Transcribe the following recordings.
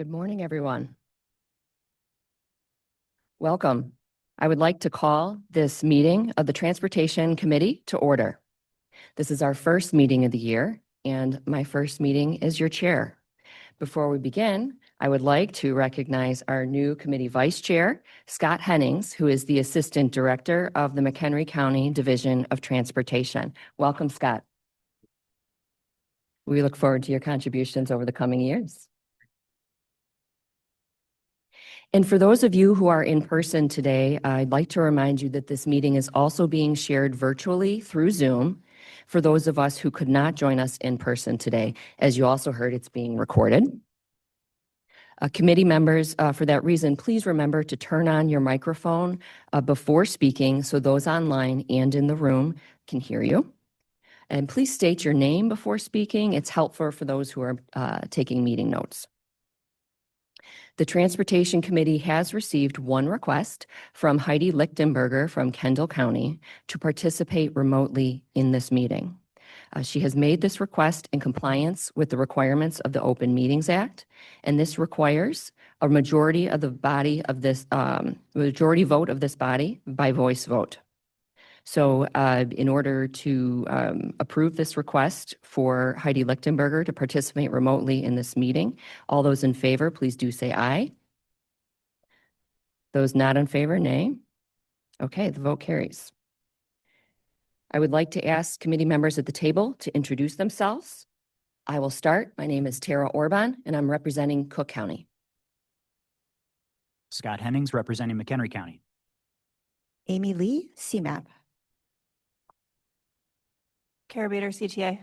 Good morning, everyone. Welcome. I would like to call this meeting of the Transportation Committee to order. This is our first meeting of the year, and my first meeting as your chair. Before we begin, I would like to recognize our new committee vice chair, Scott Hennings, who is the Assistant Director of the McHenry County Division of Transportation. Welcome, Scott. We look forward to your contributions over the coming years. And for those of you who are in person today, I'd like to remind you that this meeting is also being shared virtually through Zoom for those of us who could not join us in person today. As you also heard, it's being recorded. Committee members, for that reason, please remember to turn on your microphone before speaking so those online and in the room can hear you. And please state your name before speaking. It's helpful for those who are taking meeting notes. The Transportation Committee has received one request from Heidi Lichtenberger from Kendall County to participate remotely in this meeting. She has made this request in compliance with the requirements of the Open Meetings Act, and this requires a majority of the body of this majority vote of this body by voice vote. So in order to approve this request for Heidi Lichtenberger to participate remotely in this meeting, all those in favor, please do say aye. Those not in favor, nay. Okay, the vote carries. I would like to ask committee members at the table to introduce themselves. I will start. My name is Tara Orban, and I'm representing Cook County. Scott Hennings, representing McHenry County. Amy Lee, CMAP. Kara Bader, CTA.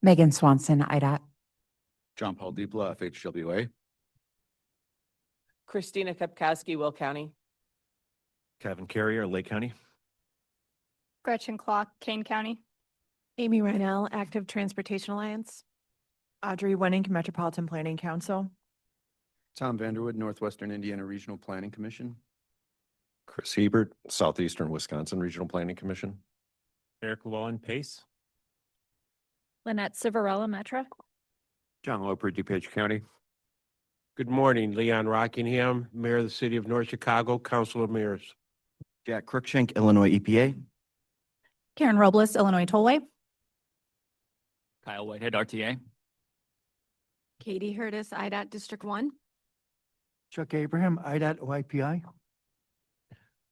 Megan Swanson, IDOT. John Paul Dupla, FHWA. Christina Kapkowski, Will County. Kevin Carrier, Lake County. Gretchen Clock, Kane County. Amy Reinell, Active Transportation Alliance. Audrey Wenning, Metropolitan Planning Council. Tom Vanderwood, Northwestern Indiana Regional Planning Commission. Chris Hebert, Southeastern Wisconsin Regional Planning Commission. Eric Llewellyn, Pace. Lynette Civarella, Metra. John Loper, DuPage County. Good morning, Leon Rockingham, Mayor of the City of North Chicago, Council of Mayors. Jack Cruikshank, Illinois EPA. Karen Robles, Illinois Tollway. Kyle Whitehead, RTA. Katie Hurtis, IDOT District 1. Chuck Abraham, IDOT OIPI.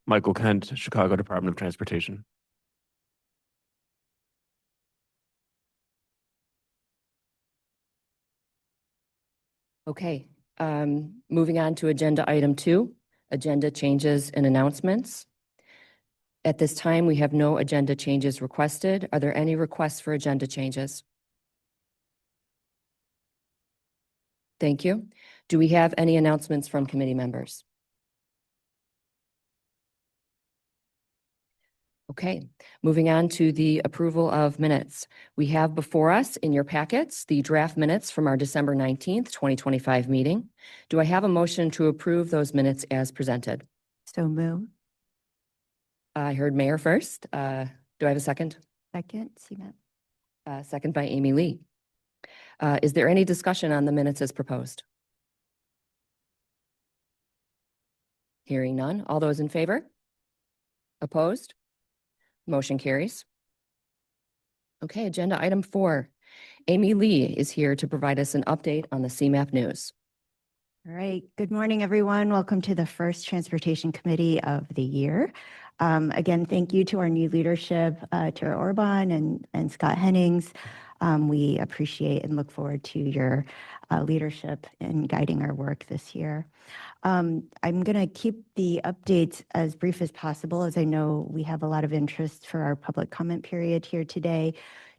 Michael Kent, Chicago Department of Transportation. Okay, moving on to agenda item 2, agenda changes and announcements. At this time, we have no agenda changes requested. Are there any requests for agenda changes? Thank you. Do we have any announcements from committee members? Okay, moving on to the approval of minutes. We have before us in your packets the draft minutes from our December 19th, 2025 meeting. Do I have a motion to approve those minutes as presented? So move. I heard Mayor first. Do I have a second? Second, CMAP. Second by Amy Lee. Is there any discussion on the minutes as proposed? Hearing none. All those in favor? Opposed? Motion carries. Okay, agenda item 4. Amy Lee is here to provide us an update on the CMAP news. All right. Good morning, everyone. Welcome to the first Transportation Committee of the year. Again, thank you to our new leadership, Tara Orban and Scott Hennings. We appreciate and look forward to your leadership in guiding our work this year. I'm going to keep the updates as brief as possible, as I know we have a lot of interest for our public comment period here today.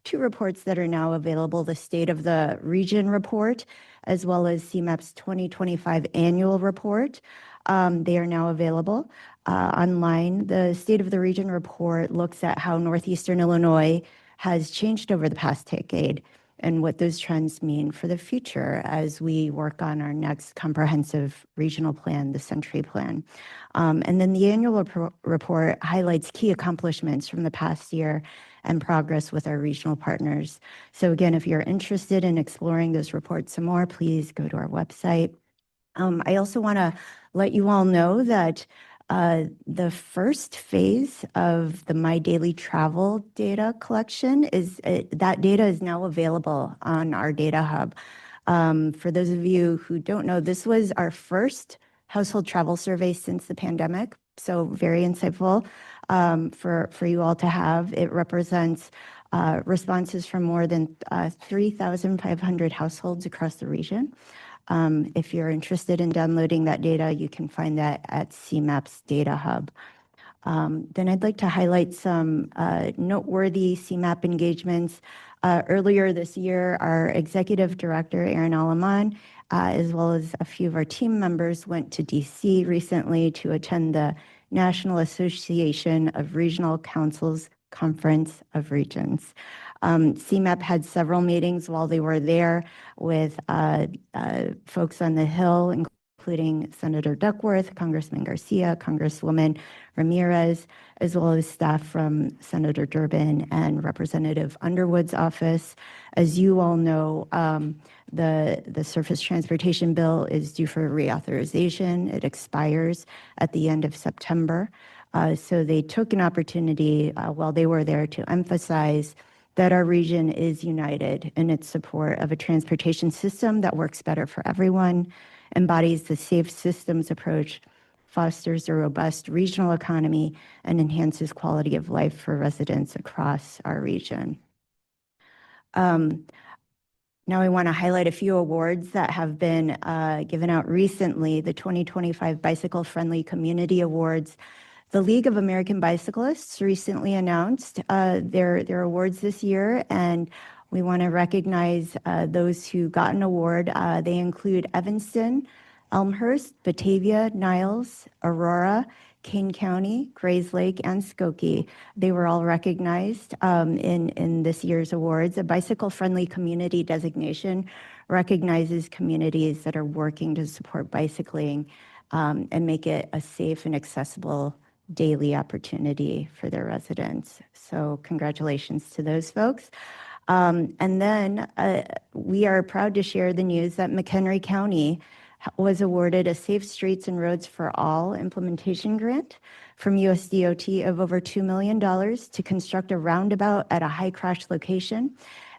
2 reports that are now available, the State of the Region report, as well as CMAP's 2025 annual report. They are now available online. The State of the Region report looks at how Northeastern Illinois has changed over the past decade and what those trends mean for the future as we work on our next comprehensive regional plan, the Century Plan. And then the annual report highlights key accomplishments from the past year and progress with our regional partners. So again, if you're interested in exploring those reports some more, please go to our website. I also want to let you all know that the first phase of the My Daily Travel data collection that data is now available on our data hub. For those of you who don't know, this was our first household travel survey since the pandemic, so very insightful for you all to have. It represents responses from more than 3,500 households across the region. If you're interested in downloading that data, you can find that at CMAP's Data Hub. Then I'd like to highlight some noteworthy CMAP engagements. Earlier this year, our Executive Director, Erin Alaman, as well as a few of our team members went to DC recently to attend the National Association of Regional Councils Conference of Regions. CMAP had several meetings while they were there with folks on the Hill, including Senator Duckworth, Congressman Garcia, Congresswoman Ramirez, as well as staff from Senator Durbin and Representative Underwood's office. As you all know, the Surface Transportation Bill is due for reauthorization. It expires at the end of September. So they took an opportunity while they were there to emphasize that our region is united in its support of a transportation system that works better for everyone, embodies the safe systems approach, fosters a robust regional economy, and enhances quality of life for residents across our region. Now I want to highlight a few awards that have been given out recently. The 2025 Bicycle Friendly Community Awards. The League of American Bicyclists recently announced their awards this year, and we want to recognize those who got an award. They include Evanston, Elmhurst, Batavia, Niles, Aurora, Kane County, Grayslake, and Skokie. They were all recognized in this year's awards. A bicycle-friendly community designation recognizes communities that are working to support bicycling and make it a safe and accessible daily opportunity for their residents. So congratulations to those folks. And then we are proud to share the news that McHenry County was awarded a Safe Streets and Roads for All implementation grant from USDOT of over $2 million to construct a roundabout at a high crash location,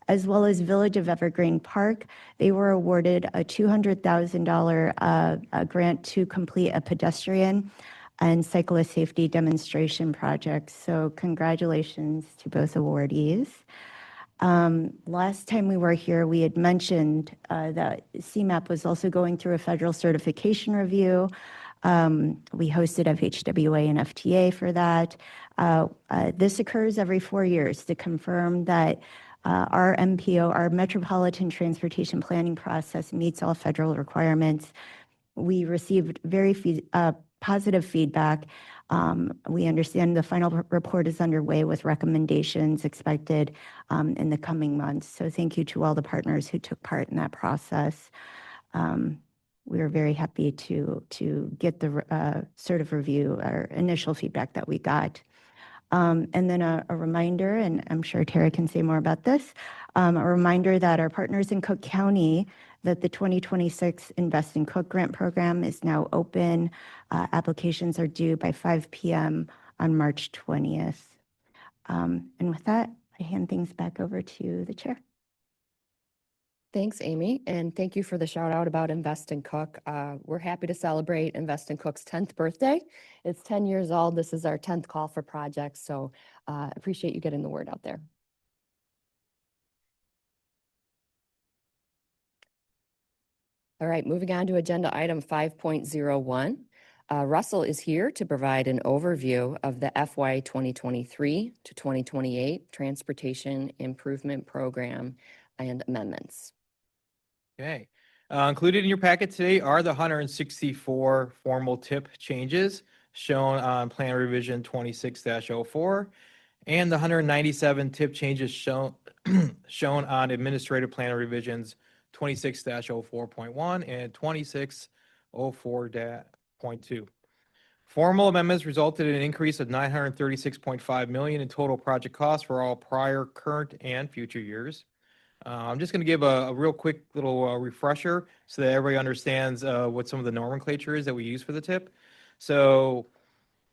as well as Village of Evergreen Park. They were awarded a $200,000 grant to complete a pedestrian and cyclist safety demonstration project. So congratulations to both awardees. Last time we were here, we had mentioned that CMAP was also going through a federal certification review. We hosted FHWA and FTA for that. This occurs every 4 years to confirm that our MPO, our Metropolitan Transportation Planning process, meets all federal requirements. We received very positive feedback. We understand the final report is underway with recommendations expected in the coming months. So thank you to all the partners who took part in that process. We are very happy to get the sort of review or initial feedback that we got. And then a reminder, and I'm sure Tara can say more about this, a reminder that our partners in Cook County, that the 2026 Invest in Cook Grant Program is now open. Applications are due by 5 p.m. on March 20th. And with that, I hand things back over to the chair. Thanks, Amy, and thank you for the shout out about Invest in Cook. We're happy to celebrate Invest in Cook's 10th birthday. It's 10 years old. This is our 10th call for projects, so appreciate you getting the word out there. All right, moving on to agenda item 5.01. Russell is here to provide an overview of the FY 2023 to 2028 Transportation Improvement Program and amendments. Okay. Included in your packet today are the 164 formal tip changes shown on Plan Revision 26-04. and the 197 tip changes shown, shown on Administrative Plan Revisions 26-04.1 and 26-04.2. Formal amendments resulted in an increase of $936.5 million in total project costs for all prior, current, and future years. I'm just going to give a real quick little refresher so that everybody understands what some of the nomenclature is that we use for the tip. So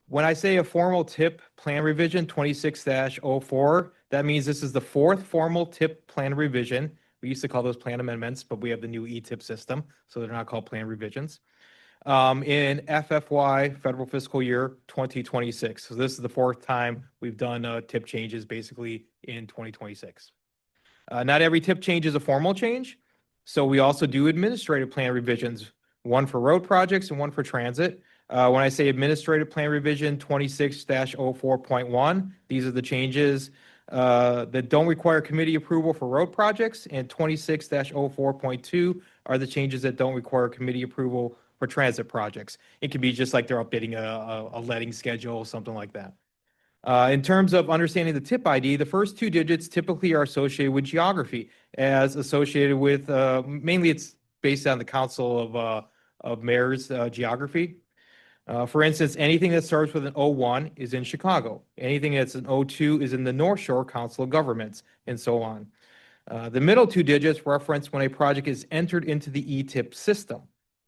when I say a formal tip plan revision 26-04, that means this is the fourth formal tip plan revision. We used to call those plan amendments, but we have the new E-tip system, so they're not called plan revisions. In FFY, federal fiscal year 2026. So this is the fourth time we've done tip changes basically in 2026. Not every tip change is a formal change. So we also do administrative plan revisions, one for road projects and one for transit. When I say administrative plan revision 26-04.1, these are the changes that don't require committee approval for road projects, and 26-04.2 are the changes that don't require committee approval for transit projects. It can be just like they're updating a letting schedule, something like that. In terms of understanding the tip ID, the first two digits typically are associated with geography, as associated with, mainly it's based on the Council of Mayors geography. For instance, anything that starts with an 01 is in Chicago. Anything that's an 02 is in the North Shore Council of Governments, and so on. The middle two digits reference when a project is entered into the E-tip system,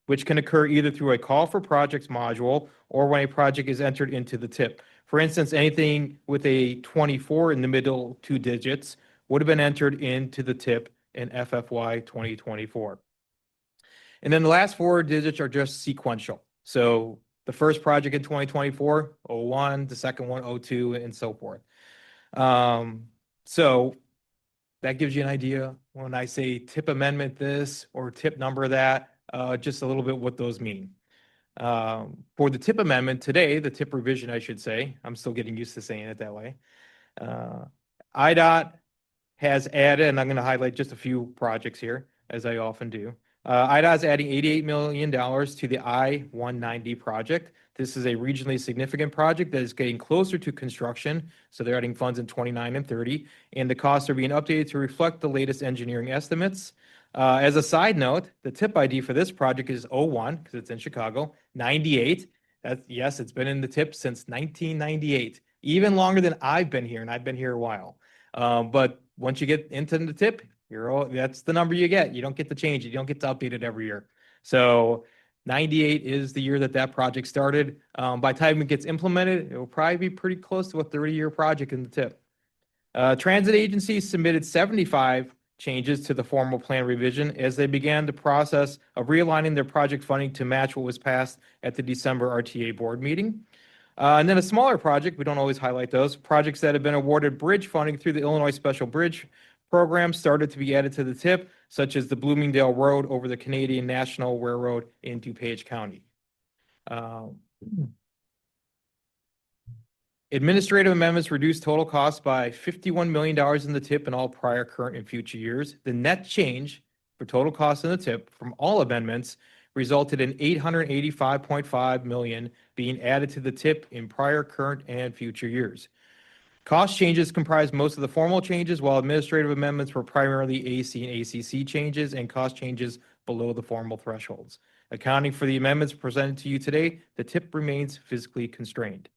which can occur either through a call for projects module or when a project is entered into the tip. For instance, anything with a 24 in the middle two digits would have been entered into the tip in FFY 2024. And then the last four digits are just sequential. So the first project in 2024, 01, the second one, 02, and so forth. So that gives you an idea when I say tip amendment this or tip number that, just a little bit what those mean. For the tip amendment today, the tip revision, I should say, I'm still getting used to saying it that way. IDOT has added, and I'm going to highlight just a few projects here, as I often do. IDOT is adding $88 million to the I-190 project. This is a regionally significant project that is getting closer to construction, so they're adding funds in 29 and 30, and the costs are being updated to reflect the latest engineering estimates. As a side note, the tip ID for this project is 01, because it's in Chicago, 98. Yes, it's been in the tip since 1998, even longer than I've been here, and I've been here a while. But once you get into the tip, that's the number you get. You don't get to change it. You don't get to update it every year. So 98 is the year that project started. By the time it gets implemented, it will probably be pretty close to a 30-year project in the tip. Transit agencies submitted 75 changes to the formal plan revision as they began the process of realigning their project funding to match what was passed at the December RTA board meeting. And then a smaller project, we don't always highlight those, projects that have been awarded bridge funding through the Illinois Special Bridge Program started to be added to the tip, such as the Bloomingdale Road over the Canadian National Railroad in DuPage County. Administrative amendments reduced total costs by $51 million in the tip in all prior, current, and future years. The net change for total costs in the tip from all amendments resulted in $885.5 million being added to the tip in prior, current, and future years. Cost changes comprised most of the formal changes, while administrative amendments were primarily AC and ACC changes and cost changes below the formal thresholds. Accounting for the amendments presented to you today, the tip remains physically constrained.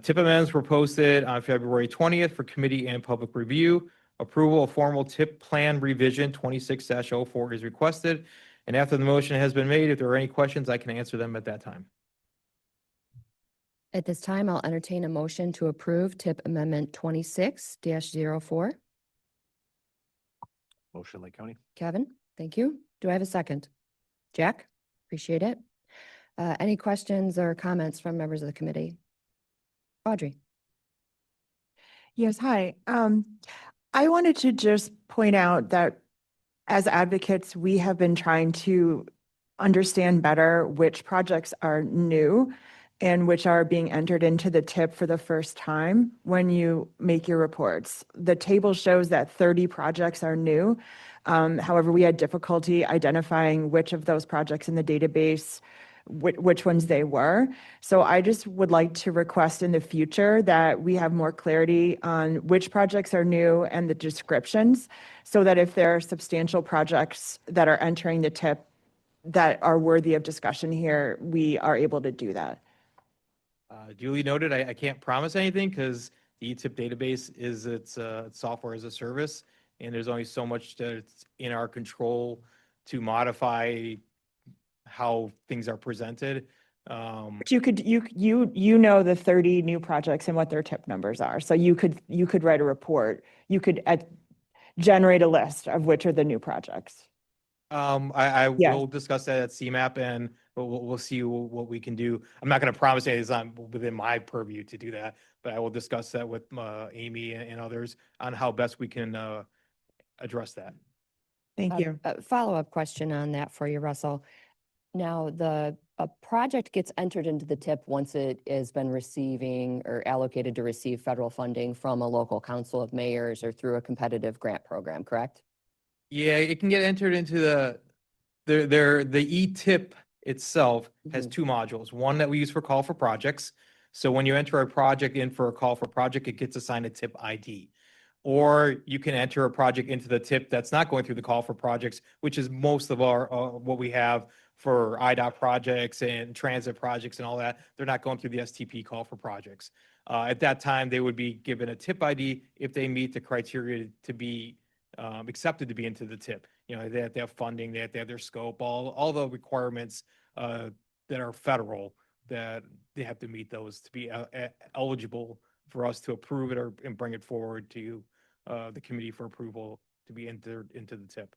Tip amendments were posted on February 20th for committee and public review. Approval of formal tip plan revision 26-04 is requested. And after the motion has been made, if there are any questions, I can answer them at that time. At this time, I'll entertain a motion to approve tip amendment 26-04. Motion, Lake County. Kevin, thank you. Do I have a second? Jack, appreciate it. Any questions or comments from members of the committee? Audrey. Yes, hi. I wanted to just point out that as advocates, we have been trying to understand better which projects are new and which are being entered into the tip for the first time when you make your reports. The table shows that 30 projects are new. However, we had difficulty identifying which of those projects in the database which ones they were. So I just would like to request in the future that we have more clarity on which projects are new and the descriptions, so that if there are substantial projects that are entering the TIP that are worthy of discussion here, we are able to do that. Duly noted. I can't promise anything because the ETIP database is its software as a service, and there's only so much that's in our control to modify how things are presented. But you know the 30 new projects and what their TIP numbers are. So you could write a report. You could generate a list of which are the new projects. I Yes. will discuss that at CMAP, and we'll see what we can do. I'm not going to promise anything. It's not within my purview to do that, but I will discuss that with Amy and others on how best we can address that. Thank you. A follow-up question on that for you, Russell. Now, a project gets entered into the TIP once it has been receiving or allocated to receive federal funding from a local council of mayors or through a competitive grant program, correct? Yeah, it can get entered into the ETIP itself has two modules. One that we use for call for projects. So when you enter a project in for a call for project, it gets assigned a TIP ID. Or you can enter a project into the TIP that's not going through the call for projects, which is most of our what we have for IDOT projects and transit projects and all that. They're not going through the STP call for projects. At that time, they would be given a TIP ID if they meet the criteria to be accepted to be into the TIP. You know, they have to have funding, they have to have their scope, all the requirements that are federal, that they have to meet those to be eligible for us to approve it and bring it forward to the committee for approval to be entered into the TIP.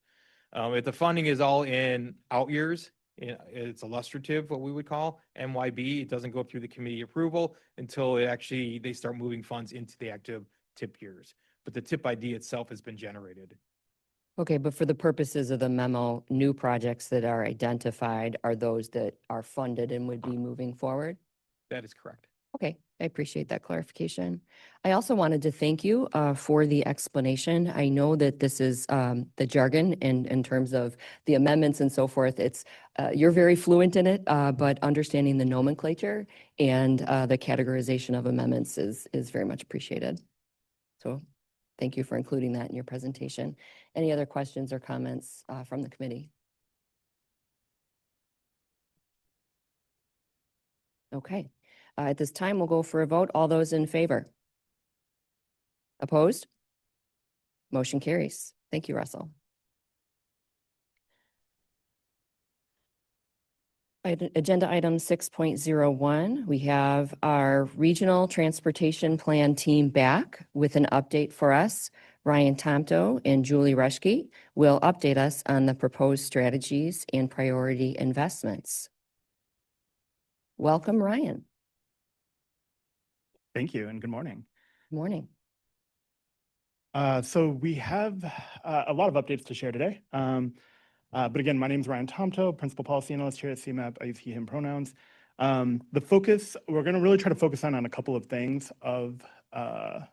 If the funding is all in out years, it's illustrative, what we would call MYB. It doesn't go through the committee approval until they start moving funds into the active TIP years. But the TIP ID itself has been generated. Okay, but for the purposes of the memo, new projects that are identified are those that are funded and would be moving forward? That is correct. Okay, I appreciate that clarification. I also wanted to thank you for the explanation. I know that this is the jargon in terms of the amendments and so forth. It's you're very fluent in it, but understanding the nomenclature and the categorization of amendments is very much appreciated. So thank you for including that in your presentation. Any other questions or comments from the committee? Okay. At this time, we'll go for a vote. All those in favor? Opposed? Motion carries. Thank you, Russell. Agenda item 6.01, we have our regional transportation plan team back with an update for us. Ryan Tomto and Julie Rushke will update us on the proposed strategies and priority investments. Welcome, Ryan. Thank you and good morning. Good morning. So we have a lot of updates to share today. But again, my name is Ryan Tomto, Principal Policy Analyst here at CMAP. I use he, him pronouns. The focus, we're going to really try to focus on a couple of things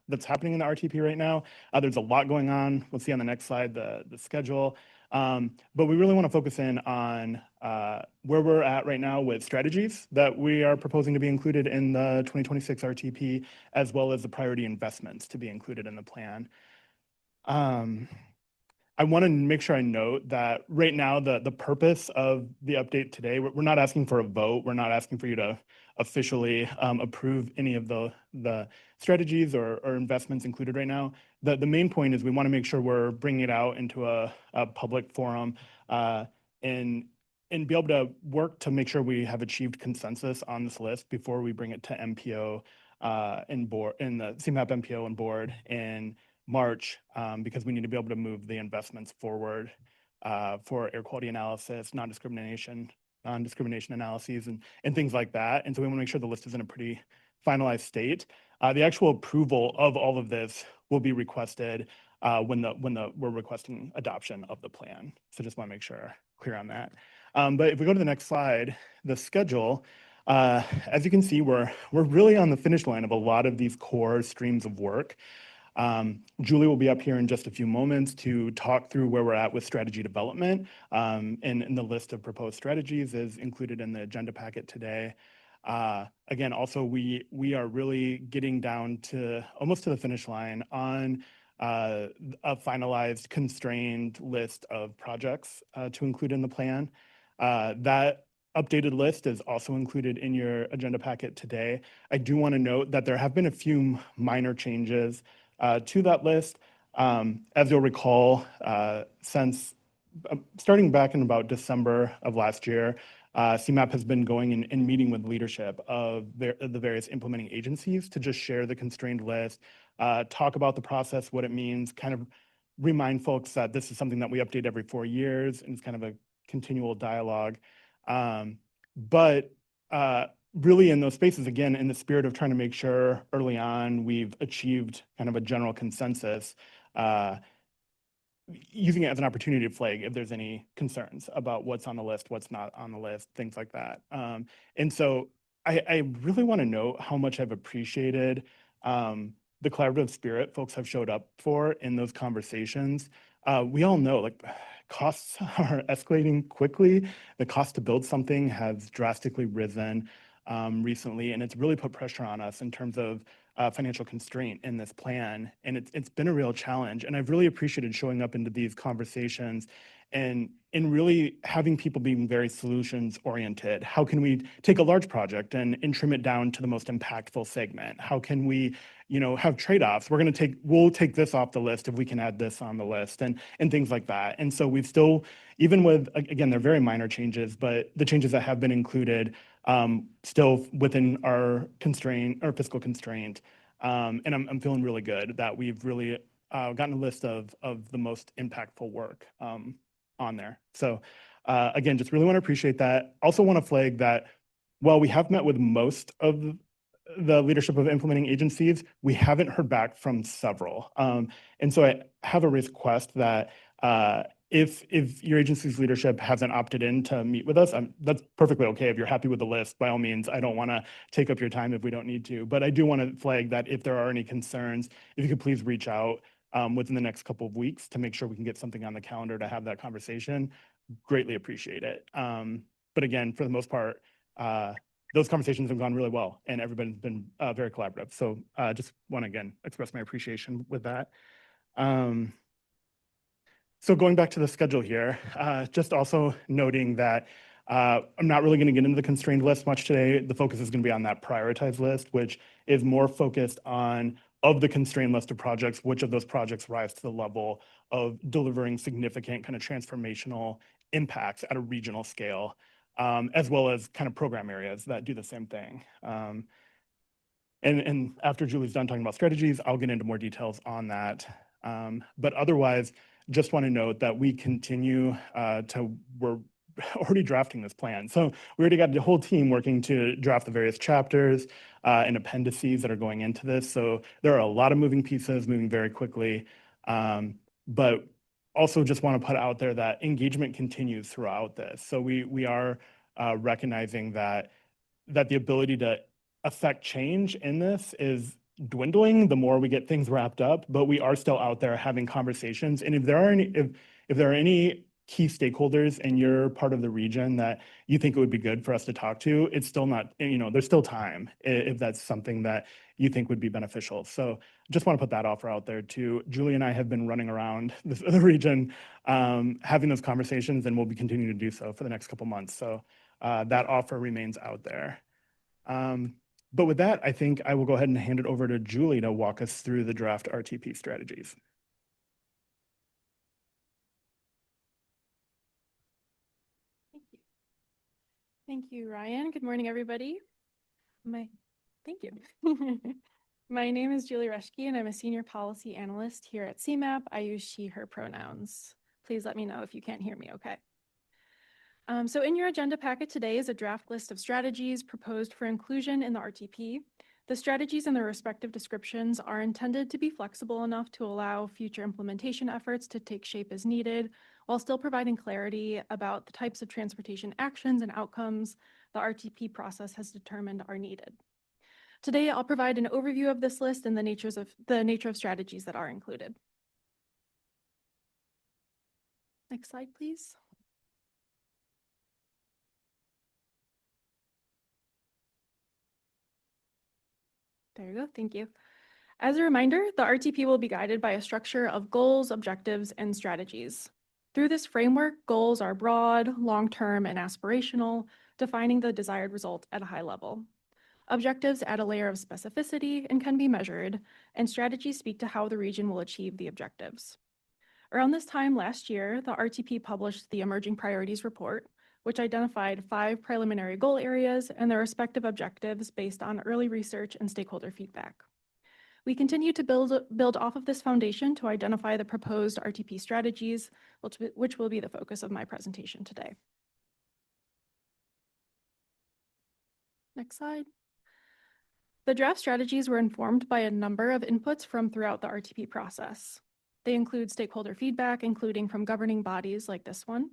that's happening in the RTP right now. There's a lot going on. We'll see on the next slide the schedule. But we really want to focus in on where we're at right now with strategies that we are proposing to be included in the 2026 RTP, as well as the priority investments to be included in the plan. I want to make sure I note that right now, the purpose of the update today, we're not asking for a vote. We're not asking for you to officially approve any of the strategies or investments included right now. The main point is we want to make sure we're bringing it out into a public forum and be able to work to make sure we have achieved consensus on this list before we bring it to MPO and the CMAP MPO and board in March, because we need to be able to move the investments forward for air quality analysis, non-discrimination analyses, and things like that. And so we want to make sure the list is in a pretty finalized state. The actual approval of all of this will be requested when we're requesting adoption of the plan. So just want to make sure clear on that. But if we go to the next slide, the schedule, as you can see, we're really on the finish line of a lot of these core streams of work. Julie will be up here in just a few moments to talk through where we're at with strategy development. And the list of proposed strategies is included in the agenda packet today. Again, also, we are really getting down to almost to the finish line on a finalized constrained list of projects to include in the plan. That updated list is also included in your agenda packet today. I do want to note that there have been a few minor changes to that list. As you'll recall, since starting back in about December of last year, CMAP has been going and meeting with leadership of the various implementing agencies to just share the constrained list, talk about the process, what it means, kind of remind folks that this is something that we update every 4 years, and it's kind of a continual dialogue. But really in those spaces, again, in the spirit of trying to make sure early on we've achieved kind of a general consensus, using it as an opportunity to flag if there's any concerns about what's on the list, what's not on the list, things like that. And so I really want to note how much I've appreciated the collaborative spirit folks have showed up for in those conversations. We all know, like, costs are escalating quickly. The cost to build something has drastically risen recently, and it's really put pressure on us in terms of financial constraint in this plan. And it's been a real challenge. And I've really appreciated showing up into these conversations and really having people being very solutions oriented. How can we take a large project and trim it down to the most impactful segment? How can we, have trade-offs? We'll take this off the list if we can add this on the list, and things like that. And so we've still, even with, again, they're very minor changes, but the changes that have been included still within our fiscal constraint. And I'm feeling really good that we've really gotten a list of the most impactful work on there. So again, just really want to appreciate that. Also want to flag that while we have met with most of the leadership of implementing agencies, we haven't heard back from several. And so I have a request that if your agency's leadership hasn't opted in to meet with us, that's perfectly okay. If you're happy with the list, by all means, I don't want to take up your time if we don't need to. But I do want to flag that if there are any concerns, if you could please reach out within the next couple of weeks to make sure we can get something on the calendar to have that conversation. Greatly appreciate it. But again, for the most part, those conversations have gone really well, and everybody's been very collaborative. So just want to, again, express my appreciation with that. So going back to the schedule here, just also noting that I'm not really going to get into the constrained list much today. The focus is going to be on that prioritized list, which is more focused on, of the constrained list of projects, which of those projects rise to the level of delivering significant kind of transformational impacts at a regional scale, as well as kind of program areas that do the same thing. And after Julie's done talking about strategies, I'll get into more details on that. But otherwise, just want to note that we continue we're already drafting this plan. So we already got the whole team working to draft the various chapters and appendices that are going into this. So there are a lot of moving pieces moving very quickly. But also just want to put out there that engagement continues throughout this. So we are recognizing that the ability to affect change in this is dwindling the more we get things wrapped up, but we are still out there having conversations. And if there are any key stakeholders in your part of the region that you think it would be good for us to talk to, it's still not, there's still time if that's something that you think would be beneficial. So just want to put that offer out there too. Julie and I have been running around the region, having those conversations, and we'll be continuing to do so for the next couple months. So that offer remains out there. But with that, I think I will go ahead and hand it over to Julie to walk us through the draft RTP strategies. Thank you, Ryan. Good morning, everybody. Thank you. My name is Julie Reschke, and I'm a senior policy analyst here at CMAP. I use she, her pronouns. Please let me know if you can't hear me okay. So in your agenda packet today is a draft list of strategies proposed for inclusion in the RTP. The strategies and their respective descriptions are intended to be flexible enough to allow future implementation efforts to take shape as needed, while still providing clarity about the types of transportation actions and outcomes the RTP process has determined are needed. Today, I'll provide an overview of this list and the nature of strategies that are included. Next slide, please. There you go. Thank you. As a reminder, the RTP will be guided by a structure of goals, objectives, and strategies. Through this framework, goals are broad, long-term, and aspirational, defining the desired result at a high level. Objectives add a layer of specificity and can be measured, and strategies speak to how the region will achieve the objectives. Around this time last year, the RTP published the Emerging Priorities Report, which identified 5 preliminary goal areas and their respective objectives based on early research and stakeholder feedback. We continue to build off of this foundation to identify the proposed RTP strategies, which will be the focus of my presentation today. Next slide. The draft strategies were informed by a number of inputs from throughout the RTP process. They include stakeholder feedback, including from governing bodies like this one.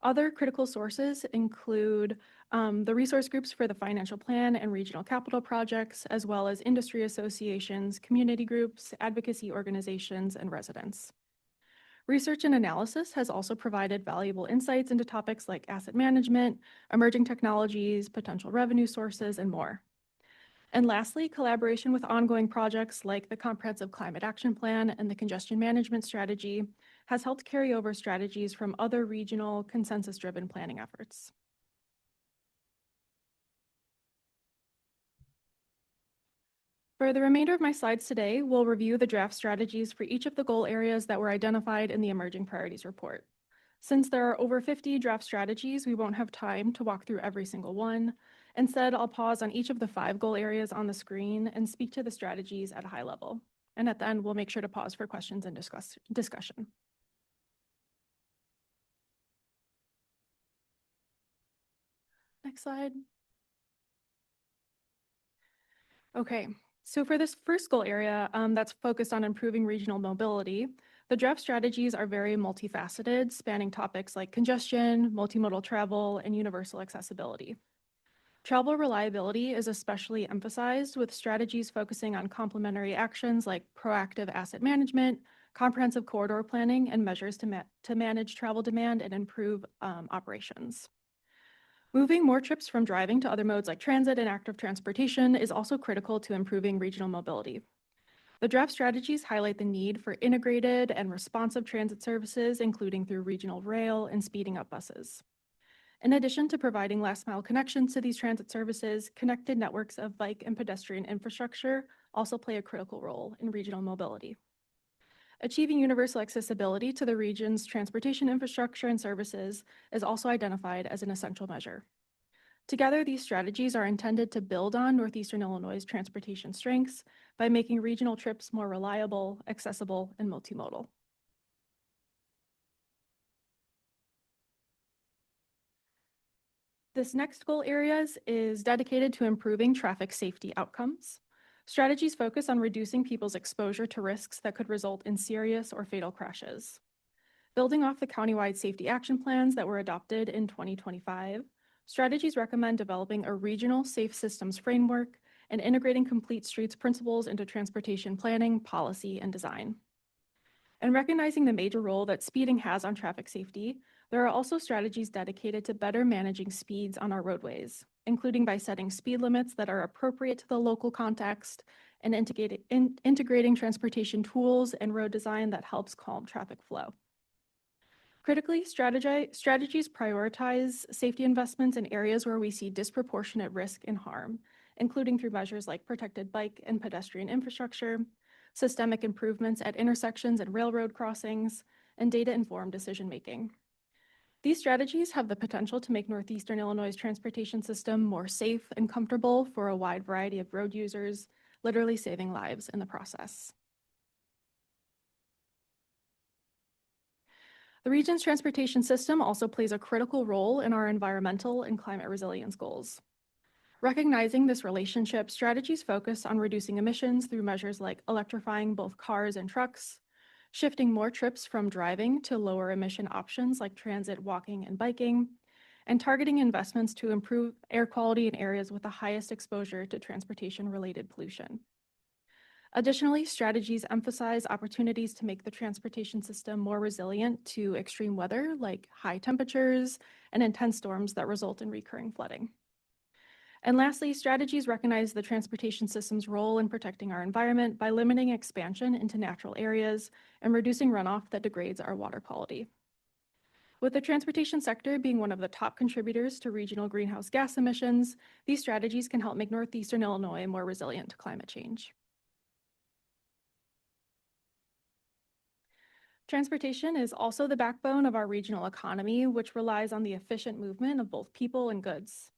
Other critical sources include the resource groups for the financial plan and regional capital projects, as well as industry associations, community groups, advocacy organizations, and residents. Research and analysis has also provided valuable insights into topics like asset management, emerging technologies, potential revenue sources, and more. And lastly, collaboration with ongoing projects like the Comprehensive Climate Action Plan and the Congestion Management Strategy has helped carry over strategies from other regional consensus-driven planning efforts. For the remainder of my slides today, we'll review the draft strategies for each of the goal areas that were identified in the Emerging Priorities Report. Since there are over 50 draft strategies, we won't have time to walk through every single one. Instead, I'll pause on each of the 5 goal areas on the screen and speak to the strategies at a high level. And at the end, we'll make sure to pause for questions and discussion. Next slide. Okay, so for this first goal area that's focused on improving regional mobility, the draft strategies are very multifaceted, spanning topics like congestion, multimodal travel, and universal accessibility. Travel reliability is especially emphasized with strategies focusing on complementary actions like proactive asset management, comprehensive corridor planning, and measures to manage travel demand and improve operations. Moving more trips from driving to other modes like transit and active transportation is also critical to improving regional mobility. The draft strategies highlight the need for integrated and responsive transit services, including through regional rail and speeding up buses. In addition to providing last-mile connections to these transit services, connected networks of bike and pedestrian infrastructure also play a critical role in regional mobility. Achieving universal accessibility to the region's transportation infrastructure and services is also identified as an essential measure. Together, these strategies are intended to build on Northeastern Illinois' transportation strengths by making regional trips more reliable, accessible, and multimodal. This next goal area is dedicated to improving traffic safety outcomes. Strategies focus on reducing people's exposure to risks that could result in serious or fatal crashes. Building off the countywide safety action plans that were adopted in 2025, strategies recommend developing a regional safe systems framework and integrating complete streets principles into transportation planning, policy, and design. And recognizing the major role that speeding has on traffic safety, there are also strategies dedicated to better managing speeds on our roadways, including by setting speed limits that are appropriate to the local context and integrating transportation tools and road design that helps calm traffic flow. Critically, strategies prioritize safety investments in areas where we see disproportionate risk and harm, including through measures like protected bike and pedestrian infrastructure, systemic improvements at intersections and railroad crossings, and data-informed decision-making. These strategies have the potential to make Northeastern Illinois' transportation system more safe and comfortable for a wide variety of road users, literally saving lives in the process. The region's transportation system also plays a critical role in our environmental and climate resilience goals. Recognizing this relationship, strategies focus on reducing emissions through measures like electrifying both cars and trucks, shifting more trips from driving to lower emission options like transit, walking, and biking, and targeting investments to improve air quality in areas with the highest exposure to transportation-related pollution. Additionally, strategies emphasize opportunities to make the transportation system more resilient to extreme weather like high temperatures and intense storms that result in recurring flooding. And lastly, strategies recognize the transportation system's role in protecting our environment by limiting expansion into natural areas and reducing runoff that degrades our water quality. With the transportation sector being one of the top contributors to regional greenhouse gas emissions, these strategies can help make northeastern Illinois more resilient to climate change. Transportation is also the backbone of our regional economy, which relies on the efficient movement of both people and goods.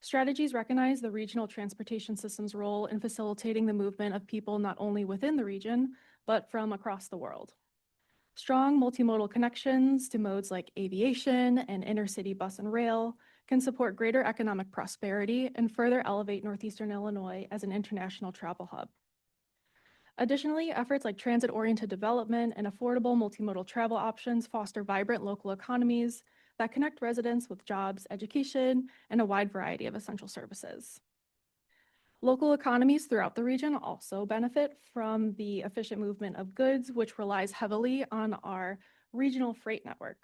Strategies recognize the regional transportation system's role in facilitating the movement of people not only within the region, but from across the world. Strong multimodal connections to modes like aviation and intercity bus and rail can support greater economic prosperity and further elevate northeastern Illinois as an international travel hub. Additionally, efforts like transit-oriented development and affordable multimodal travel options foster vibrant local economies that connect residents with jobs, education, and a wide variety of essential services. Local economies throughout the region also benefit from the efficient movement of goods, which relies heavily on our regional freight network.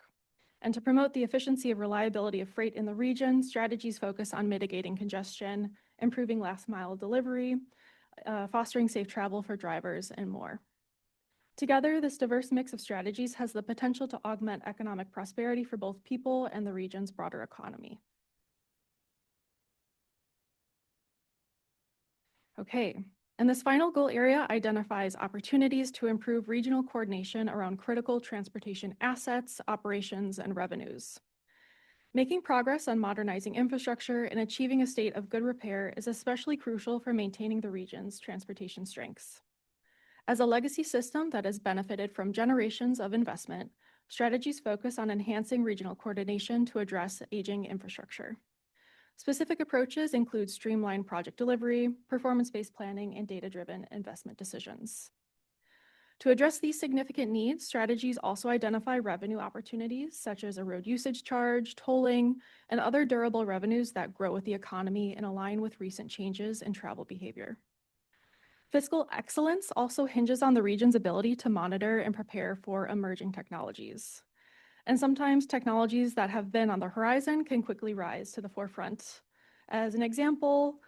And to promote the efficiency and reliability of freight in the region, strategies focus on mitigating congestion, improving last mile delivery, fostering safe travel for drivers, and more. Together, this diverse mix of strategies has the potential to augment economic prosperity for both people and the region's broader economy. Okay, and this final goal area identifies opportunities to improve regional coordination around critical transportation assets, operations, and revenues. Making progress on modernizing infrastructure and achieving a state of good repair is especially crucial for maintaining the region's transportation strengths. As a legacy system that has benefited from generations of investment, strategies focus on enhancing regional coordination to address aging infrastructure. Specific approaches include streamlined project delivery, performance-based planning, and data-driven investment decisions. To address these significant needs, strategies also identify revenue opportunities such as a road usage charge, tolling, and other durable revenues that grow with the economy and align with recent changes in travel behavior. Fiscal excellence also hinges on the region's ability to monitor and prepare for emerging technologies. And sometimes technologies that have been on the horizon can quickly rise to the forefront. As an example,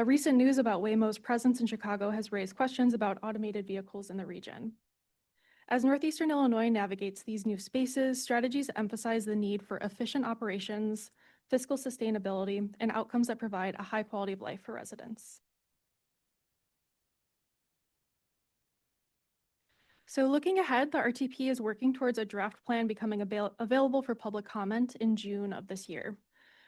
recent news about Waymo's presence in Chicago has raised questions about automated vehicles in the region. As northeastern Illinois navigates these new spaces, strategies emphasize the need for efficient operations, fiscal sustainability, and outcomes that provide a high quality of life for residents. So looking ahead, the RTP is working towards a draft plan becoming available for public comment in June of this year.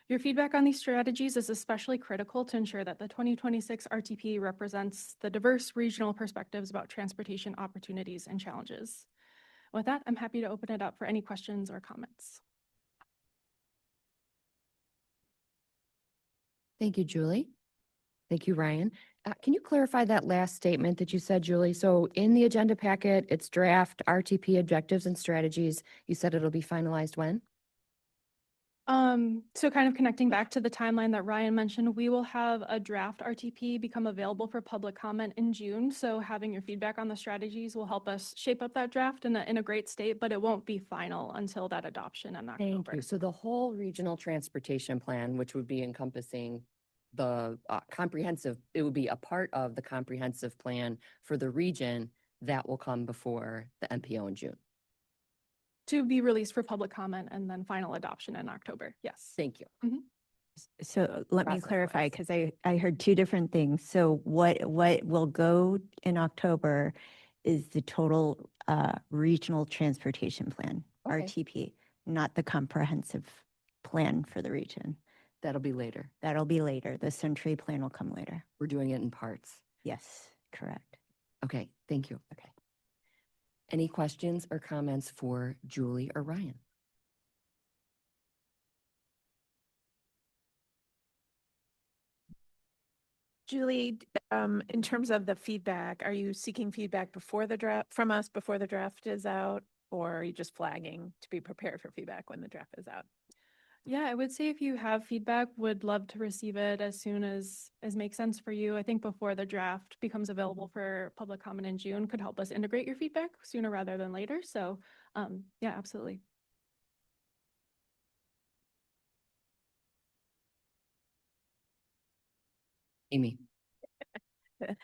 Your feedback on these strategies is especially critical to ensure that the 2026 RTP represents the diverse regional perspectives about transportation opportunities and challenges. With that, I'm happy to open it up for any questions or comments. Thank you, Julie. Thank you, Ryan. Can you clarify that last statement that you said, Julie? So in the agenda packet, it's draft RTP objectives and strategies. You said it'll be finalized when? So kind of connecting back to the timeline that Ryan mentioned, we will have a draft RTP become available for public comment in June. So having your feedback on the strategies will help us shape up that draft in a great state, but it won't be final until that adoption in October. Thank you. So the whole regional transportation plan, which would be encompassing the comprehensive, it would be a part of the comprehensive plan for the region that will come before the MPO in June. To be released for public comment and then final adoption in October. Yes. Thank you. Mm-hmm. So let me clarify, because I heard two different things. So what will go in October is the total regional transportation plan, RTP, not the comprehensive plan for the region. That'll be later. That'll be later. The Century Plan will come later. We're doing it in parts. Yes, correct. Okay, thank you. Okay. Any questions or comments for Julie or Ryan? Julie, in terms of the feedback, are you seeking feedback before the draft from us before the draft is out, or are you just flagging to be prepared for feedback when the draft is out? Yeah, I would say if you have feedback, would love to receive it as soon as makes sense for you. I think before the draft becomes available for public comment in June could help us integrate your feedback sooner rather than later. So yeah, absolutely. Amy. Do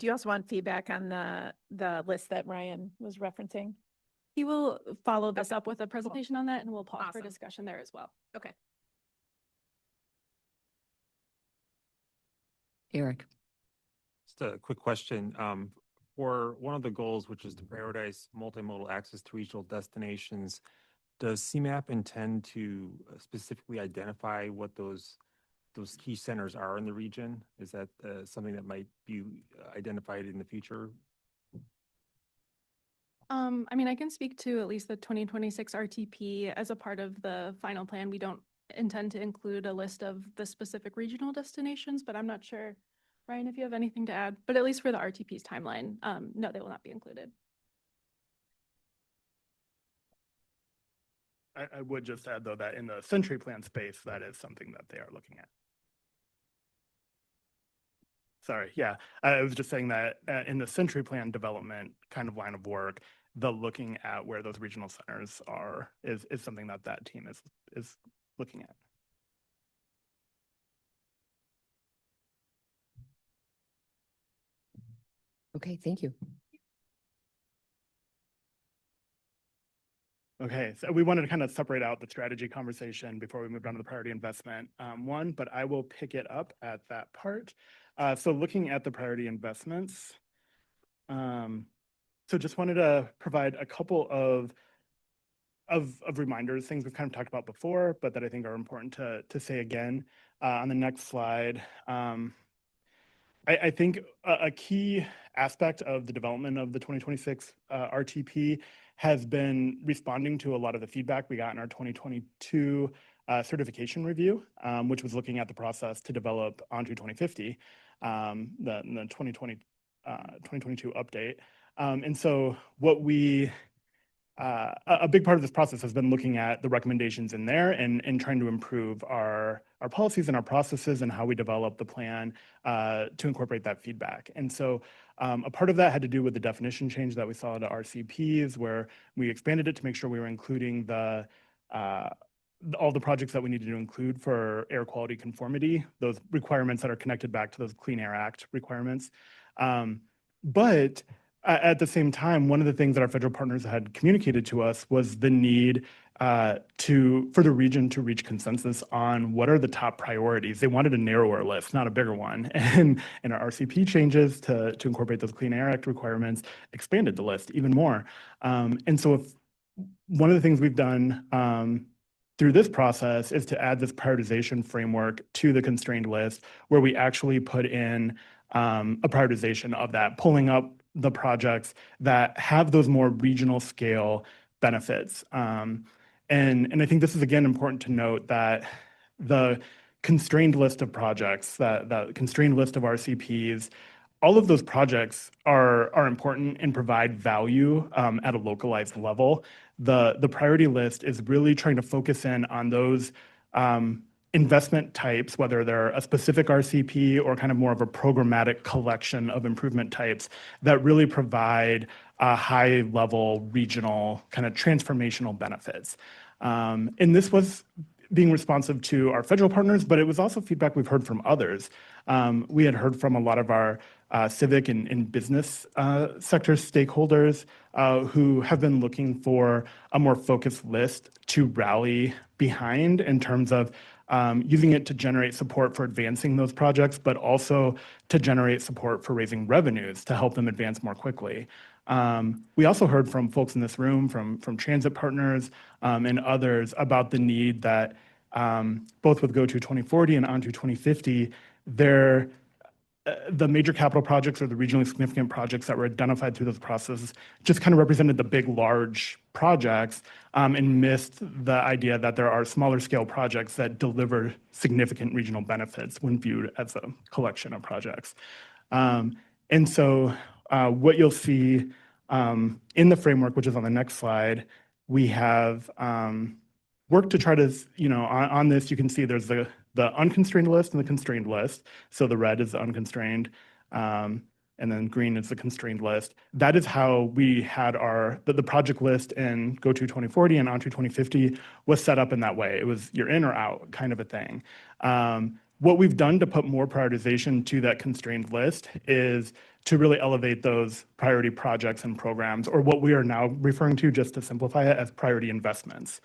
you also want feedback on the list that Ryan was referencing? He will follow this up with a presentation on that and we'll pause for Awesome. discussion there as well. Okay. Eric. Just a quick question. For one of the goals, which is to prioritize multimodal access to regional destinations, does CMAP intend to specifically identify what those key centers are in the region? Is that something that might be identified in the future? I mean, I can speak to at least the 2026 RTP as a part of the final plan. We don't intend to include a list of the specific regional destinations, but I'm not sure, Ryan, if you have anything to add, but at least for the RTP's timeline, no, they will not be included. I would just add, though, that in the Century Plan space, that is something that they are looking at. Sorry, yeah, I was just saying that in the Century Plan development kind of line of work, the looking at where those regional centers are is something that that team is looking at. Okay, thank you. Okay, so we wanted to kind of separate out the strategy conversation before we moved on to the priority investment one, but I will pick it up at that part. So looking at the priority investments, so just wanted to provide a couple of reminders, things we've kind of talked about before, but that I think are important to say again. On the next slide, I think a key aspect of the development of the 2026 RTP has been responding to a lot of the feedback we got in our 2022 certification review, which was looking at the process to develop onto 2050, the 2022 update. And so what we a big part of this process has been looking at the recommendations in there and trying to improve our policies and our processes and how we develop the plan to incorporate that feedback. And so a part of that had to do with the definition change that we saw to RCPs, where we expanded it to make sure we were including all the projects that we needed to include for air quality conformity, those requirements that are connected back to those Clean Air Act requirements. But at the same time, one of the things that our federal partners had communicated to us was the need for the region to reach consensus on what are the top priorities. They wanted a narrower list, not a bigger one. And our RCP changes to incorporate those Clean Air Act requirements expanded the list even more. And so one of the things we've done through this process is to add this prioritization framework to the constrained list, where we actually put in a prioritization of that, pulling up the projects that have those more regional scale benefits. And I think this is, again, important to note that the constrained list of projects, that constrained list of RCPs, all of those projects are important and provide value at a localized level. The priority list is really trying to focus in on those investment types, whether they're a specific RCP or kind of more of a programmatic collection of improvement types that really provide a high level regional kind of transformational benefits. And this was being responsive to our federal partners, but it was also feedback we've heard from others. We had heard from a lot of our civic and business sector stakeholders who have been looking for a more focused list to rally behind in terms of using it to generate support for advancing those projects, but also to generate support for raising revenues to help them advance more quickly. We also heard from folks in this room, from transit partners and others, about the need that both with Go to 2040 and Onto 2050, the major capital projects or the regionally significant projects that were identified through those processes just kind of represented the big, large projects and missed the idea that there are smaller scale projects that deliver significant regional benefits when viewed as a collection of projects. And so what you'll see in the framework, which is on the next slide, we have worked to try to, on this, you can see there's the unconstrained list and the constrained list. So the red is the unconstrained, and then green is the constrained list. That is how we had the project list in Go to 2040 and Onto 2050 was set up in that way. It was you're in or out kind of a thing. What we've done to put more prioritization to that constrained list is to really elevate those priority projects and programs, or what we are now referring to, just to simplify it, as priority investments.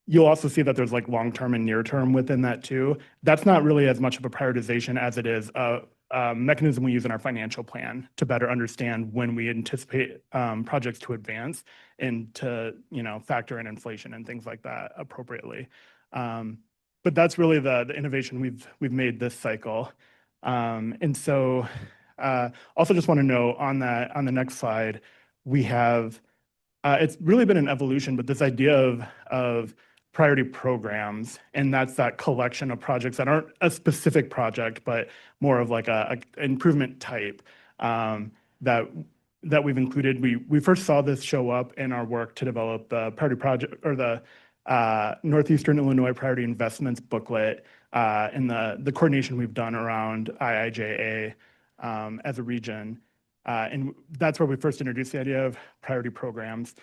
You'll also see that there's like long-term and near-term within that too. That's not really as much of a prioritization as it is a mechanism we use in our financial plan to better understand when we anticipate projects to advance and to factor in inflation and things like that appropriately. But that's really the innovation we've made this cycle. And so also just want to note on the next slide, we have it's really been an evolution, but this idea of priority programs, and that's that collection of projects that aren't a specific project, but more of like a improvement type that we've included. We first saw this show up in our work to develop the priority project, or the Northeastern Illinois Priority Investments booklet, and the coordination we've done around IIJA as a region. And that's where we first introduced the idea of priority programs.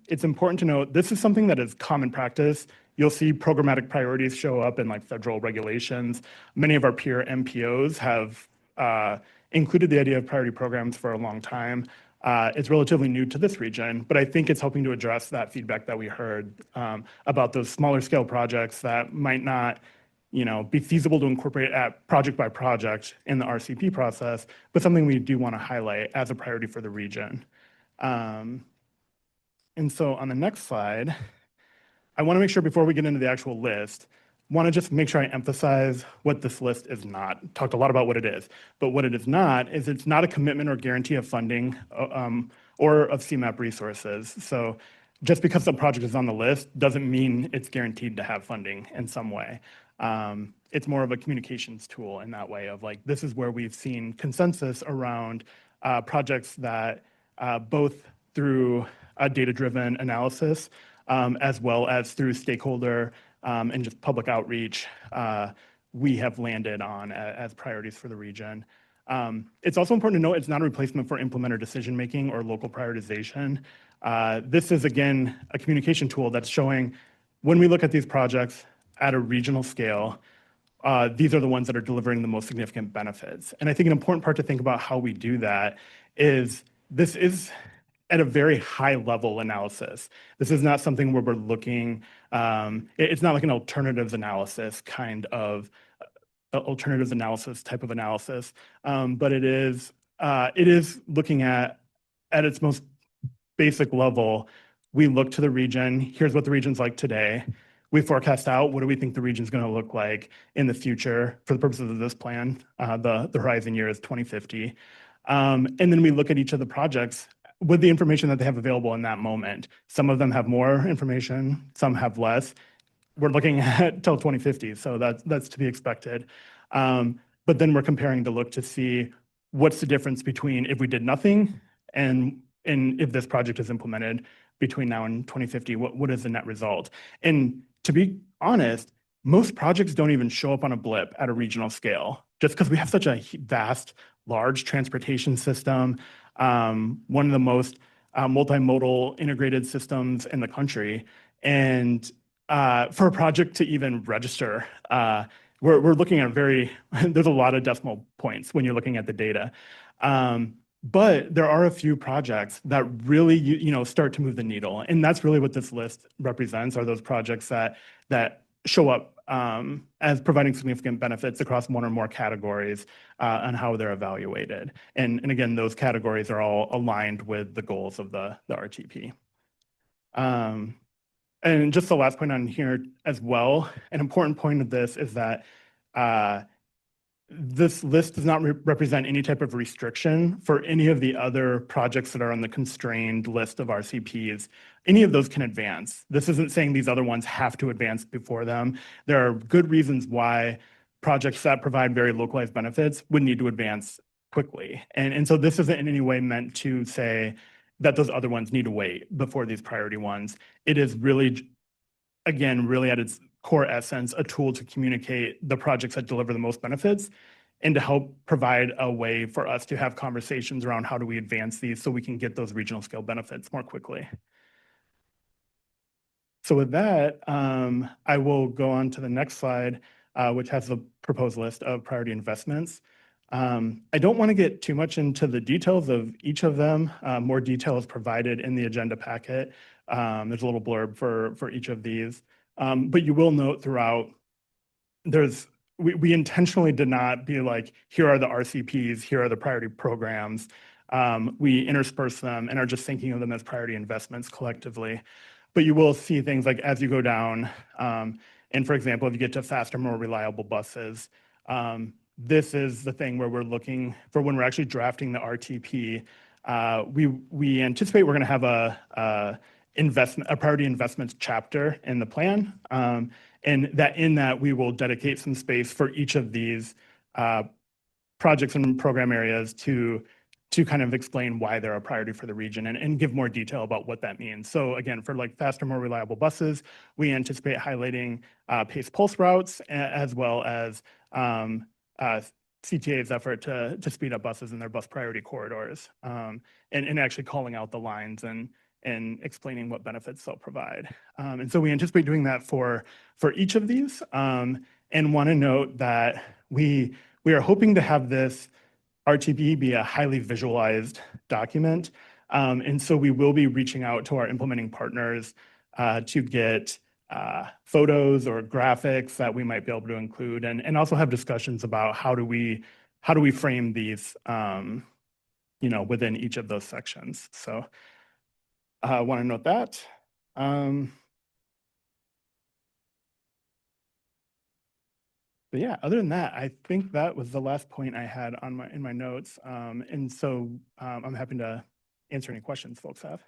It's important to note, this is something that is common practice. You'll see programmatic priorities show up in like federal regulations. Many of our peer MPOs have included the idea of priority programs for a long time. It's relatively new to this region, but I think it's helping to address that feedback that we heard about those smaller scale projects that might not be feasible to incorporate at project by project in the RCP process, but something we do want to highlight as a priority for the region. And so on the next slide, I want to make sure before we get into the actual list, want to just make sure I emphasize what this list is not. Talked a lot about what it is, but what it is not is it's not a commitment or guarantee of funding or of CMAP resources. So just because the project is on the list doesn't mean it's guaranteed to have funding in some way. It's more of a communications tool in that way of like, this is where we've seen consensus around projects that both through a data-driven analysis, as well as through stakeholder and just public outreach, we have landed on as priorities for the region. It's also important to note it's not a replacement for implementer decision-making or local prioritization. This is, again, a communication tool that's showing when we look at these projects at a regional scale, these are the ones that are delivering the most significant benefits. And I think an important part to think about how we do that is this is at a very high level analysis. This is not something where we're looking, it's not like an alternatives analysis kind of alternatives analysis type of analysis, but it is looking at its most basic level. We look to the region, here's what the region's like today. We forecast out what do we think the region's going to look like in the future for the purposes of this plan. The horizon year is 2050. And then we look at each of the projects with the information that they have available in that moment. Some of them have more information, some have less. We're looking at till 2050, so that's to be expected. But then we're comparing to look to see what's the difference between if we did nothing and if this project is implemented between now and 2050, what is the net result? And to be honest, most projects don't even show up on a blip at a regional scale, just because we have such a vast, large transportation system, one of the most multimodal integrated systems in the country. And for a project to even register, we're looking at there's a lot of decimal points when you're looking at the data. But there are a few projects that really, start to move the needle. And that's really what this list represents, are those projects that show up as providing significant benefits across one or more categories and how they're evaluated. And again, those categories are all aligned with the goals of the RTP. And just the last point on here as well, an important point of this is that this list does not represent any type of restriction for any of the other projects that are on the constrained list of RCPs. Any of those can advance. This isn't saying these other ones have to advance before them. There are good reasons why projects that provide very localized benefits would need to advance quickly. And so this isn't in any way meant to say that those other ones need to wait before these priority ones. It is really again, really at its core essence, a tool to communicate the projects that deliver the most benefits and to help provide a way for us to have conversations around how do we advance these so we can get those regional scale benefits more quickly. So with that, I will go on to the next slide, which has the proposed list of priority investments. I don't want to get too much into the details of each of them. More detail is provided in the agenda packet. There's a little blurb for each of these. But you will note throughout, we intentionally did not be like, here are the RCPs, here are the priority programs. We intersperse them and are just thinking of them as priority investments collectively. But you will see things like as you go down, and for example, if you get to faster, more reliable buses, this is the thing where we're looking for when we're actually drafting the RTP. We anticipate we're going to have a priority investments chapter in the plan, and that in that we will dedicate some space for each of these projects and program areas to kind of explain why they're a priority for the region and give more detail about what that means. So again, for like faster, more reliable buses, we anticipate highlighting pace pulse routes as well as CTA's effort to speed up buses in their bus priority corridors, and actually calling out the lines and explaining what benefits they'll provide. And so we anticipate doing that for each of these, and want to note that we are hoping to have this RTP be a highly visualized document. And so we will be reaching out to our implementing partners to get photos or graphics that we might be able to include, and also have discussions about how do we frame these, within each of those sections. So I want to note that. But yeah, other than that, I think that was the last point I had in my notes. And so I'm happy to answer any questions folks have.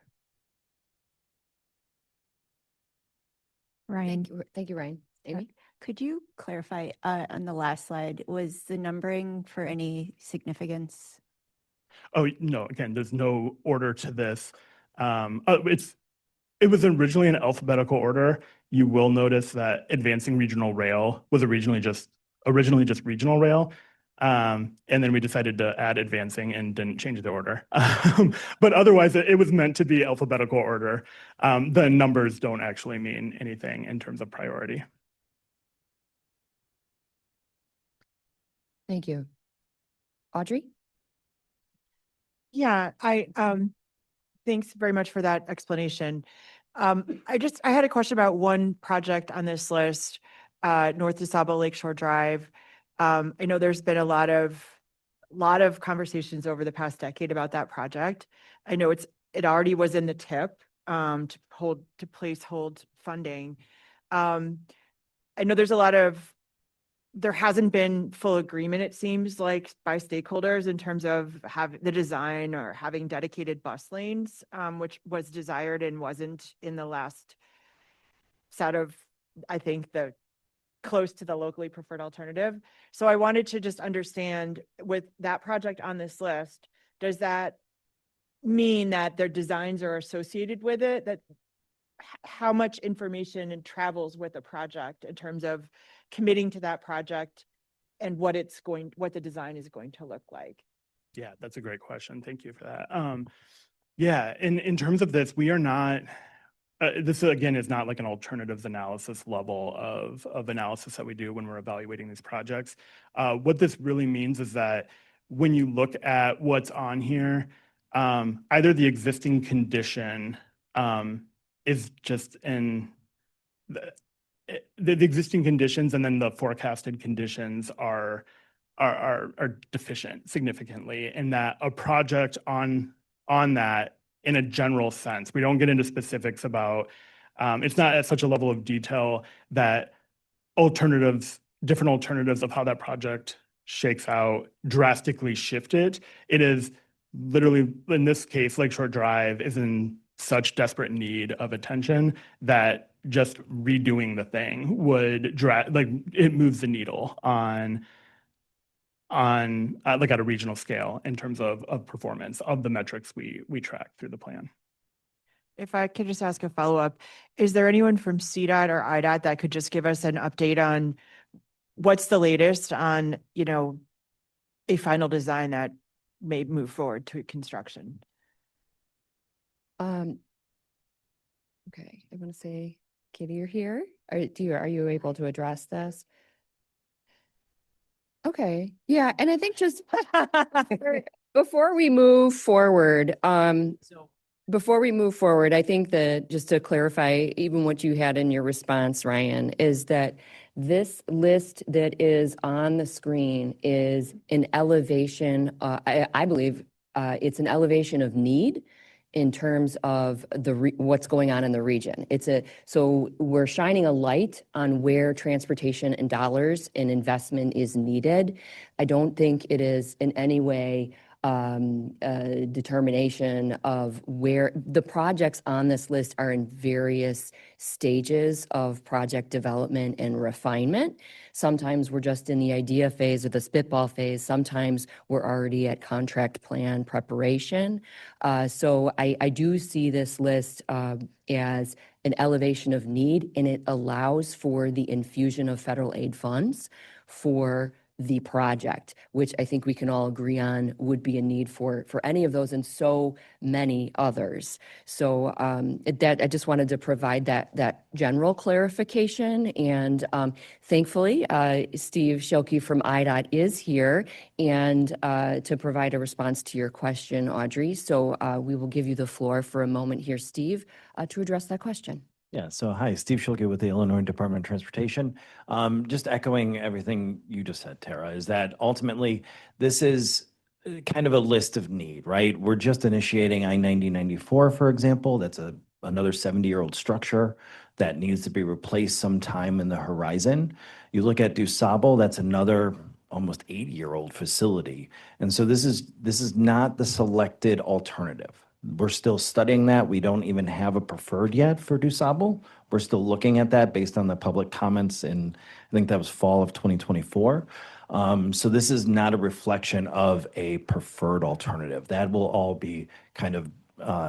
Ryan. Thank you, Ryan. Amy? Could you clarify on the last slide, was the numbering for any significance? Oh, no, again, there's no order to this. It was originally in alphabetical order. You will notice that advancing regional rail was originally just regional rail. And then we decided to add advancing and didn't change the order. But otherwise, it was meant to be alphabetical order. The numbers don't actually mean anything in terms of priority. Thank you. Audrey? Yeah, thanks very much for that explanation. I had a question about one project on this list, North DeSable Lakeshore Drive. I know there's been a lot of conversations over the past decade about that project. I know it already was in the tip to place hold funding. I know there hasn't been full agreement, it seems like, by stakeholders in terms of the design or having dedicated bus lanes, which was desired and wasn't in the last set of, I think, the close to the locally preferred alternative. So I wanted to just understand, with that project on this list, does that mean that their designs are associated with it? That how much information travels with a project in terms of committing to that project and what the design is going to look like? Yeah, that's a great question. Thank you for that. Yeah, in terms of this, we are not, this again is not like an alternatives analysis level of analysis that we do when we're evaluating these projects. What this really means is that when you look at what's on here, either the existing condition is just in the existing conditions, and then the forecasted conditions are deficient significantly, and that a project on that, in a general sense, we don't get into specifics about, it's not at such a level of detail that different alternatives of how that project shakes out drastically shift it. It is literally, in this case, Lakeshore Drive is in such desperate need of attention that just redoing the thing would it moves the needle on like at a regional scale in terms of performance of the metrics we track through the plan. if I could just ask a follow-up, is there anyone from CDOT or IDOT that could just give us an update on what's the latest on, a final design that may move forward to construction? Okay, I want to say, Katie, you're here. Are you able to address this? Okay, yeah, and I think just before we move forward, I think that just to clarify, even what you had in your response, Ryan, is that this list that is on the screen is an elevation, I believe, it's an elevation of need in terms of what's going on in the region. So we're shining a light on where transportation and dollars and investment is needed. I don't think it is in any way determination of where the projects on this list are in various stages of project development and refinement. Sometimes we're just in the idea phase or the spitball phase. Sometimes we're already at contract plan preparation. So I do see this list as an elevation of need, and it allows for the infusion of federal aid funds for the project, which I think we can all agree on would be a need for any of those and so many others. So that I just wanted to provide that general clarification. And thankfully, Steve Schilke from IDOT is here and to provide a response to your question, Audrey. So we will give you the floor for a moment here, Steve, to address that question. Yeah, so hi, Steve Schilke with the Illinois Department of Transportation. Just echoing everything you just said, Tara, is that ultimately this is kind of a list of need, right? We're just initiating I-90/94, for example. That's another 70-year-old structure that needs to be replaced sometime in the horizon. You look at DuSable, that's another almost 8-year-old facility. And so this is not the selected alternative. We're still studying that. We don't even have a preferred yet for DuSable. We're still looking at that based on the public comments in, I think that was fall of 2024. So this is not a reflection of a preferred alternative. That will all be kind of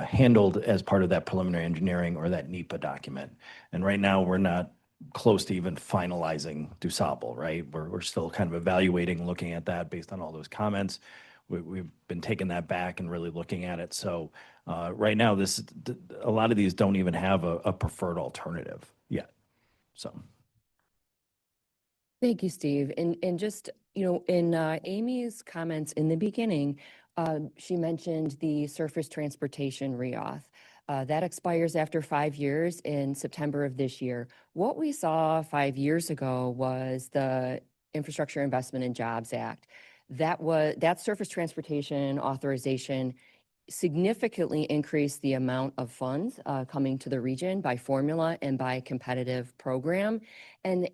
handled as part of that preliminary engineering or that NEPA document. And right now we're not close to even finalizing DuSable, right? We're still kind of evaluating, looking at that based on all those comments. We've been taking that back and really looking at it. So right now, a lot of these don't even have a preferred alternative yet. So. Thank you, Steve. And just, in Amy's comments in the beginning, she mentioned the surface transportation reauth. That expires after 5 years in September of this year. What we saw 5 years ago was the Infrastructure Investment and Jobs Act. That surface transportation authorization significantly increased the amount of funds coming to the region by formula and by competitive program. And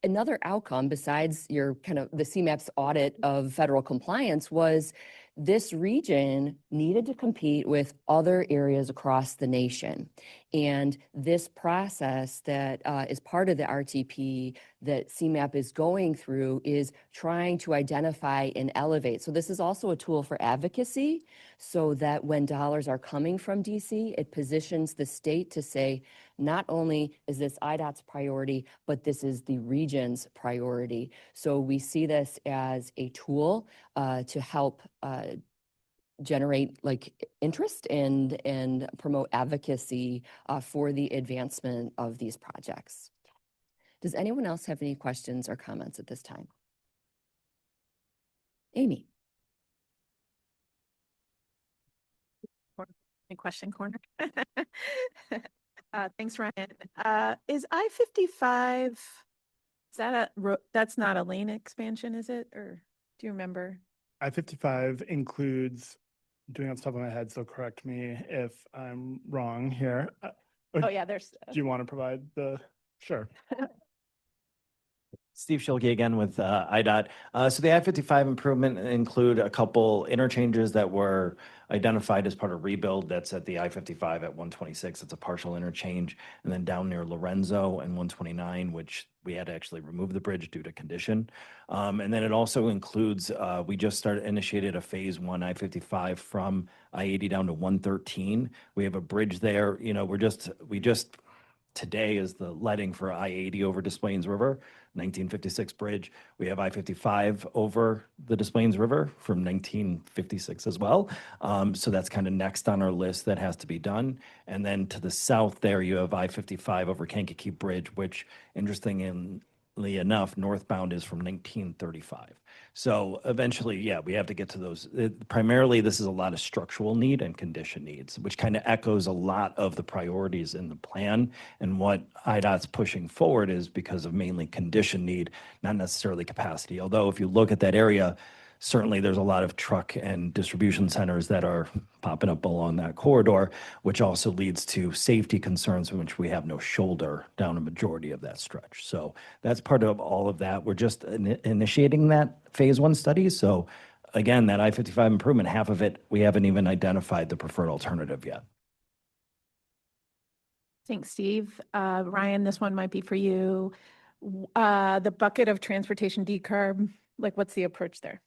another outcome besides your kind of the CMAP's audit of federal compliance was this region needed to compete with other areas across the nation. And this process that is part of the RTP that CMAP is going through is trying to identify and elevate. So this is also a tool for advocacy so that when dollars are coming from DC, it positions the state to say, not only is this IDOT's priority, but this is the region's priority. So we see this as a tool to help generate interest and promote advocacy for the advancement of these projects. Does anyone else have any questions or comments at this time? Amy. Question corner. Thanks, Ryan. Is I-55, is that that's not a lane expansion, is it? Or do you remember? I-55 includes, doing it off the top of my head, so correct me if I'm wrong here. Oh yeah, there's. Do you want to provide the, sure. Steve Schilke again with IDOT. So the I-55 improvement include a couple interchanges that were identified as part of rebuild. That's at the I-55 at 126. It's a partial interchange. And then down near Lorenzo and 129, which we had to actually remove the bridge due to condition. And then it also includes, we just initiated a phase one I-55 from I-80 down to 113. We have a bridge there. You know, we just today is the letting for I-80 over Des Plaines River, 1956 bridge. We have I-55 over the Des Plaines River from 1956 as well. So that's kind of next on our list that has to be done. And then to the south there, you have I-55 over Kankakee Bridge, which interestingly enough, northbound is from 1935. So eventually, yeah, we have to get to those. Primarily, this is a lot of structural need and condition needs, which kind of echoes a lot of the priorities in the plan. And what IDOT's pushing forward is because of mainly condition need, not necessarily capacity. Although if you look at that area, certainly there's a lot of truck and distribution centers that are popping up along that corridor, which also leads to safety concerns in which we have no shoulder down a majority of that stretch. So that's part of all of that. We're just initiating that phase one study. So again, that I-55 improvement, half of it, we haven't even identified the preferred alternative yet. Thanks, Steve. Ryan, this one might be for you. The bucket of transportation decarb, like what's the approach there?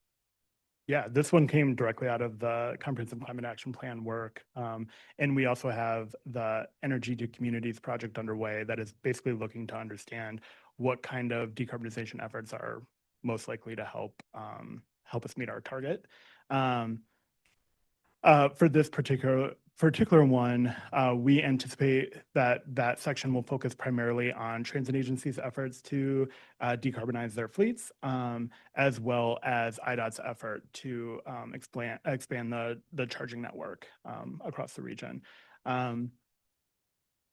Yeah, this one came directly out of the Comprehensive Climate Action Plan work. And we also have the Energy to Communities project underway that is basically looking to understand what kind of decarbonization efforts are most likely to help us meet our target. For this particular one, we anticipate that section will focus primarily on transit agencies' efforts to decarbonize their fleets, as well as IDOT's effort to expand the charging network across the region.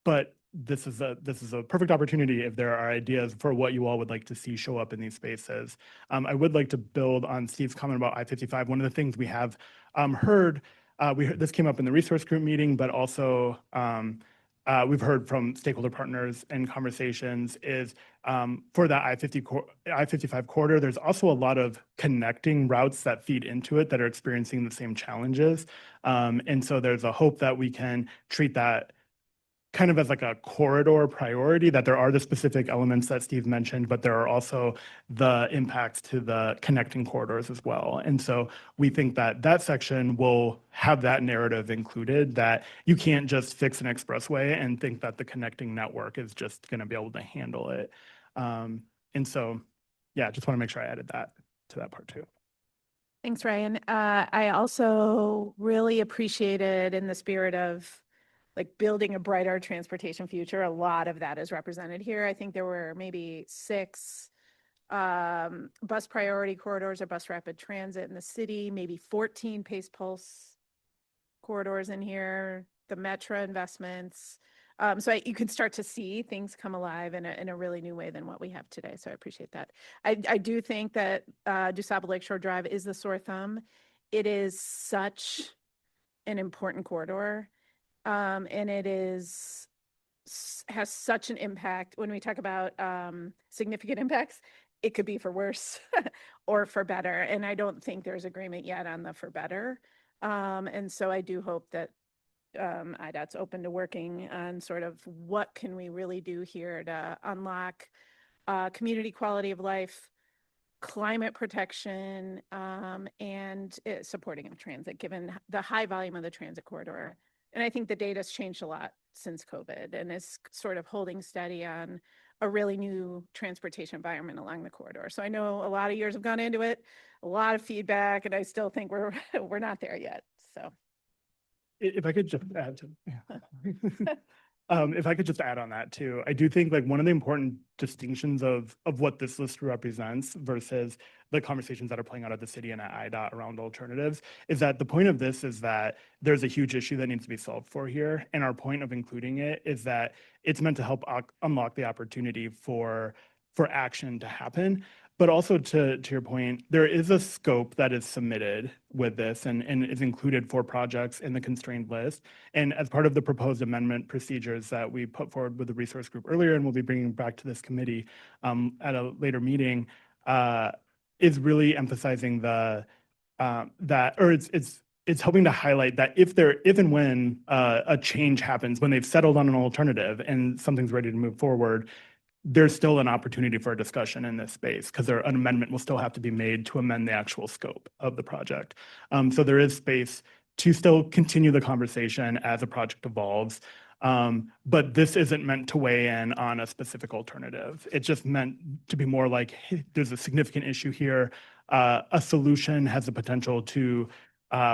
But this is a perfect opportunity if there are ideas for what you all would like to see show up in these spaces. I would like to build on Steve's comment about I-55. One of the things we have heard, this came up in the resource group meeting, but also we've heard from stakeholder partners in conversations is for that I-55 corridor, there's also a lot of connecting routes that feed into it that are experiencing the same challenges. And so there's a hope that we can treat that kind of as like a corridor priority, that there are the specific elements that Steve mentioned, but there are also the impacts to the connecting corridors as well. And so we think that that section will have that narrative included, that you can't just fix an expressway and think that the connecting network is just going to be able to handle it. And so, yeah, just want to make sure I added that to that part too. Thanks, Ryan. I also really appreciated, in the spirit of like building a brighter transportation future, a lot of that is represented here. I think there were maybe 6 bus priority corridors or bus rapid transit in the city, maybe 14 Pace Pulse corridors in here, the Metro investments. So you can start to see things come alive in a really new way than what we have today. So I appreciate that. I do think that DuSable Lakeshore Drive is the sore thumb. It is such an important corridor. And it has such an impact. When we talk about significant impacts, it could be for worse or for better. And I don't think there's agreement yet on the for better. And so I do hope that IDOT's open to working on sort of what can we really do here to unlock community quality of life, climate protection, and supporting of transit, given the high volume of the transit corridor. And I think the data's changed a lot since COVID and is sort of holding steady on a really new transportation environment along the corridor. So I know a lot of years have gone into it, a lot of feedback, and I still think we're not there yet. So if I could just add to if I could just add on that too, I do think like one of the important distinctions of what this list represents versus the conversations that are playing out at the city and at IDOT around alternatives is that the point of this is that there's a huge issue that needs to be solved for here. And our point of including it is that it's meant to help unlock the opportunity for action to happen. But also to your point, there is a scope that is submitted with this and is included for projects in the constrained list. And as part of the proposed amendment procedures that we put forward with the resource group earlier, and we'll be bringing back to this committee at a later meeting, is really emphasizing it's hoping to highlight that if and when a change happens, when they've settled on an alternative and something's ready to move forward, there's still an opportunity for a discussion in this space because an amendment will still have to be made to amend the actual scope of the project. So there is space to still continue the conversation as a project evolves. But this isn't meant to weigh in on a specific alternative. It's just meant to be more like, hey, there's a significant issue here. A solution has the potential to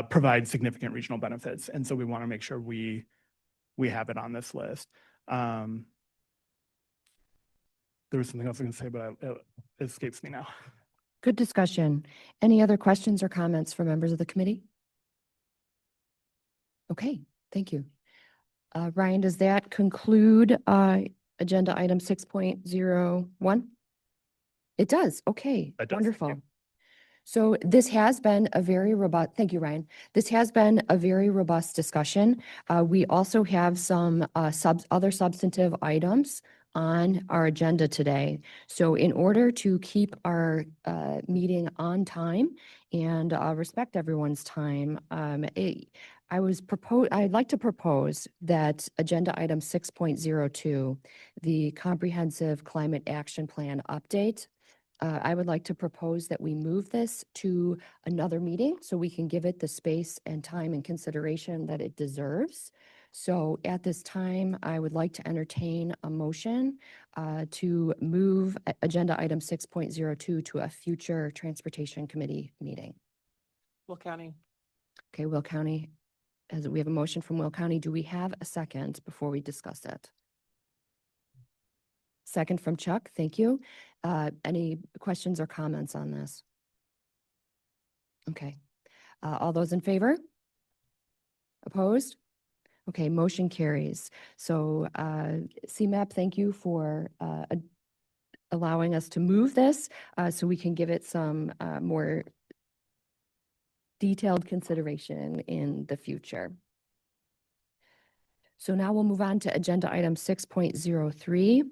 provide significant regional benefits. And so we want to make sure we have it on this list. There was something else I was going to say, but it escapes me now. Good discussion. Any other questions or comments from members of the committee? Okay, thank you. Ryan, does that conclude agenda item 6.01? It does. Okay, That does, wonderful. So this has been a very robust, thank you, Ryan. This has been a very robust discussion. We also have some other substantive items on our agenda today. So in order to keep our meeting on time and respect everyone's time, I'd like to propose that agenda item 6.02, the Comprehensive Climate Action Plan update, I would like to propose that we move this to another meeting so we can give it the space and time and consideration that it deserves. So at this time, I would like to entertain a motion to move agenda item 6.02 to a future Transportation Committee meeting. Will County. Okay, Will County, as we have a motion from Will County. Do we have a second before we discuss it? Second from Chuck, thank you. Any questions or comments on this? Okay. All those in favor? Opposed? Okay, motion carries. So CMAP, thank you for allowing us to move this so we can give it some more detailed consideration in the future. So now we'll move on to agenda item 6.03.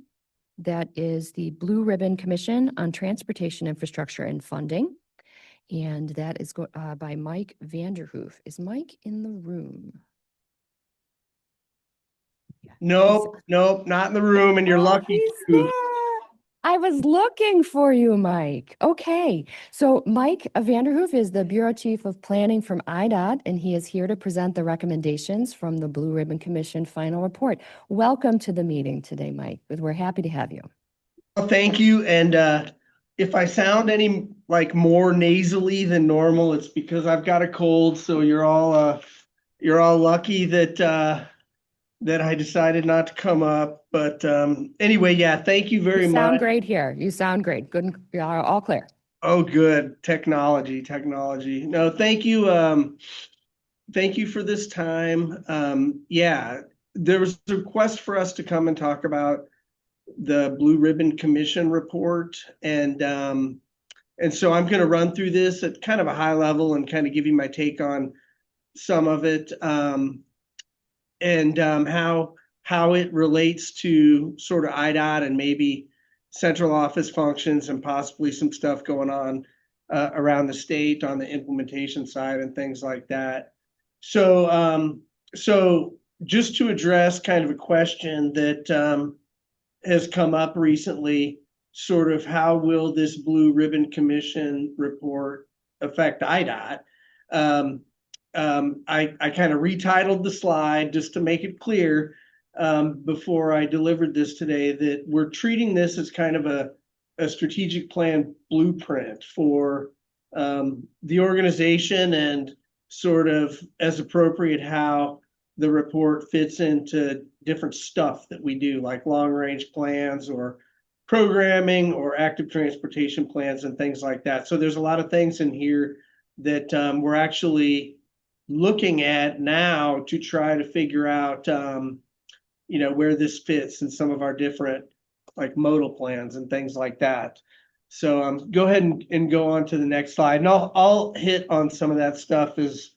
That is the Blue Ribbon Commission on Transportation Infrastructure and Funding. And that is by Mike Vanderhoof. Is Mike in the room? Nope, not in the room, and you're lucky too. I was looking for you, Mike. Okay. So Mike Vanderhoof is the Bureau Chief of Planning from IDOT, and he is here to present the recommendations from the Blue Ribbon Commission final report. Welcome to the meeting today, Mike. We're happy to have you. Well, thank you. And if I sound any more nasally than normal, it's because I've got a cold. So you're all lucky that that I decided not to come up. But anyway, yeah, thank you very much. You sound great here. You sound great. Good. You are all clear. Oh, good. Technology. No, thank you. Thank you for this time. Yeah, there was a request for us to come and talk about the Blue Ribbon Commission report. And so I'm going to run through this at kind of a high level and kind of give you my take on some of it. And how it relates to sort of IDOT and maybe central office functions and possibly some stuff going on around the state on the implementation side and things like that. So just to address kind of a question that has come up recently, sort of how will this Blue Ribbon Commission report affect IDOT? I kind of retitled the slide just to make it clear before I delivered this today that we're treating this as kind of a strategic plan blueprint for the organization and sort of as appropriate how the report fits into different stuff that we do, like long range plans or programming or active transportation plans and things like that. So there's a lot of things in here that we're actually looking at now to try to figure out, where this fits in some of our different modal plans and things like that. So go ahead and go on to the next slide, and I'll hit on some of that stuff as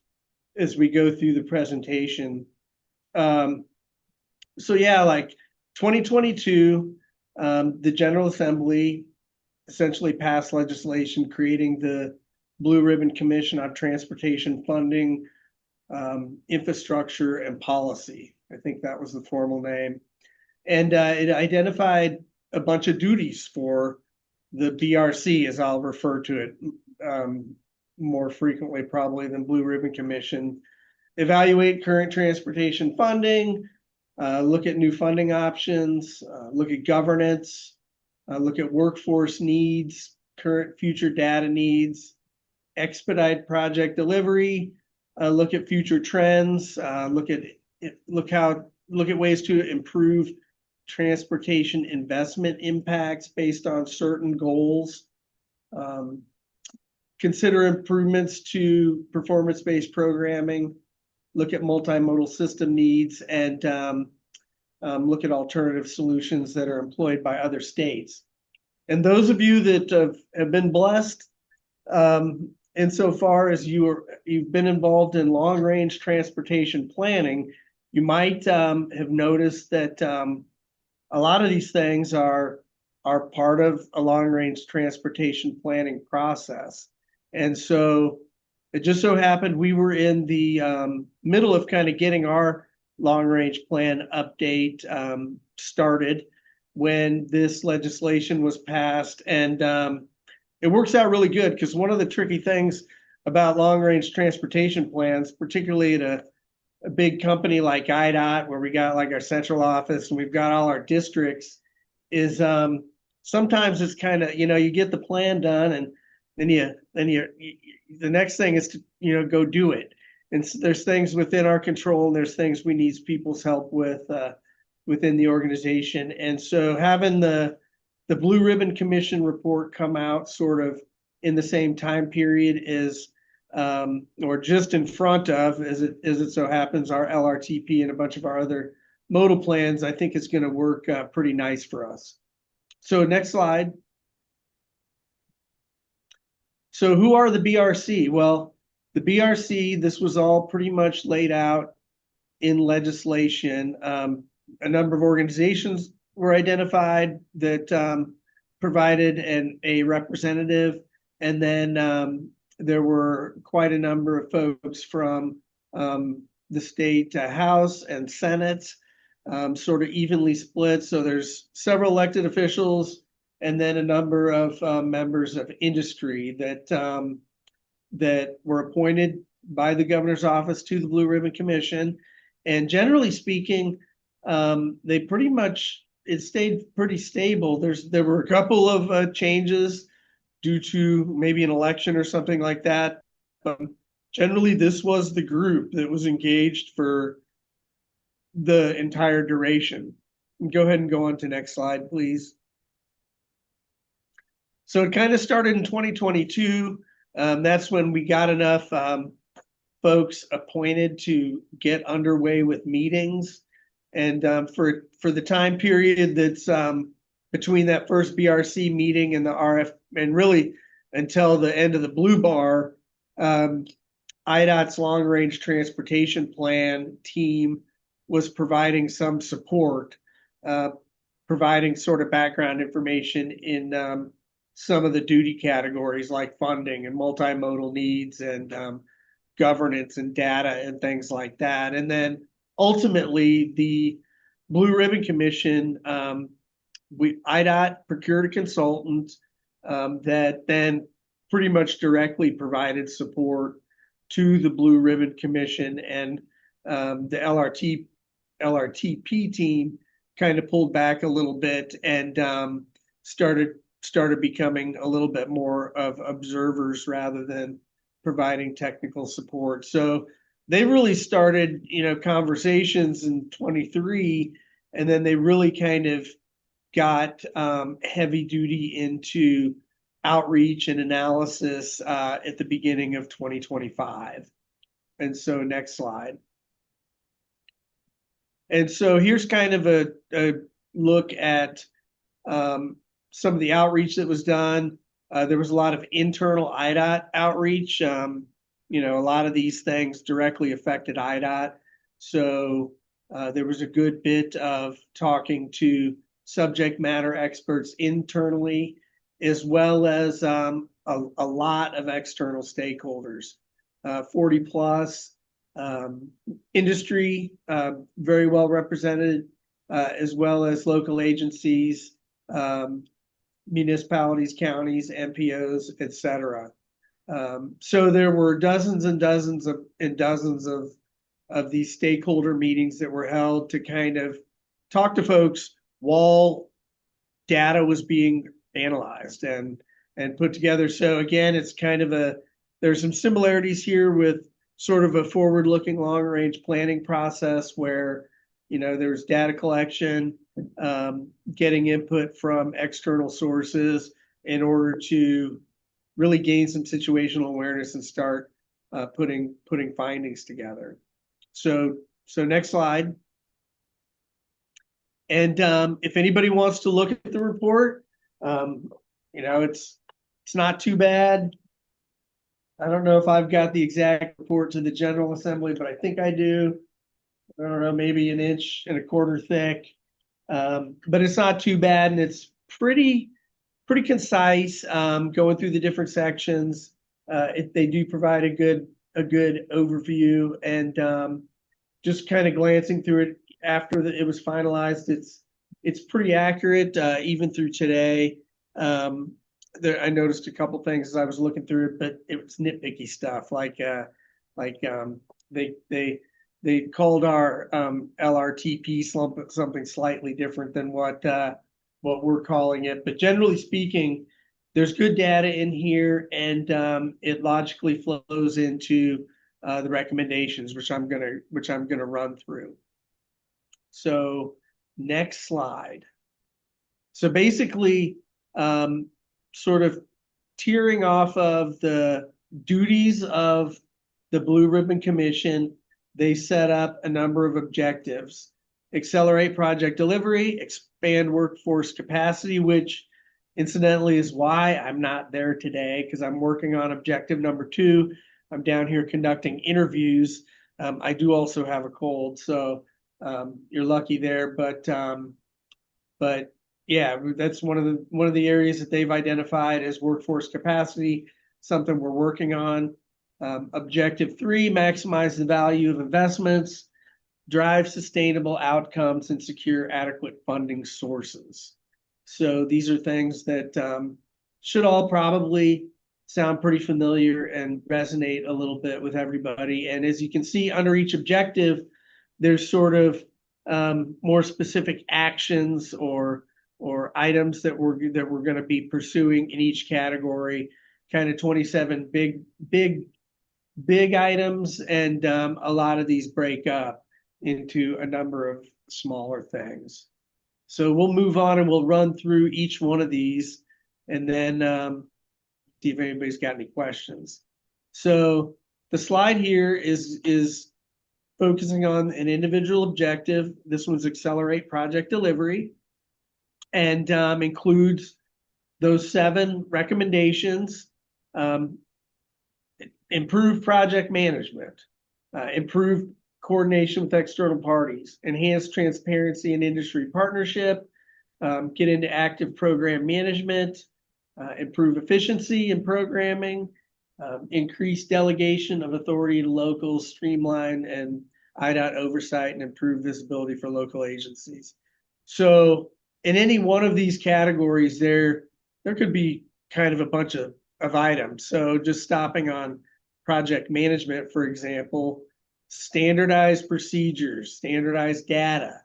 we go through the presentation. So yeah, like 2022, the General Assembly essentially passed legislation creating the Blue Ribbon Commission on Transportation Funding, Infrastructure and Policy. I think that was the formal name. And it identified a bunch of duties for the BRC, as I'll refer to it more frequently probably than Blue Ribbon Commission. Evaluate current transportation funding, look at new funding options, look at governance, look at workforce needs, current future data needs, expedite project delivery, look at future trends, look at ways to improve transportation investment impacts based on certain goals. Consider improvements to performance-based programming, look at multimodal system needs, and look at alternative solutions that are employed by other states. And those of you that have been blessed insofar as you've been involved in long-range transportation planning, you might have noticed that a lot of these things are part of a long-range transportation planning process. And so it just so happened we were in the middle of kind of getting our long-range plan update started when this legislation was passed. And it works out really good because one of the tricky things about long-range transportation plans, particularly at a big company like IDOT, where we got like our central office and we've got all our districts, is sometimes it's kind of, you get the plan done and then the next thing is to, go do it. And so there's things within our control and there's things we need people's help with within the organization. And so having the Blue Ribbon Commission report come out sort of in the same time period as or just in front of, as it so happens, our LRTP and a bunch of our other modal plans, I think it's going to work pretty nice for us. So next slide. So who are the BRC? Well, the BRC, this was all pretty much laid out in legislation. A number of organizations were identified that provided a representative, and then there were quite a number of folks from the state House and Senate, sort of evenly split. So there's several elected officials and then a number of members of industry that were appointed by the governor's office to the Blue Ribbon Commission. And generally speaking, they pretty much, it stayed pretty stable. There were a couple of changes due to maybe an election or something like that. Generally, this was the group that was engaged for the entire duration. Go ahead and go on to next slide, please. So it kind of started in 2022. That's when we got enough folks appointed to get underway with meetings. And for the time period that's between that first BRC meeting and the RF, and really until the end of the Blue Bar, IDOT's long range transportation plan team was providing some support, providing sort of background information in some of the duty categories like funding and multimodal needs and governance and data and things like that. And then ultimately the Blue Ribbon Commission, IDOT procured a consultant that then pretty much directly provided support to the Blue Ribbon Commission, and the LRTP team kind of pulled back a little bit and started becoming a little bit more of observers rather than providing technical support. So they really started, conversations in 23, and then they really kind of got heavy duty into outreach and analysis at the beginning of 2025. And so next slide. And so here's kind of a look at some of the outreach that was done. There was a lot of internal IDOT outreach. You know, a lot of these things directly affected IDOT. So there was a good bit of talking to subject matter experts internally, as well as a lot of external stakeholders, 40 plus, industry very well represented, as well as local agencies, municipalities, counties, MPOs, et cetera. So there were dozens and dozens of these stakeholder meetings that were held to kind of talk to folks while data was being analyzed and put together. So again, it's kind of there's some similarities here with sort of a forward-looking long-range planning process where, you know, there's data collection, getting input from external sources in order to really gain some situational awareness and start putting findings together. So next slide. And if anybody wants to look at the report, you know, it's not too bad. I don't know if I've got the exact report to the General Assembly, but I think I do. I don't know, maybe 1.25 inches thick. But it's not too bad, and it's pretty concise, going through the different sections. They do provide a good overview, and just kind of glancing through it after it was finalized, it's pretty accurate, even through today. I noticed a couple things as I was looking through it, but it was nitpicky stuff like they called our LRTP something slightly different than what we're calling it. But generally speaking, there's good data in here, and it logically flows into the recommendations, which I'm gonna run through. So next slide. So basically, sort of tearing off of the duties of the Blue Ribbon Commission, they set up a number of objectives: accelerate project delivery, expand workforce capacity, which incidentally is why I'm not there today, because I'm working on objective number 2. I'm down here conducting interviews. I do also have a cold, so you're lucky there. But yeah, that's one of the areas that they've identified as workforce capacity, something we're working on. Objective 3, maximize the value of investments, drive sustainable outcomes, and secure adequate funding sources. So these are things that should all probably sound pretty familiar and resonate a little bit with everybody. And as you can see, under each objective, there's sort of more specific actions or items that we're going to be pursuing in each category. Kind of 27 big items, and a lot of these break up into a number of smaller things. So we'll move on and we'll run through each one of these, and then see if anybody's got any questions. So the slide here is focusing on an individual objective. This one's accelerate project delivery, and includes those 7 recommendations. Improve project management, improve coordination with external parties, enhance transparency and industry partnership, get into active program management, improve efficiency in programming, increase delegation of authority to locals, streamline and IDOT oversight, and improve visibility for local agencies. So in any one of these categories, there could be kind of a bunch of items. So just stopping on project management, for example, standardize procedures, standardize data,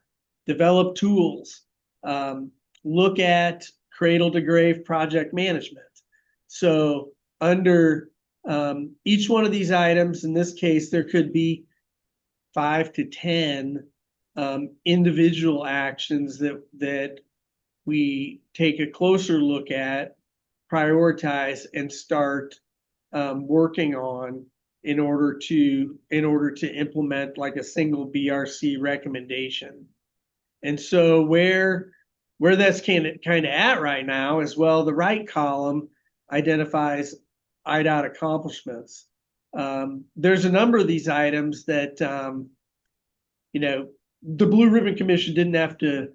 develop tools, look at cradle to grave project management. So under each one of these items, in this case, there could be 5 to 10 individual actions that we take a closer look at, prioritize, and start working on in order to implement like a single BRC recommendation. And so where where that's kind of at right now is, well, the right column identifies IDOT accomplishments. There's a number of these items that, you know, the Blue Ribbon Commission didn't have to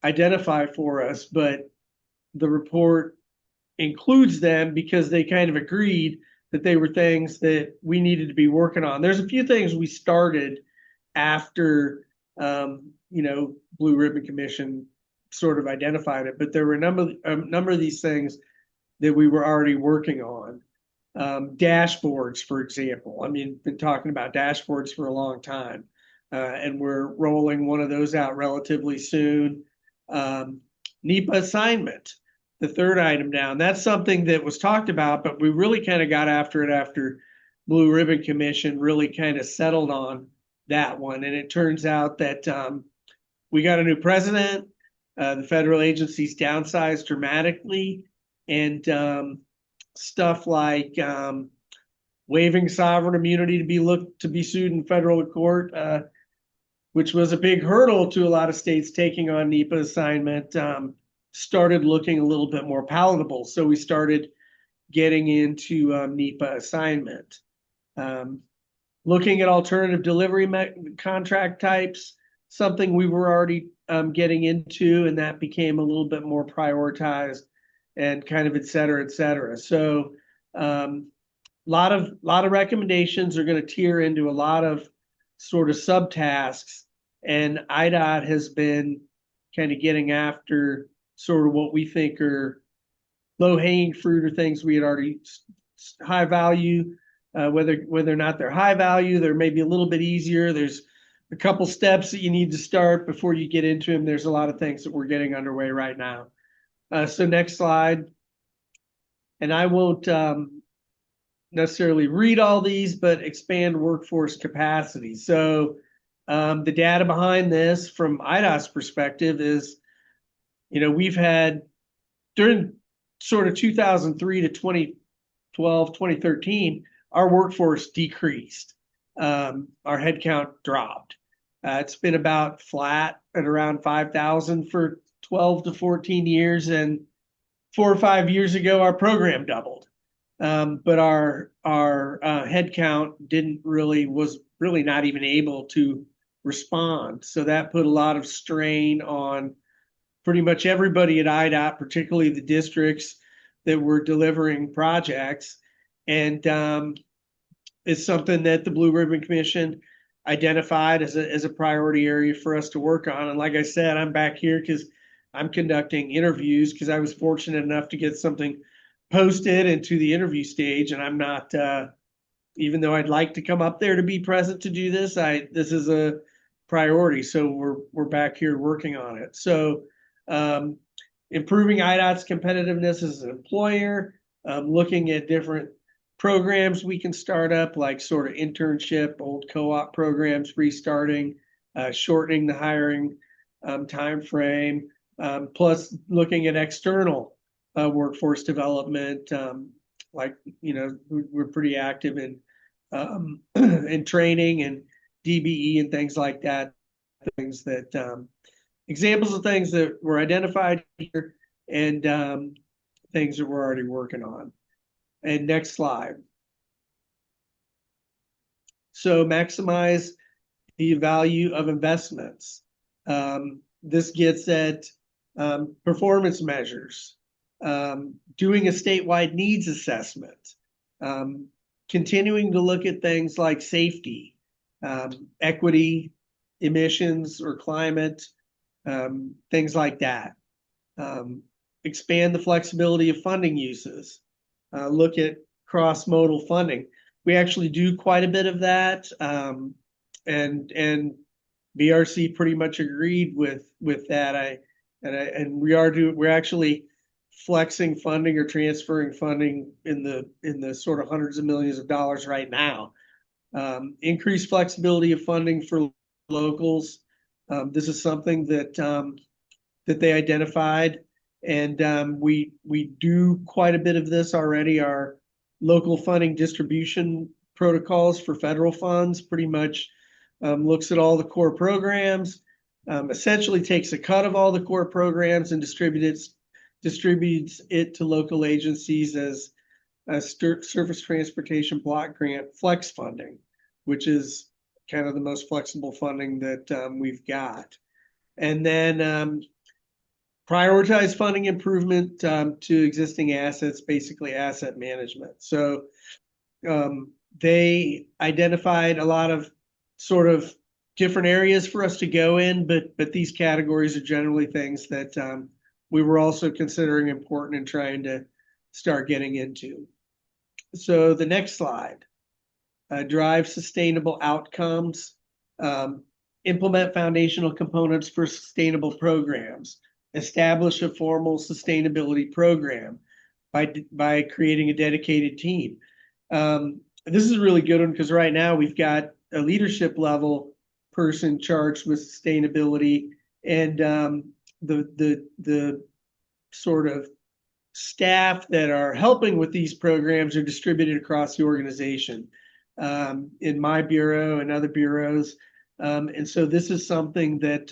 identify for us, but the report includes them because they kind of agreed that they were things that we needed to be working on. There's a few things we started after, you know, Blue Ribbon Commission sort of identified it, but there were a number of these things that we were already working on. Dashboards, for example. I mean, been talking about dashboards for a long time, and we're rolling one of those out relatively soon. NEPA assignment, the third item down. That's something that was talked about, but we really kind of got after it after Blue Ribbon Commission really kind of settled on that one. And it turns out that we got a new president. The federal agencies downsized dramatically, and stuff like waiving sovereign immunity to be sued in federal court, which was a big hurdle to a lot of states taking on NEPA assignment, started looking a little bit more palatable. So we started getting into NEPA assignment. Looking at alternative delivery contract types, something we were already getting into, and that became a little bit more prioritized and kind of et cetera, et cetera. So lot of recommendations are going to tier into a lot of sort of subtasks, and IDOT has been kind of getting after sort of what we think are low-hanging fruit or things we had already high value, whether or not they're high value, they're maybe a little bit easier. There's a couple steps that you need to start before you get into them. There's a lot of things that we're getting underway right now. So next slide. And I won't necessarily read all these, but expand workforce capacity. So the data behind this from IDOT's perspective is, you know, we've had during sort of 2003 to 2012, 2013, our workforce decreased. Our headcount dropped. It's been about flat at around 5,000 for 12 to 14 years. And 4 or 5 years ago, our program doubled. But our headcount was really not even able to respond. So that put a lot of strain on pretty much everybody at IDOT, particularly the districts that were delivering projects. And it's something that the Blue Ribbon Commission identified as a priority area for us to work on. And like I said, I'm back here because I'm conducting interviews because I was fortunate enough to get something posted into the interview stage. And I'm not, even though I'd like to come up there to be present to do this, this is a priority. So we're back here working on it. So improving IDOT's competitiveness as an employer, looking at different programs we can start up, like sort of internship, old co-op programs restarting, shortening the hiring time frame, plus looking at external workforce development. Like, you know, we're pretty active in training and DBE and things like that. Things that examples of things that were identified here and things that we're already working on. And next slide. So maximize the value of investments. This gets at performance measures, doing a statewide needs assessment, continuing to look at things like safety, equity, emissions or climate, things like that. Expand the flexibility of funding uses. Look at cross-modal funding. We actually do quite a bit of that, and BRC pretty much agreed with that. We're actually flexing funding or transferring funding in the sort of hundreds of millions of dollars right now. Increased flexibility of funding for locals. This is something that they identified. And we do quite a bit of this already. Our local funding distribution protocols for federal funds pretty much looks at all the core programs, essentially takes a cut of all the core programs and distributes it to local agencies as a surface transportation block grant flex funding, which is kind of the most flexible funding that we've got. And then prioritize funding improvement to existing assets, basically asset management. So they identified a lot of sort of different areas for us to go in, but these categories are generally things that we were also considering important and trying to start getting into. So the next slide, drive sustainable outcomes, implement foundational components for sustainable programs, establish a formal sustainability program by creating a dedicated team. This is a really good one because right now we've got a leadership level person charged with sustainability, and the sort of staff that are helping with these programs are distributed across the organization, in my bureau and other bureaus. And so this is something that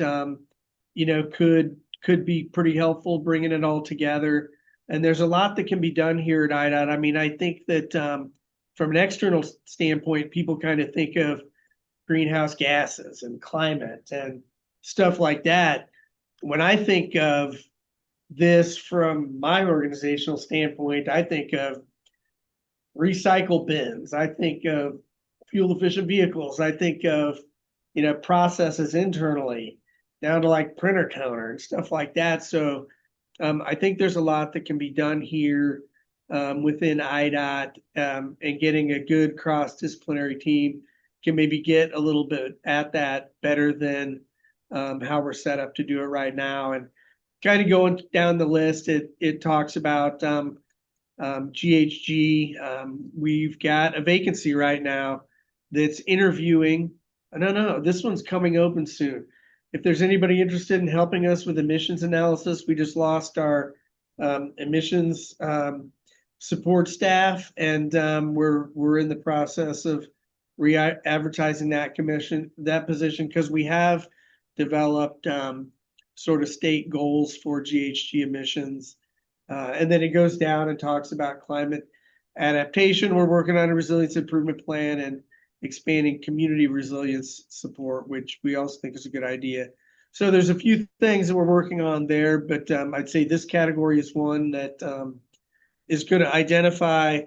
could be pretty helpful, bringing it all together. And there's a lot that can be done here at IDOT. I mean, I think that from an external standpoint, people kind of think of greenhouse gases and climate and stuff like that. When I think of this from my organizational standpoint, I think of recycle bins. I think of fuel efficient vehicles. I think of, processes internally down to like printer counter and stuff like that. So I think there's a lot that can be done here within IDOT, and getting a good cross-disciplinary team can maybe get a little bit at that better than how we're set up to do it right now. And kind of going down the list, it talks about GHG. We've got a vacancy right now that's interviewing. No, this one's coming open soon. If there's anybody interested in helping us with emissions analysis, we just lost our emissions support staff, and we're in the process of re-advertising that position because we have developed sort of state goals for GHG emissions. And then it goes down and talks about climate adaptation. We're working on a resilience improvement plan and expanding community resilience support, which we also think is a good idea. So there's a few things that we're working on there, but I'd say this category is one that is going to identify,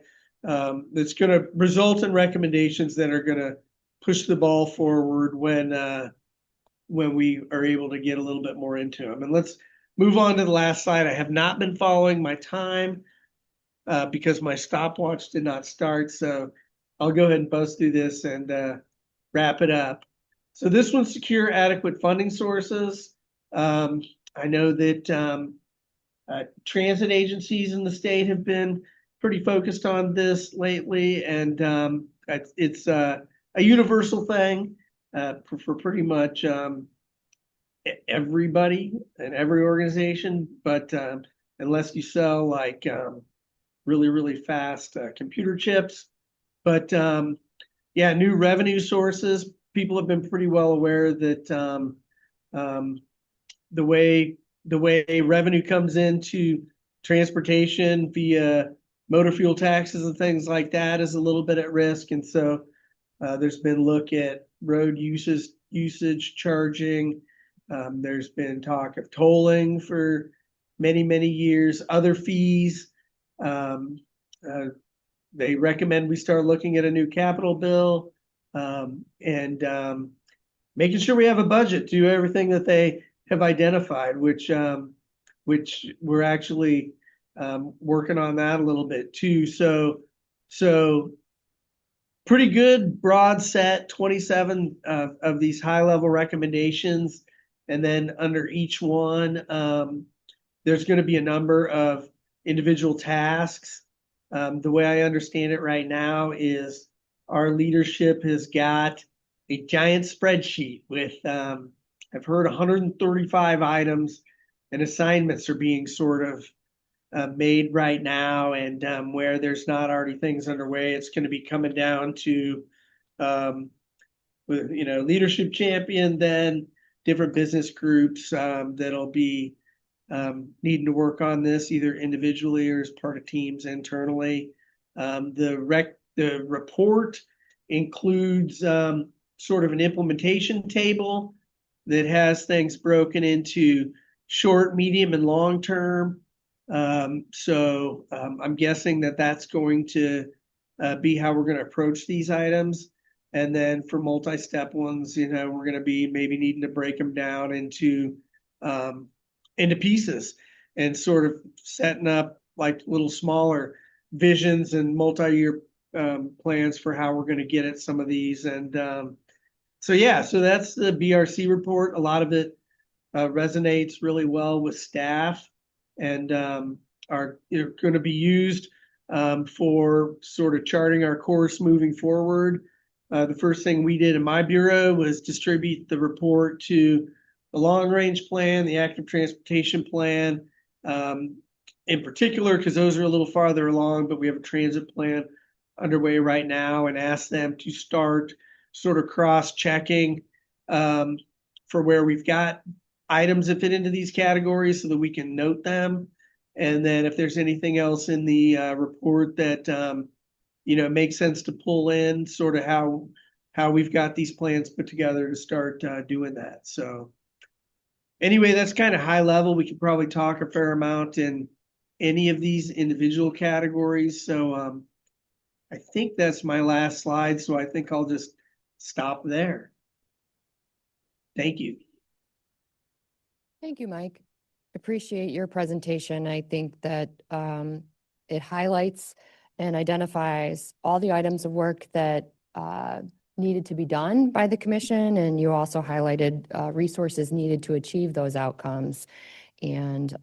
that's going to result in recommendations that are going to push the ball forward when we are able to get a little bit more into them. And let's move on to the last slide. I have not been following my time because my stopwatch did not start. So I'll go ahead and buzz through this and wrap it up. So this one's secure adequate funding sources. I know that transit agencies in the state have been pretty focused on this lately, and it's a universal thing for pretty much everybody and every organization, but unless you sell like really, really fast computer chips. But yeah, new revenue sources. People have been pretty well aware that the way revenue comes into transportation via motor fuel taxes and things like that is a little bit at risk. And so there's been look at road usage charging. There's been talk of tolling for many, many years, other fees. They recommend we start looking at a new capital bill and making sure we have a budget to do everything that they have identified, which we're actually working on that a little bit too. So pretty good broad set, 27 of these high level recommendations. And then under each one, there's going to be a number of individual tasks. The way I understand it right now is our leadership has got a giant spreadsheet with, I've heard 135 items, and assignments are being sort of made right now. And where there's not already things underway, it's going to be coming down to, leadership champion, then different business groups that'll be needing to work on this either individually or as part of teams internally. The report includes sort of an implementation table that has things broken into short, medium, and long term. So I'm guessing that that's going to be how we're going to approach these items. And then for multi-step ones, we're going to be maybe needing to break them down into pieces and sort of setting up like little smaller visions and multi-year plans for how we're going to get at some of these. And so that's the BRC report. A lot of it resonates really well with staff and are going to be used for sort of charting our course moving forward. The first thing we did in my bureau was distribute the report to the long-range plan, the active transportation plan, in particular, because those are a little farther along, but we have a transit plan underway right now, and ask them to start sort of cross-checking for where we've got items that fit into these categories so that we can note them. And then if there's anything else in the report that makes sense to pull in, sort of how we've got these plans put together to start doing that. So anyway, that's kind of high level. We could probably talk a fair amount in any of these individual categories. So I think that's my last slide. So I think I'll just stop there. Thank you. Thank you, Mike. Appreciate your presentation. I think that it highlights and identifies all the items of work that needed to be done by the commission, and you also highlighted resources needed to achieve those outcomes. And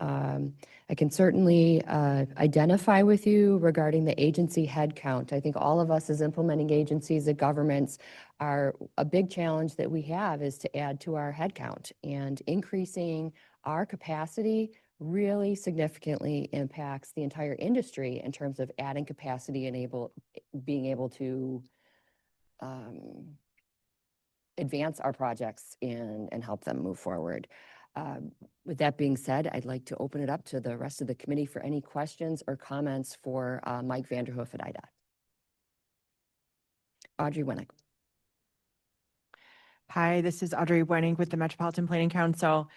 I can certainly identify with you regarding the agency headcount. I think all of us as implementing agencies and governments are a big challenge that we have is to add to our headcount, and increasing our capacity really significantly impacts the entire industry in terms of adding capacity and being able to advance our projects and help them move forward. With that being said, I'd like to open it up to the rest of the committee for any questions or comments for Mike Vanderhoof at IDOT. Audrey Winnick. Hi, this is Audrey Wenning with the Metropolitan Planning Council.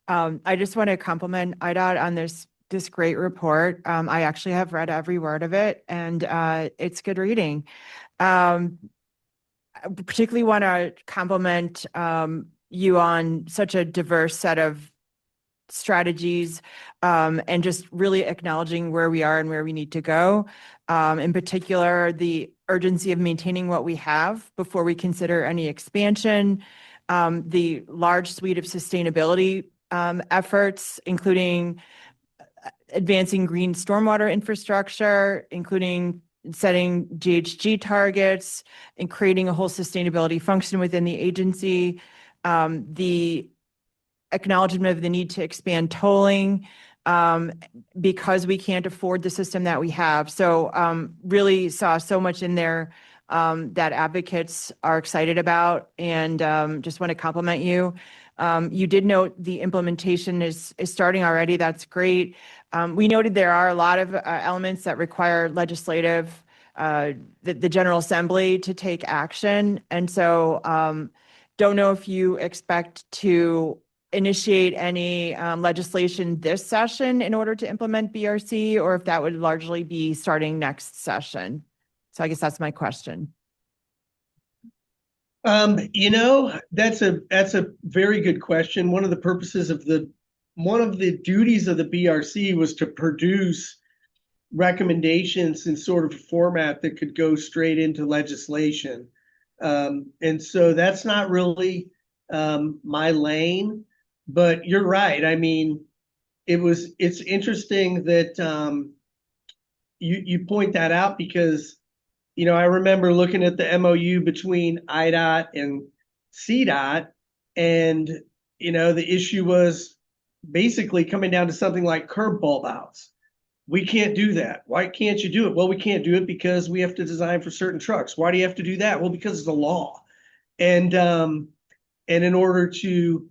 I just want to compliment IDOT on this great report. I actually have read every word of it, and it's good reading. I particularly want to compliment you on such a diverse set of strategies and just really acknowledging where we are and where we need to go. In particular, the urgency of maintaining what we have before we consider any expansion, the large suite of sustainability efforts, including advancing green stormwater infrastructure, including setting GHG targets and creating a whole sustainability function within the agency, the acknowledgement of the need to expand tolling because we can't afford the system that we have. So really saw so much in there that advocates are excited about, and just want to compliment you. You did note the implementation is starting already. That's great. We noted there are a lot of elements that require legislative, the General Assembly to take action. And so don't know if you expect to initiate any legislation this session in order to implement BRC, or if that would largely be starting next session. So I guess that's my question. That's a very good question. One of the purposes of one of the duties of the BRC was to produce recommendations in sort of a format that could go straight into legislation. And so that's not really my lane, but you're right. I mean, it's interesting that you point that out because, I remember looking at the MOU between IDOT and CDOT, and, the issue was basically coming down to something like curb bulb outs. We can't do that. Why can't you do it? Well, we can't do it because we have to design for certain trucks. Why do you have to do that? Well, because it's a law. And in order to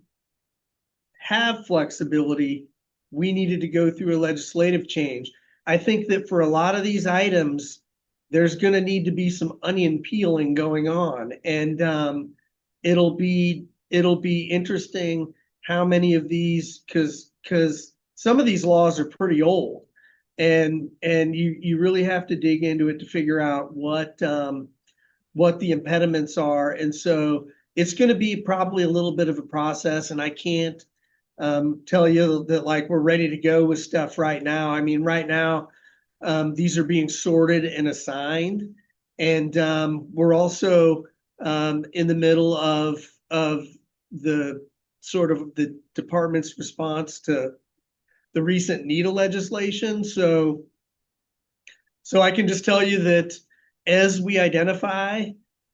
have flexibility, we needed to go through a legislative change. I think that for a lot of these items, there's going to need to be some onion peeling going on, and it'll be interesting how many of these, because some of these laws are pretty old, and you really have to dig into it to figure out what the impediments are, and so it's going to be probably a little bit of a process, and I can't tell you that like we're ready to go with stuff right now. I mean, right now, these are being sorted and assigned, and we're also in the middle of the sort of the department's response to the recent NETA legislation. So I can just tell you that as we identify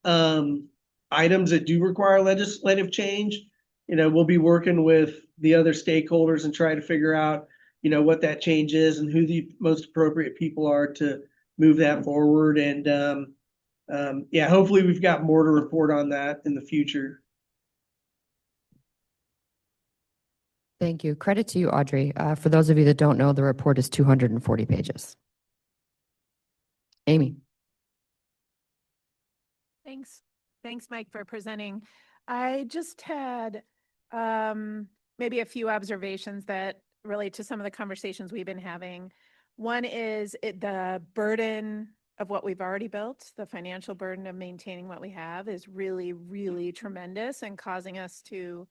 items that do require legislative change, we'll be working with the other stakeholders and try to figure out, what that change is and who the most appropriate people are to move that forward. And yeah, hopefully we've got more to report on that in the future. Thank you. Credit to you, Audrey. For those of you that don't know, the report is 240 pages. Amy. Thanks. Thanks, Mike, for presenting. I just had maybe a few observations that relate to some of the conversations we've been having. One is the burden of what we've already built, the financial burden of maintaining what we have is really, really tremendous and causing us to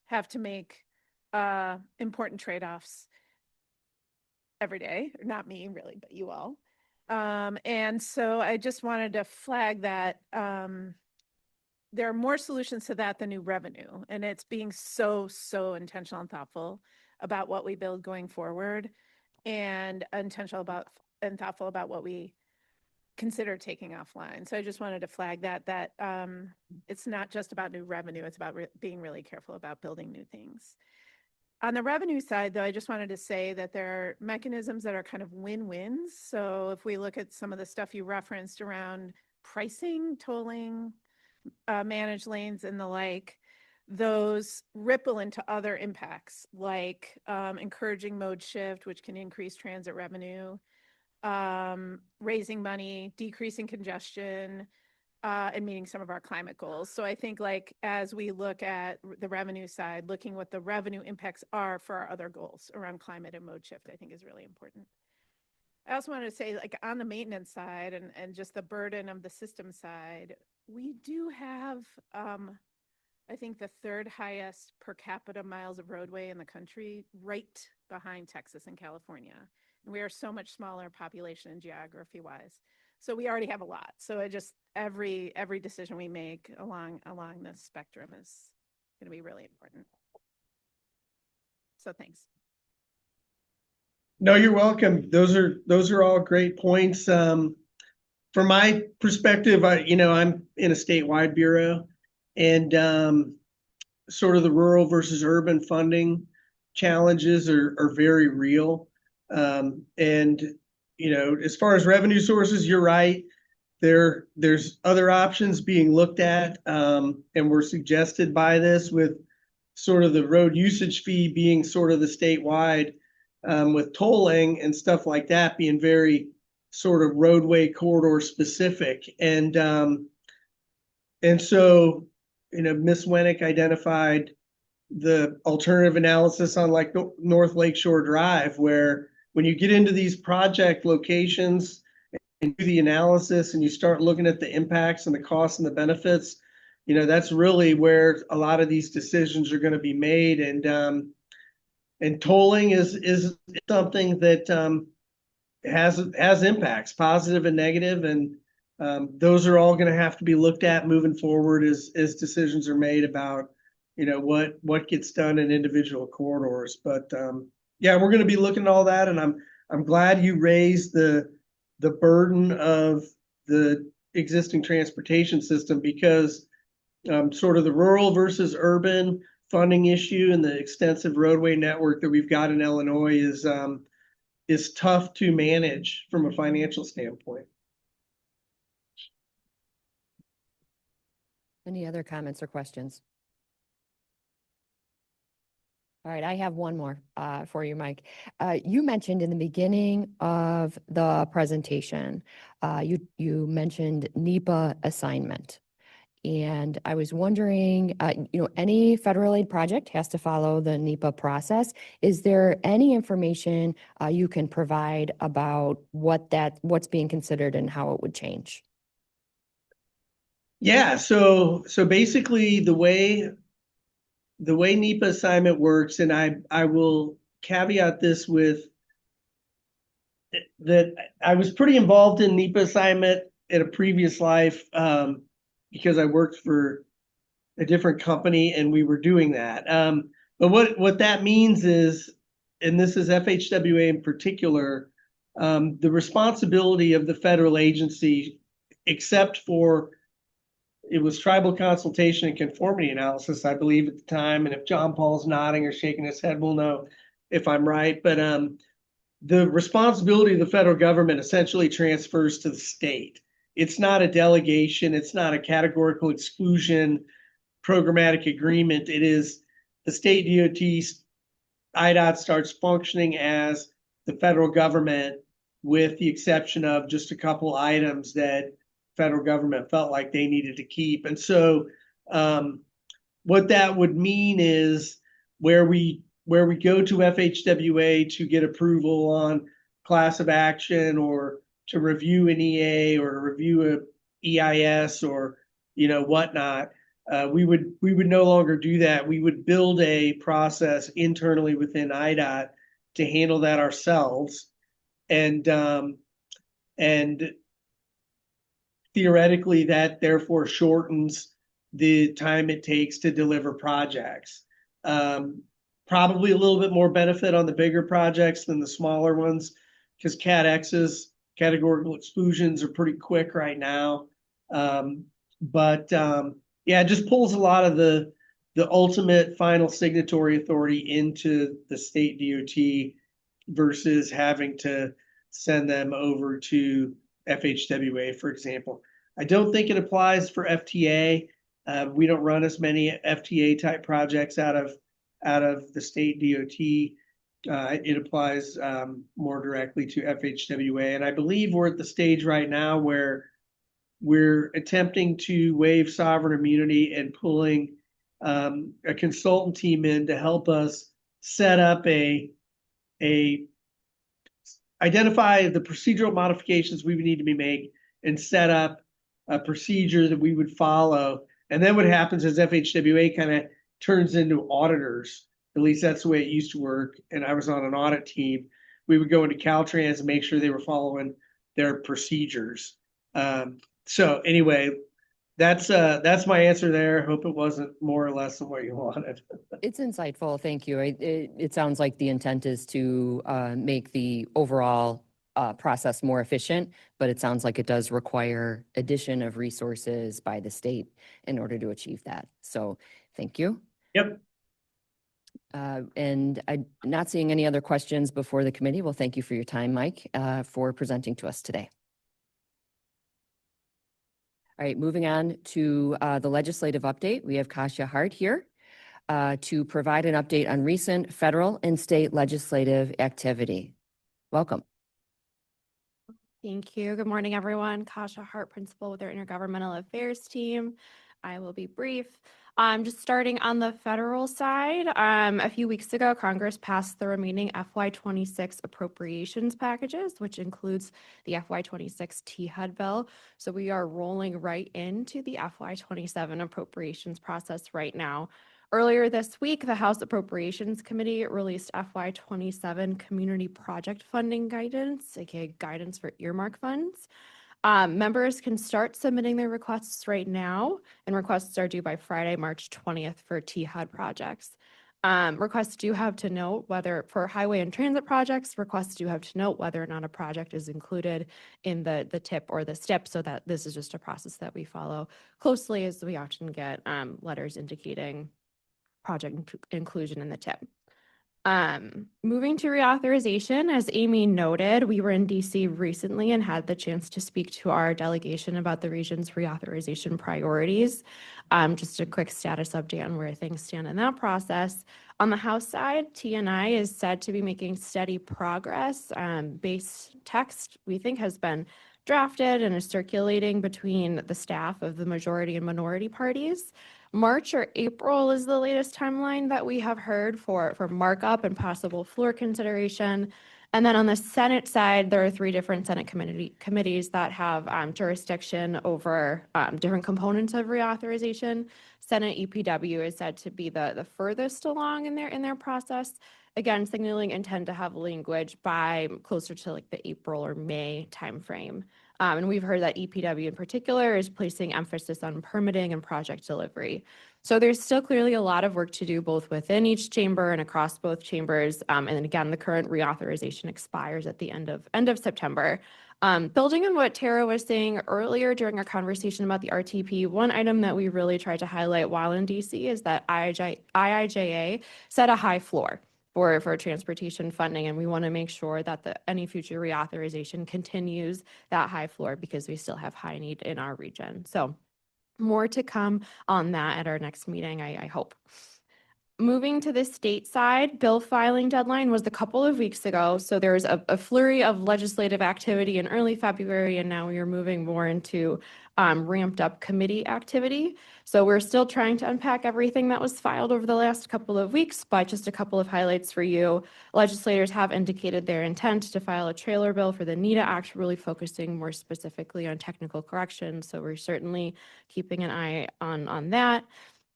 have to make important trade-offs every day. Not me really, but you all. And so I just wanted to flag that there are more solutions to that than new revenue. And it's being so intentional and thoughtful about what we build going forward, and intentional about and thoughtful about what we consider taking offline. So I just wanted to flag that it's not just about new revenue, it's about being really careful about building new things. On the revenue side, though, I just wanted to say that there are mechanisms that are kind of win-wins. So if we look at some of the stuff you referenced around pricing, tolling, managed lanes and the like, those ripple into other impacts like encouraging mode shift, which can increase transit revenue, raising money, decreasing congestion, and meeting some of our climate goals. So I think like as we look at the revenue side, looking what the revenue impacts are for our other goals around climate and mode shift, I think is really important. I also wanted to say like on the maintenance side and just the burden of the system side, we do have, I think the third highest per capita miles of roadway in the country, right behind Texas and California. And we are so much smaller population and geography wise. So we already have a lot. So it just, every decision we make along this spectrum is going to be really important. So thanks. No, you're welcome. Those are all great points. From my perspective, I'm in a statewide bureau, and sort of the rural versus urban funding challenges are very real. And as far as revenue sources, you're right. There's other options being looked at, and were suggested by this, with sort of the road usage fee being sort of the statewide, with tolling and stuff like that being very sort of roadway corridor specific. And so, Ms. Wennick identified the alternative analysis on like North Lakeshore Drive, where when you get into these project locations and do the analysis and you start looking at the impacts and the costs and the benefits, that's really where a lot of these decisions are going to be made. And tolling is something that has impacts, positive and negative, and those are all going to have to be looked at moving forward as decisions are made about what gets done in individual corridors. But yeah, we're going to be looking at all that, and I'm glad you raised the burden of the existing transportation system, because sort of the rural versus urban funding issue and the extensive roadway network that we've got in Illinois is tough to manage from a financial standpoint. Any other comments or questions? All right, I have one more for you, Mike. You mentioned in the beginning of the presentation, you mentioned NEPA assignment. And I was wondering, any federal aid project has to follow the NEPA process. Is there any information you can provide about what's being considered and how it would change? Yeah, so basically the way NEPA assignment works, and I will caveat this with that I was pretty involved in NEPA assignment in a previous life because I worked for a different company and we were doing that. But what that means is, and this is FHWA in particular, the responsibility of the federal agency, except for it was tribal consultation and conformity analysis, I believe at the time. And if John Paul's nodding or shaking his head, we'll know if I'm right. But the responsibility of the federal government essentially transfers to the state. It's not a delegation. It's not a categorical exclusion programmatic agreement. It is the state DOT, IDOT starts functioning as the federal government with the exception of just a couple items that federal government felt like they needed to keep. And so what that would mean is where we go to FHWA to get approval on class of action or to review an EA or to review a EIS or whatnot, we would no longer do that. We would build a process internally within IDOT to handle that ourselves, and theoretically that therefore shortens the time it takes to deliver projects. Probably a little bit more benefit on the bigger projects than the smaller ones because CAT-X's categorical exclusions are pretty quick right now. Yeah, it just pulls a lot of the ultimate final signatory authority into the state DOT versus having to send them over to FHWA, for example. I don't think it applies for FTA. We don't run as many FTA type projects out of the state DOT. It applies more directly to FHWA. And I believe we're at the stage right now where we're attempting to waive sovereign immunity and pulling a consultant team in to help us set up identify the procedural modifications we would need to be made and set up a procedure that we would follow. And then what happens is FHWA kind of turns into auditors. At least that's the way it used to work. And I was on an audit team. We would go into Caltrans and make sure they were following their procedures. So anyway, that's my answer there. Hope it wasn't more or less than what you wanted. It's insightful. Thank you. It sounds like the intent is to make the overall process more efficient, but it sounds like it does require addition of resources by the state in order to achieve that. So thank you. Yep. And I'm not seeing any other questions before the committee. Well, thank you for your time, Mike, for presenting to us today. All right, moving on to the legislative update. We have Kasia Hart here to provide an update on recent federal and state legislative activity. Welcome. Thank you. Good morning, everyone. Kasia Hart, principal with our Intergovernmental Affairs team. I will be brief. Just starting on the federal side, a few weeks ago, Congress passed the remaining FY26 appropriations packages, which includes the FY26 THUD bill. So we are rolling right into the FY27 appropriations process right now. Earlier this week, the House Appropriations Committee released FY27 community project funding guidance, aka guidance for earmark funds. Members can start submitting their requests right now, and requests are due by Friday, March 20th for THUD projects. Requests do have to note whether, for highway and transit projects, requests do have to note whether or not a project is included in the TIP or the STIP, so that this is just a process that we follow closely as we often get letters indicating project inclusion in the TIP. Moving to reauthorization, as Amy noted, we were in DC recently and had the chance to speak to our delegation about the region's reauthorization priorities. Just a quick status update on where things stand in that process. On the House side, TNI is said to be making steady progress. Base text, we think, has been drafted and is circulating between the staff of the majority and minority parties. March or April is the latest timeline that we have heard for markup and possible floor consideration. And then on the Senate side, there are 3 different Senate committees that have jurisdiction over different components of reauthorization. Senate EPW is said to be the furthest along in their process. Again, signaling intent to have language by closer to like the April or May timeframe. And we've heard that EPW in particular is placing emphasis on permitting and project delivery. So there's still clearly a lot of work to do both within each chamber and across both chambers. And then again, the current reauthorization expires at the end of September. Building on what Tara was saying earlier during our conversation about the RTP, one item that we really tried to highlight while in DC is that IIJA set a high floor for transportation funding, and we want to make sure that any future reauthorization continues that high floor because we still have high need in our region. So more to come on that at our next meeting, I hope. Moving to the state side, bill filing deadline was a couple of weeks ago. So there's a flurry of legislative activity in early February, and now we are moving more into ramped up committee activity. So we're still trying to unpack everything that was filed over the last couple of weeks, but just a couple of highlights for you. Legislators have indicated their intent to file a trailer bill for the NETA Act, really focusing more specifically on technical corrections. So we're certainly keeping an eye on that.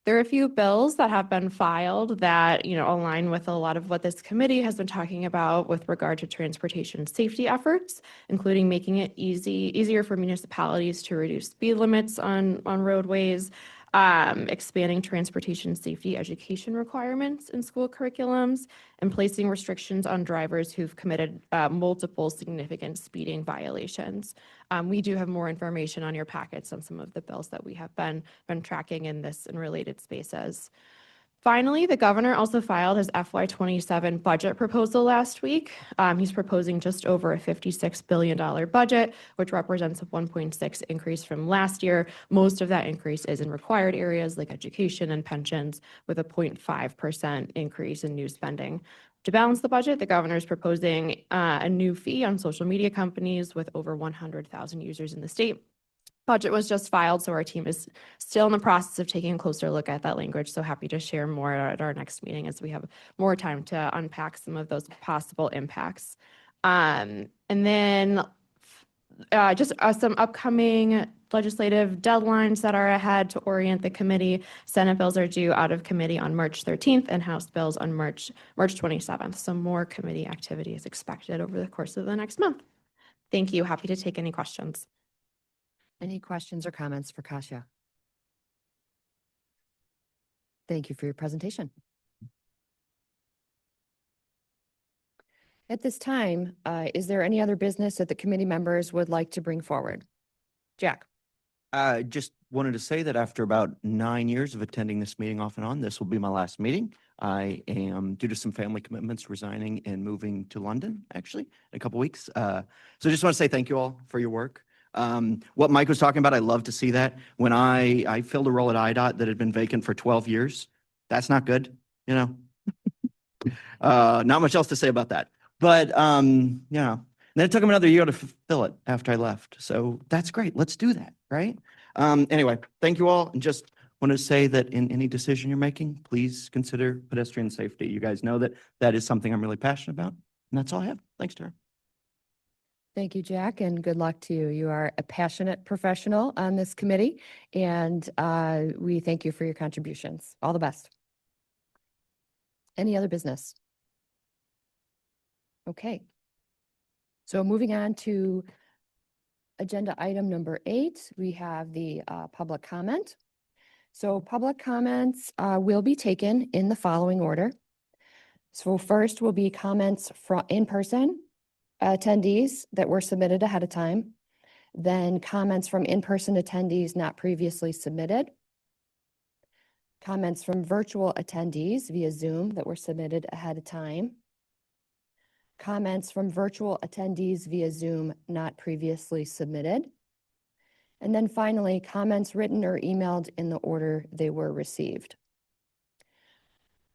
There are a few bills that have been filed that, align with a lot of what this committee has been talking about with regard to transportation safety efforts, including making it easier for municipalities to reduce speed limits on roadways, expanding transportation safety education requirements in school curriculums, and placing restrictions on drivers who've committed multiple significant speeding violations. We do have more information on your packets on some of the bills that we have been tracking in this and related spaces. Finally, the governor also filed his FY27 budget proposal last week. He's proposing just over a $56 billion budget, which represents a 1.6 increase from last year. Most of that increase is in required areas like education and pensions, with a 0.5% increase in new spending. To balance the budget, the governor is proposing a new fee on social media companies with over 100,000 users in the state. Budget was just filed, so our team is still in the process of taking a closer look at that language. So happy to share more at our next meeting as we have more time to unpack some of those possible impacts. And then just some upcoming legislative deadlines that are ahead to orient the committee. Senate bills are due out of committee on March 13th and House bills on March 27th. So more committee activity is expected over the course of the next month. Thank you. Happy to take any questions. Any questions or comments for Kasia? Thank you for your presentation. At this time, is there any other business that the committee members would like to bring forward? Jack? I just wanted to say that after about 9 years of attending this meeting off and on, this will be my last meeting. I am, due to some family commitments, resigning and moving to London, actually, in a couple weeks. So I just want to say thank you all for your work. What Mike was talking about, I love to see that. When I filled a role at IDOT that had been vacant for 12 years, that's not good, not much else to say about that. But, and then it took him another year to fill it after I left. So that's great. Let's do that, right? Anyway, thank you all. And just want to say that in any decision you're making, please consider pedestrian safety. You guys know that is something I'm really passionate about. And that's all I have. Thanks, Tara. Thank you, Jack, and good luck to you. You are a passionate professional on this committee, and we thank you for your contributions. All the best. Any other business? Okay. So moving on to agenda item number 8, we have the public comment. So public comments will be taken in the following order. So first will be comments from in-person attendees that were submitted ahead of time, then comments from in-person attendees not previously submitted, Comments from virtual attendees via Zoom that were submitted ahead of time. Comments from virtual attendees via Zoom not previously submitted. And then finally, comments written or emailed in the order they were received.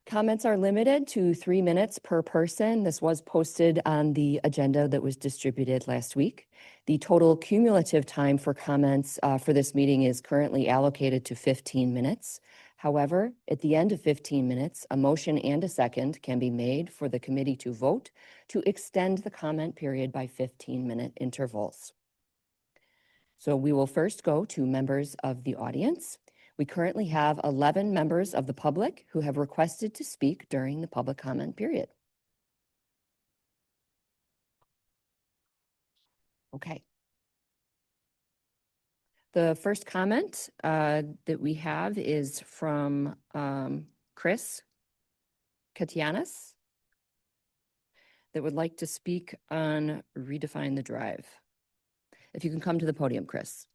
Comments are limited to 3 minutes per person. This was posted on the agenda that was distributed last week. The total cumulative time for comments for this meeting is currently allocated to 15 minutes. However, at the end of 15 minutes, a motion and a second can be made for the committee to vote to extend the comment period by 15-minute intervals. So we will first go to members of the audience. We currently have 11 members of the public who have requested to speak during the public comment period. Okay. The first comment that we have is from Chris Katianis that would like to speak on Redefine the Drive. If you can come to the podium, Chris.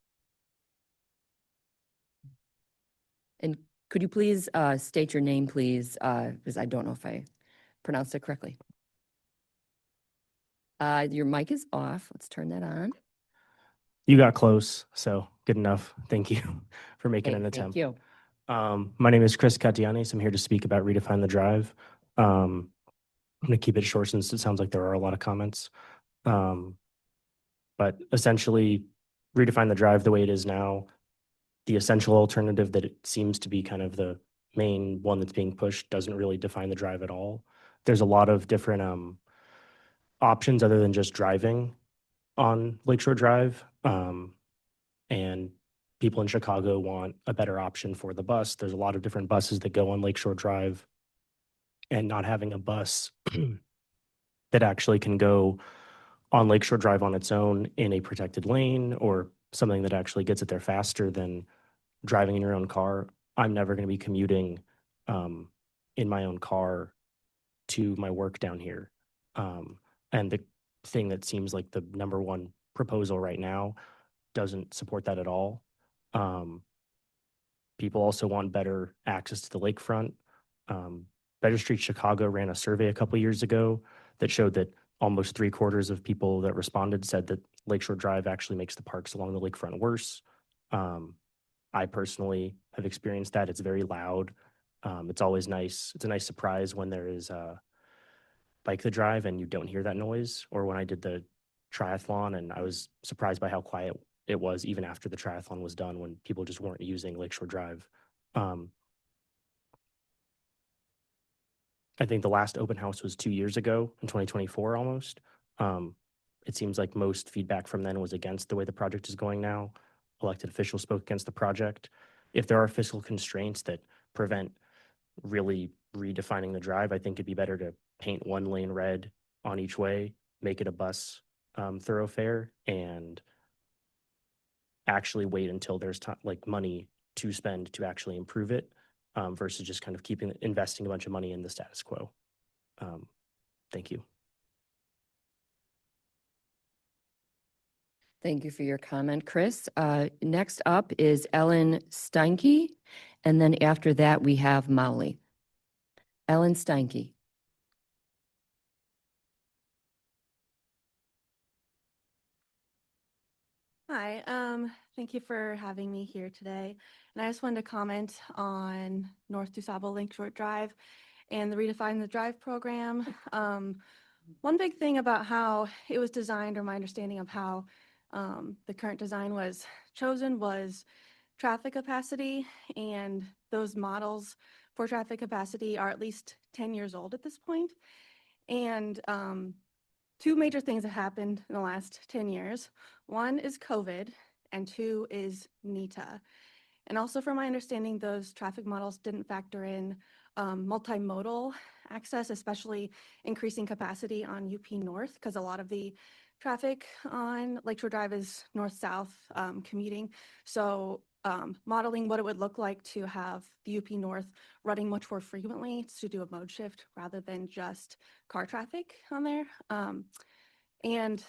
And could you please state your name, please, because I don't know if I pronounced it correctly. Your mic is off. Let's turn that on. You got close, so good enough. Thank you for making an Thank attempt. you. My name is Chris Katianis. I'm here to speak about Redefine the Drive. I'm going to keep it short since it sounds like there are a lot of comments. But essentially, Redefine the Drive the way it is now, the essential alternative that it seems to be kind of the main one that's being pushed doesn't really define the drive at all. There's a lot of different options other than just driving on Lakeshore Drive. And people in Chicago want a better option for the bus. There's a lot of different buses that go on Lakeshore Drive, and not having a bus that actually can go on Lakeshore Drive on its own in a protected lane or something that actually gets it there faster than driving in your own car. I'm never going to be commuting in my own car to my work down here. And the thing that seems like the number one proposal right now doesn't support that at all. People also want better access to the lakefront. Better Street Chicago ran a survey a couple years ago that showed that almost 3/4 of people that responded said that Lakeshore Drive actually makes the parks along the lakefront worse. I personally have experienced that. It's very loud. It's always nice. It's a nice surprise when there is a Bike the Drive and you don't hear that noise, or when I did the triathlon and I was surprised by how quiet it was even after the triathlon was done when people just weren't using Lakeshore Drive. I think the last open house was 2 years ago in 2024 almost. It seems like most feedback from then was against the way the project is going now. Elected officials spoke against the project. If there are fiscal constraints that prevent really redefining the drive, I think it'd be better to paint one lane red on each way, make it a bus thoroughfare, and actually wait until there's like money to spend to actually improve it, versus just kind of investing a bunch of money in the status quo. Thank you. Thank you for your comment, Chris. Next up is Ellen Steinke, and then after that we have Molly. Ellen Steinke. Hi, thank you for having me here today. And I just wanted to comment on North DuSable Lakeshore Drive and the Redefine the Drive program. One big thing about how it was designed, or my understanding of how the current design was chosen, was traffic capacity. And those models for traffic capacity are at least 10 years old at this point. And two major things have happened in the last 10 years. One is COVID, and two is NETA. And also, from my understanding, those traffic models didn't factor in multimodal access, especially increasing capacity on UP North, because a lot of the traffic on Lakeshore Drive is north-south commuting. So modeling what it would look like to have the UP North running much more frequently to do a mode shift rather than just car traffic on there. And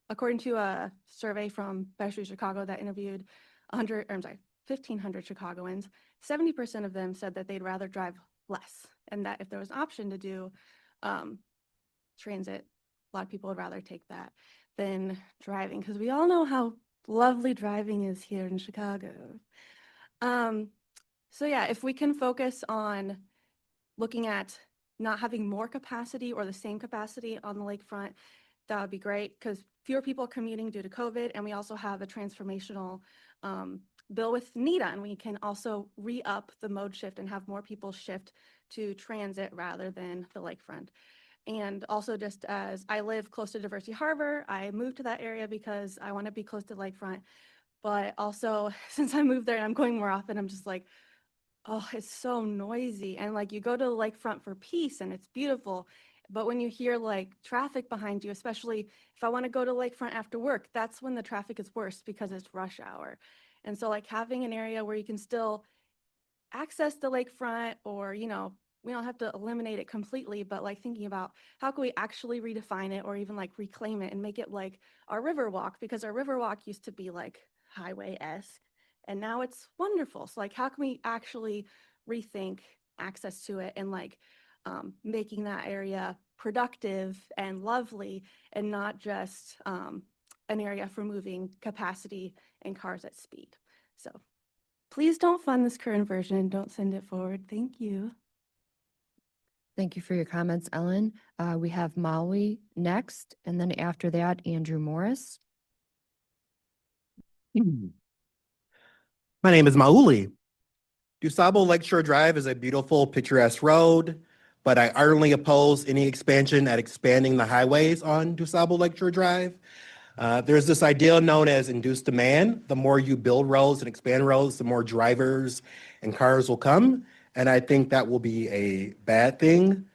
according to a survey from Better Street Chicago that interviewed 1,500 Chicagoans, 70% of them said that they'd rather drive less, and that if there was an option to do transit, a lot of people would rather take that than driving, because we all know how lovely driving is here in Chicago. So yeah, if we can focus on looking at not having more capacity or the same capacity on the lakefront, that would be great, because fewer people are commuting due to COVID, and we also have a transformational bill with NETA, and we can also re-up the mode shift and have more people shift to transit rather than the lakefront. And also, just as I live close to Diversity Harbor, I moved to that area because I want to be close to the lakefront. But also, since I moved there and I'm going more often, I'm just like, oh, it's so noisy. And like, you go to the lakefront for peace and it's beautiful. But when you hear like traffic behind you, especially if I want to go to lakefront after work, that's when the traffic is worse because it's rush hour. And so like having an area where you can still access the lakefront, or, you know, we don't have to eliminate it completely, but like thinking about how can we actually redefine it or even like reclaim it and make it like our Riverwalk, because our Riverwalk used to be like highway-esque and now it's wonderful. So like how can we actually rethink access to it and like making that area productive and lovely and not just an area for moving capacity and cars at speed. So please don't fund this current version. Don't send it forward. Thank you. Thank you for your comments, Ellen. We have Molly next, and then after that, Andrew Morris. My name is Mauli. DuSable Lakeshore Drive is a beautiful, picturesque road, but I ardently oppose any expansion at expanding the highways on DuSable Lakeshore Drive. There's this idea known as induced demand. The more you build roads and expand roads, the more drivers and cars will come. And I think that will be a bad thing.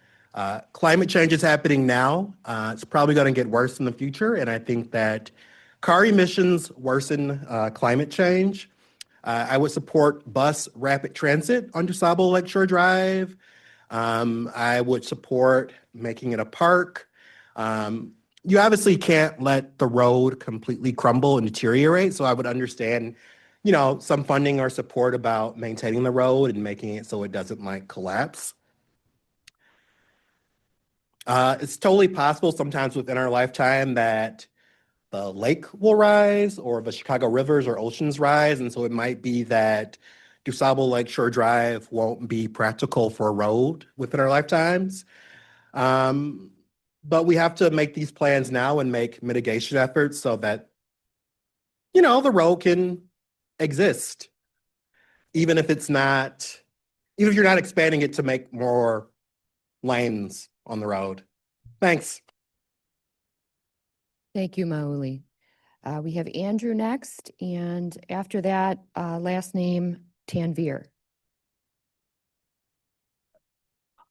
Climate change is happening now. It's probably going to get worse in the future. And I think that car emissions worsen climate change. I would support bus rapid transit on DuSable Lakeshore Drive. I would support making it a park. You obviously can't let the road completely crumble and deteriorate. So I would understand, you know, some funding or support about maintaining the road and making it so it doesn't like collapse. It's totally possible sometimes within our lifetime that the lake will rise or the Chicago rivers or oceans rise. And so it might be that DuSable Lakeshore Drive won't be practical for a road within our lifetimes. But we have to make these plans now and make mitigation efforts so that, you know, the road can exist, even if it's not, even if you're not expanding it to make more lanes on the road. Thanks. Thank you, Mauli. We have Andrew next, and after that, last name Tanvir.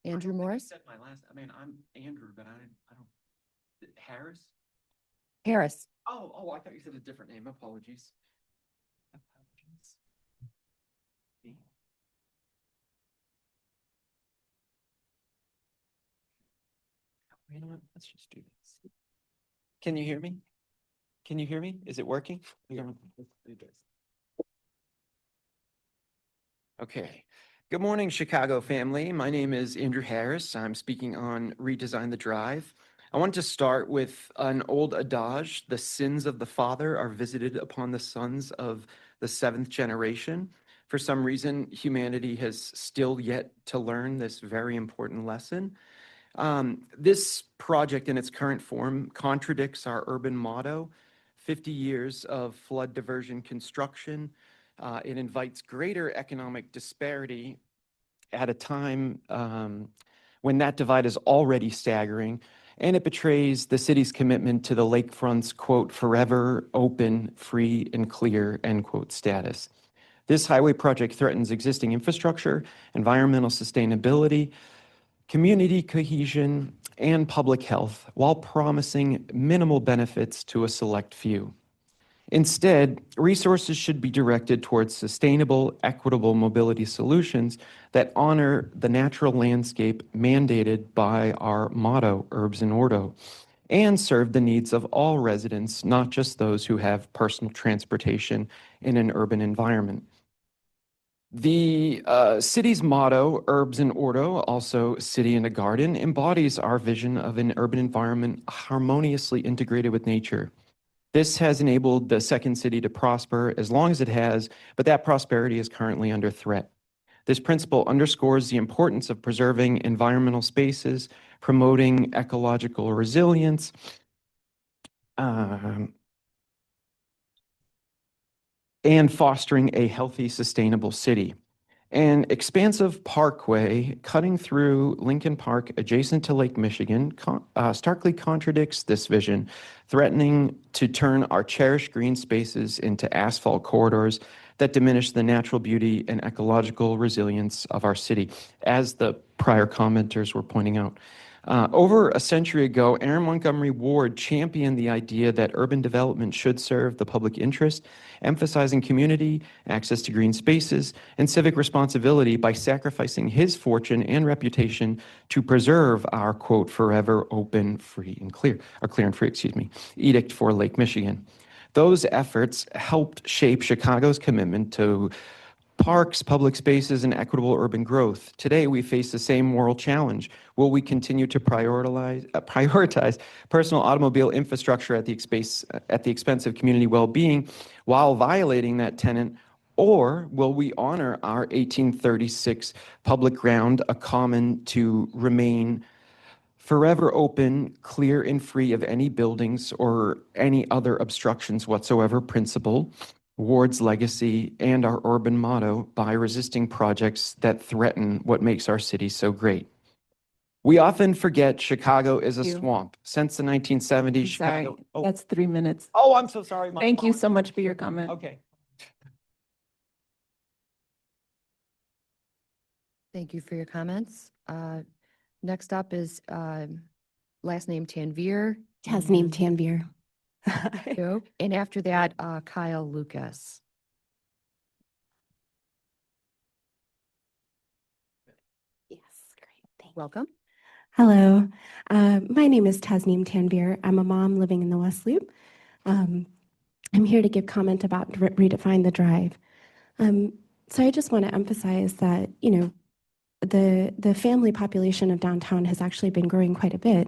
Andrew Morris? Said my last, I mean, I'm Andrew, but I don't, Harris? Harris. Oh, I thought you said a different name. Apologies. You know what? Let's just do this. Can you hear me? Can you hear me? Is it working? Let's do this. Okay. Good morning, Chicago family. My name is Andrew Harris. I'm speaking on Redesign the Drive. I want to start with an old adage: the sins of the father are visited upon the sons of the seventh generation. For some reason, humanity has still yet to learn this very important lesson. This project in its current form contradicts our urban motto, 50 years of flood diversion construction. It invites greater economic disparity at a time when that divide is already staggering, and it betrays the city's commitment to the lakefront's, quote, forever open, free, and clear, end quote, status. This highway project threatens existing infrastructure, environmental sustainability, community cohesion, and public health, while promising minimal benefits to a select few. Instead, resources should be directed towards sustainable, equitable mobility solutions that honor the natural landscape mandated by our motto, Urbs in Ordo, and serve the needs of all residents, not just those who have personal transportation in an urban environment. The city's motto, Urbs in Ordo, also City in a Garden, embodies our vision of an urban environment harmoniously integrated with nature. This has enabled the second city to prosper as long as it has, but that prosperity is currently under threat. This principle underscores the importance of preserving environmental spaces, promoting ecological resilience, and fostering a healthy, sustainable city. An expansive parkway cutting through Lincoln Park adjacent to Lake Michigan starkly contradicts this vision, threatening to turn our cherished green spaces into asphalt corridors that diminish the natural beauty and ecological resilience of our city, as the prior commenters were pointing out. Over a century ago, Aaron Montgomery Ward championed the idea that urban development should serve the public interest, emphasizing community, access to green spaces, and civic responsibility by sacrificing his fortune and reputation to preserve our, quote, forever open, free, and clear, or clear and free, excuse me, edict for Lake Michigan. Those efforts helped shape Chicago's commitment to parks, public spaces, and equitable urban growth. Today, we face the same moral challenge. Will we continue to prioritize personal automobile infrastructure at the expense of community well-being while violating that tenet, or will we honor our 1836 public ground, a common to remain forever open, clear and free of any buildings or any other obstructions whatsoever principle, Ward's legacy, and our urban motto by resisting projects that threaten what makes our city so great? We often forget Chicago is a Thank you. swamp. Since the 1970s, I'm sorry, Chicago. Oh, that's 3 minutes. oh, I'm so sorry. Thank you so much for your comment. Okay. Thank you for your comments. Next up is last name Tanvir. Tasneem Tanvir. And after that, Kyle Lucas. Yes, great. Thank Welcome. Hello, my name is Tasneem Tanvir. I'm a mom living in the West Loop. I'm here to give comment about Redefine the Drive. So I just want to emphasize that, you know, the family population of downtown has actually been growing quite a bit.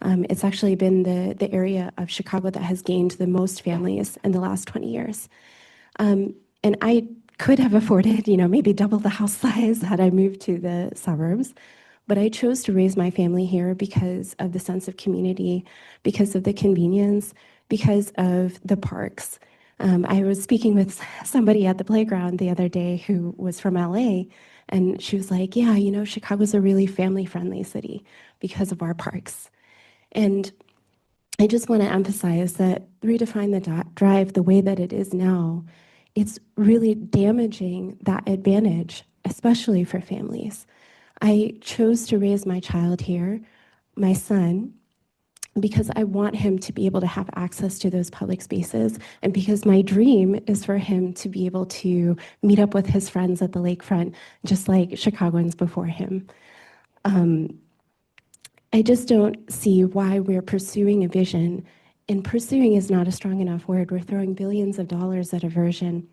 It's actually been the area of Chicago that has gained the most families in the last 20 years. And I could have afforded, you know, maybe double the house size had I moved to the suburbs. But I chose to raise my family here because of the sense of community, because of the convenience, because of the parks. I was speaking with somebody at the playground the other day who was from LA, and she was like, yeah, you know, Chicago's a really family-friendly city because of our parks. And I just want to emphasize that Redefine the Drive, the way that it is now, it's really damaging that advantage, especially for families. I chose to raise my child here, my son, because I want him to be able to have access to those public spaces, and because my dream is for him to be able to meet up with his friends at the lakefront, just like Chicagoans before him. I just don't see why we're pursuing a vision, and pursuing is not a strong enough word. We're throwing billions of dollars at a version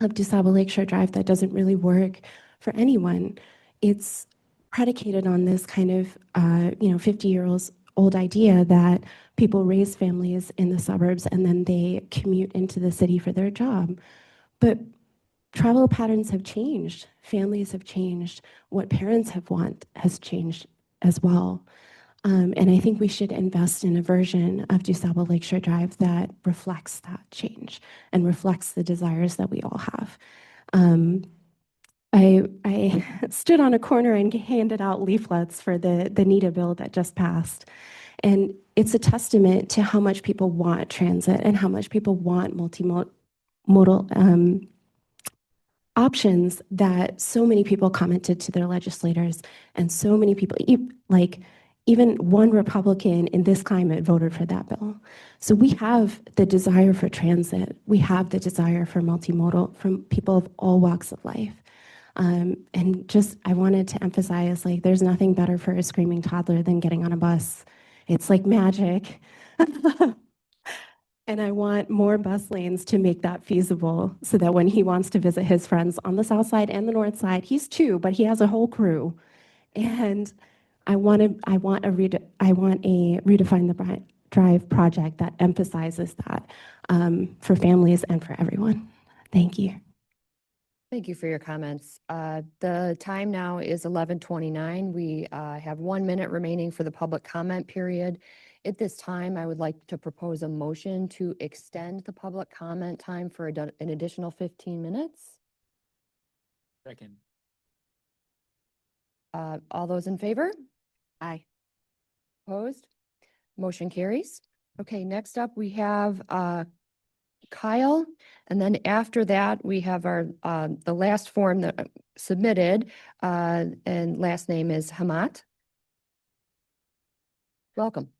of DuSable Lakeshore Drive that doesn't really work for anyone. It's predicated on this kind of, 50-year-old idea that people raise families in the suburbs and then they commute into the city for their job. But travel patterns have changed. Families have changed. What parents have want has changed as well. And I think we should invest in a version of DuSable Lakeshore Drive that reflects that change and reflects the desires that we all have. I stood on a corner and handed out leaflets for the NETA bill that just passed. And it's a testament to how much people want transit and how much people want multimodal options that so many people commented to their legislators, and so many people, even one Republican in this climate voted for that bill. So we have the desire for transit. We have the desire for multimodal from people of all walks of life. And just, I wanted to emphasize, there's nothing better for a screaming toddler than getting on a bus. It's like magic. And I want more bus lanes to make that feasible so that when he wants to visit his friends on the south side and the north side, he's two, but he has a whole crew. And I want a redefine the drive project that emphasizes that for families and for everyone. Thank you. Thank you for your comments. The time now is 11:29. We have 1 minute remaining for the public comment period. At this time, I would like to propose a motion to extend the public comment time for an additional 15 minutes. Second. All those in favor? Aye. Opposed? Motion carries. Okay, next up, we have Kyle, and then after that, we have our the last form that submitted, and last name is Hamat. Welcome.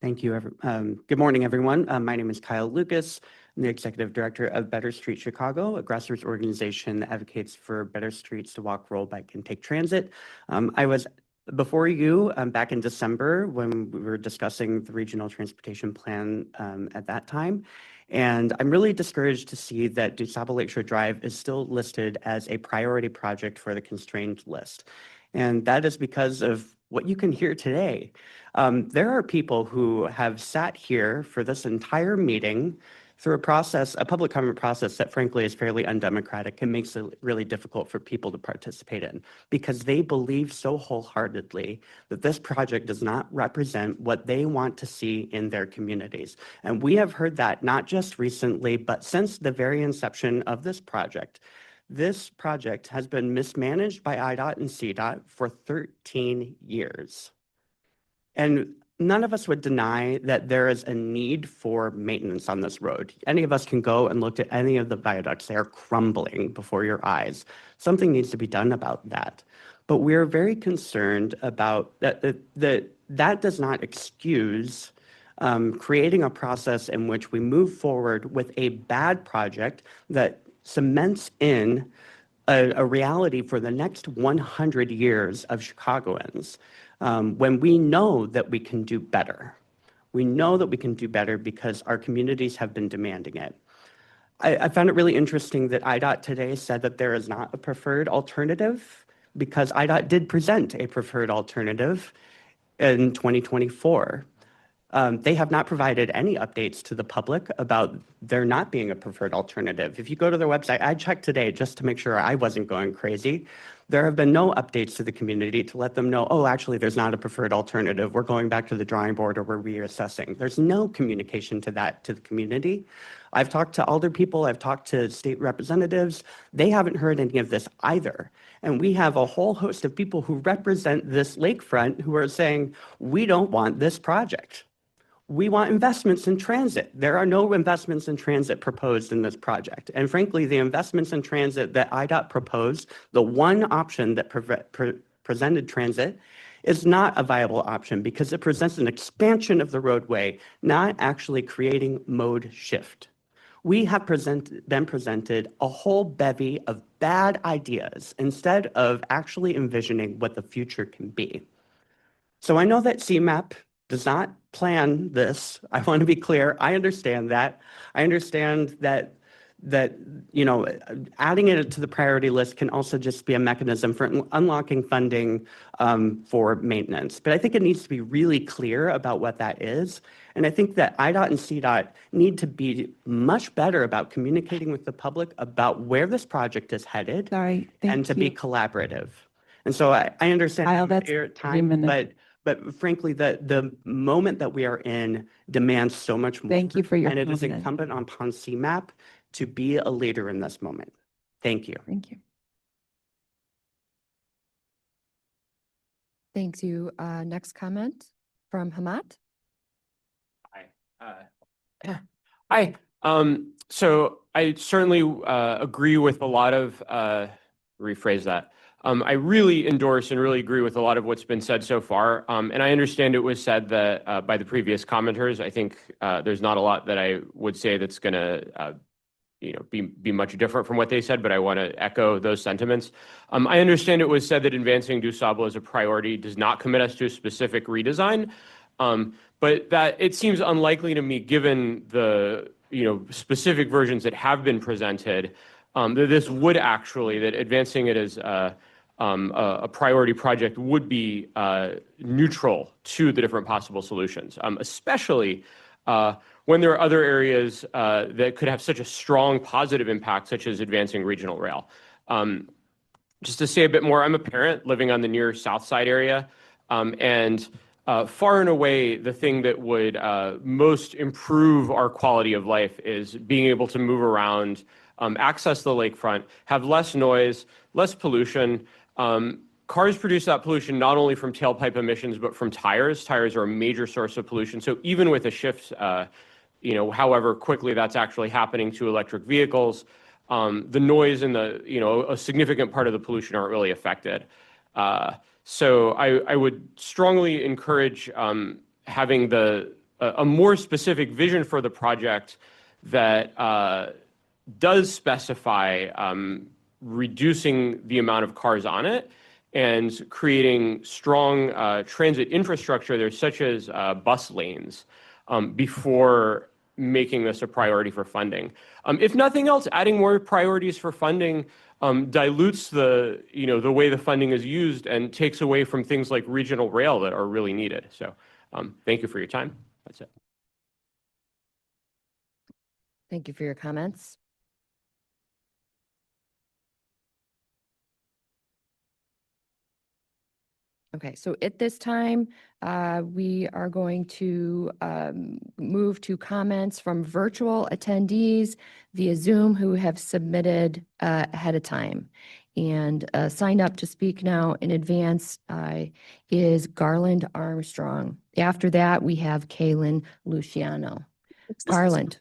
Thank you. Good morning, everyone. My name is Kyle Lucas. I'm the Executive Director of Better Street Chicago, a grassroots organization that advocates for better streets to walk, roll, bike, and take transit. I was before you back in December when we were discussing the regional transportation plan at that time. And I'm really discouraged to see that DuSable Lakeshore Drive is still listed as a priority project for the constrained list. And that is because of what you can hear today. There are people who have sat here for this entire meeting through a public comment process that frankly is fairly undemocratic and makes it really difficult for people to participate in because they believe so wholeheartedly that this project does not represent what they want to see in their communities. And we have heard that not just recently, but since the very inception of this project. This project has been mismanaged by IDOT and CDOT for 13 years. And none of us would deny that there is a need for maintenance on this road. Any of us can go and look at any of the viaducts. They are crumbling before your eyes. Something needs to be done about that. But we're very concerned about that does not excuse creating a process in which we move forward with a bad project that cements in a reality for the next 100 years of Chicagoans. When we know that we can do better. We know that we can do better because our communities have been demanding it. I found it really interesting that IDOT today said that there is not a preferred alternative because IDOT did present a preferred alternative in 2024. They have not provided any updates to the public about there not being a preferred alternative. If you go to their website, I checked today just to make sure I wasn't going crazy. There have been no updates to the community to let them know, oh, actually, there's not a preferred alternative. We're going back to the drawing board or we're reassessing. There's no communication to that to the community. I've talked to alder people. I've talked to state representatives. They haven't heard any of this either. And we have a whole host of people who represent this lakefront who are saying, we don't want this project. We want investments in transit. There are no investments in transit proposed in this project. And frankly, the investments in transit that IDOT proposed, the one option that presented transit, is not a viable option because it presents an expansion of the roadway, not actually creating mode shift. We have been presented a whole bevy of bad ideas instead of actually envisioning what the future can be. So I know that CMAP does not plan this. I want to be clear. I understand that. I understand that adding it to the priority list can also just be a mechanism for unlocking funding for maintenance. But I think it needs to be really clear about what that is. And I think that IDOT and CDOT need to be much better about communicating with the public about where this project is headed and to be collaborative. And so I understand Kyle, that's time, but frankly, the moment that we are in demands so much more. Thank you for your And it is comment. incumbent upon CMAP to be a leader in this moment. Thank you. Thank you. Thank you. Next comment from Hamat. Hi. So I certainly agree with a lot of, rephrase that. I really endorse and really agree with a lot of what's been said so far. And I understand it was said that by the previous commenters. I think there's not a lot that I would say that's going to be much different from what they said, but I want to echo those sentiments. I understand it was said that advancing DuSable as a priority does not commit us to a specific redesign. But that it seems unlikely to me, given the specific versions that have been presented, that this would actually, that advancing it as a priority project would be neutral to the different possible solutions, especially when there are other areas that could have such a strong positive impact, such as advancing regional rail. Just to say a bit more, I'm a parent living on the near South Side area, and far and away, the thing that would most improve our quality of life is being able to move around, access the lakefront, have less noise, less pollution. Cars produce that pollution not only from tailpipe emissions, but from tires. Tires are a major source of pollution. So even with a shift, however quickly that's actually happening to electric vehicles, the noise and a significant part of the pollution aren't really affected. So I would strongly encourage having a more specific vision for the project that does specify reducing the amount of cars on it and creating strong transit infrastructure there, such as bus lanes, before making this a priority for funding. If nothing else, adding more priorities for funding dilutes the way the funding is used and takes away from things like regional rail that are really needed. So thank you for your time. That's it. Thank you for your comments. Okay, so at this time, we are going to move to comments from virtual attendees via Zoom who have submitted ahead of time. And signed up to speak now in advance is Garland Armstrong. After that, we have Kaylin Luciano. Garland.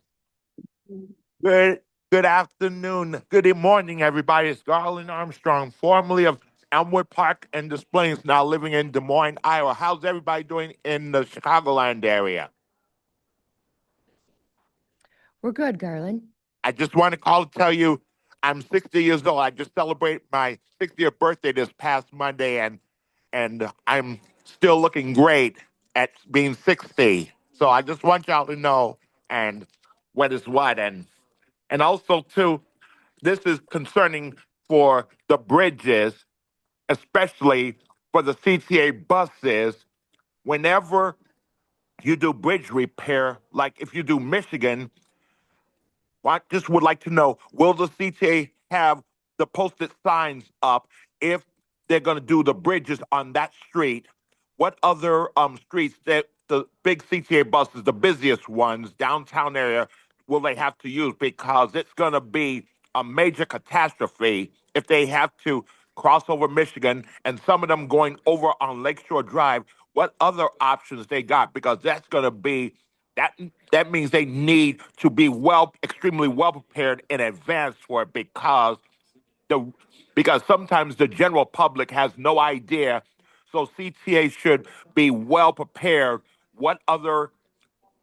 Good afternoon. Good morning, everybody. It's Garland Armstrong, formerly of Elmwood Park and Des Plaines, now living in Des Moines, Iowa. How's everybody doing in the Chicagoland area? We're good, Garland. I just want to call to tell you I'm 60 years old. I just celebrated my 60th birthday this past Monday, and I'm still looking great at being 60. So I just want y'all to know and what is what. And also, too, this is concerning for the bridges, especially for the CTA buses. Whenever you do bridge repair, like if you do Michigan, I just would like to know, will the CTA have the posted signs up if they're going to do the bridges on that street? What other streets that the big CTA buses, the busiest ones, downtown area, will they have to use? Because it's going to be a major catastrophe if they have to cross over Michigan and some of them going over on Lakeshore Drive. What other options they got? Because that's going to be that means they need to be extremely well prepared in advance for it because sometimes the general public has no idea. So CTA should be well prepared. What other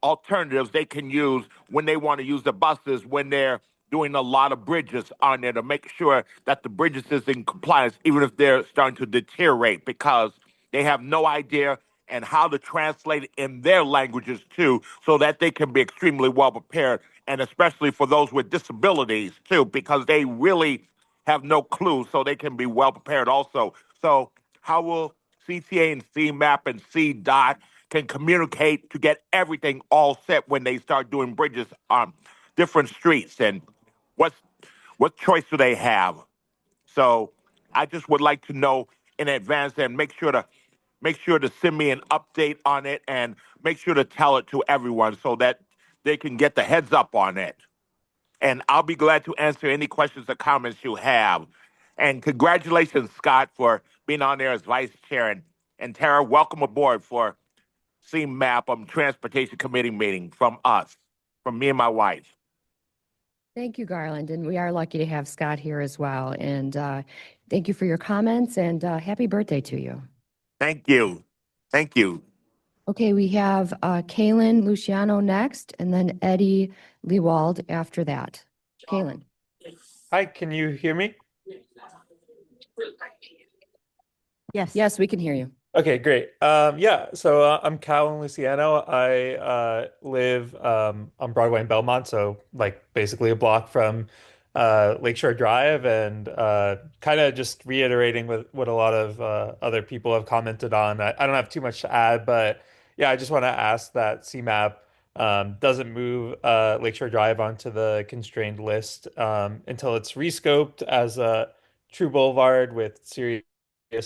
alternatives they can use when they want to use the buses when they're doing a lot of bridges on there to make sure that the bridges is in compliance, even if they're starting to deteriorate, because they have no idea and how to translate it in their languages too, so that they can be extremely well prepared, and especially for those with disabilities too, because they really have no clue, so they can be well prepared also. So how will CTA and CMAP and CDOT can communicate to get everything all set when they start doing bridges on different streets, and what choice do they have? So I just would like to know in advance and make sure to send me an update on it and make sure to tell it to everyone so that they can get the heads up on it. And I'll be glad to answer any questions or comments you have. And congratulations, Scott, for being on there as vice chair. And Tara, welcome aboard for CMAP Transportation Committee meeting from me and my wife. Thank you, Garland. And we are lucky to have Scott here as well. And thank you for your comments and happy birthday to you. Thank you. Thank you. Okay, we have Kaylin Luciano next, and then Eddie Lewald after that. Kaylin. Hi, can you hear me? Yes. Yes, we can hear you. Okay, great. Yeah, so I'm Cal Luciano. I live on Broadway in Belmont, so like basically a block from Lakeshore Drive, and kind of just reiterating what a lot of other people have commented on. I don't have too much to add, but yeah, I just want to ask that CMAP doesn't move Lakeshore Drive onto the constrained list until it's rescoped as a true boulevard with serious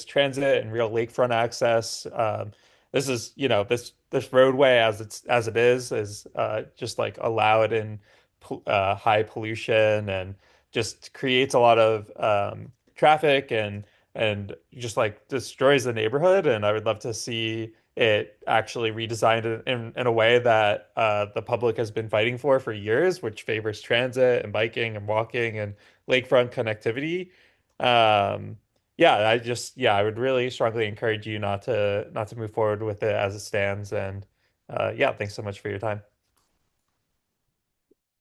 transit and real lakefront access. This is, this roadway as it is just like allowed in high pollution and just creates a lot of traffic and just like destroys the neighborhood. And I would love to see it actually redesigned in a way that the public has been fighting for years, which favors transit and biking and walking and lakefront connectivity. Um, yeah, I would really strongly encourage you not to move forward with it as it stands. And yeah, thanks so much for your time.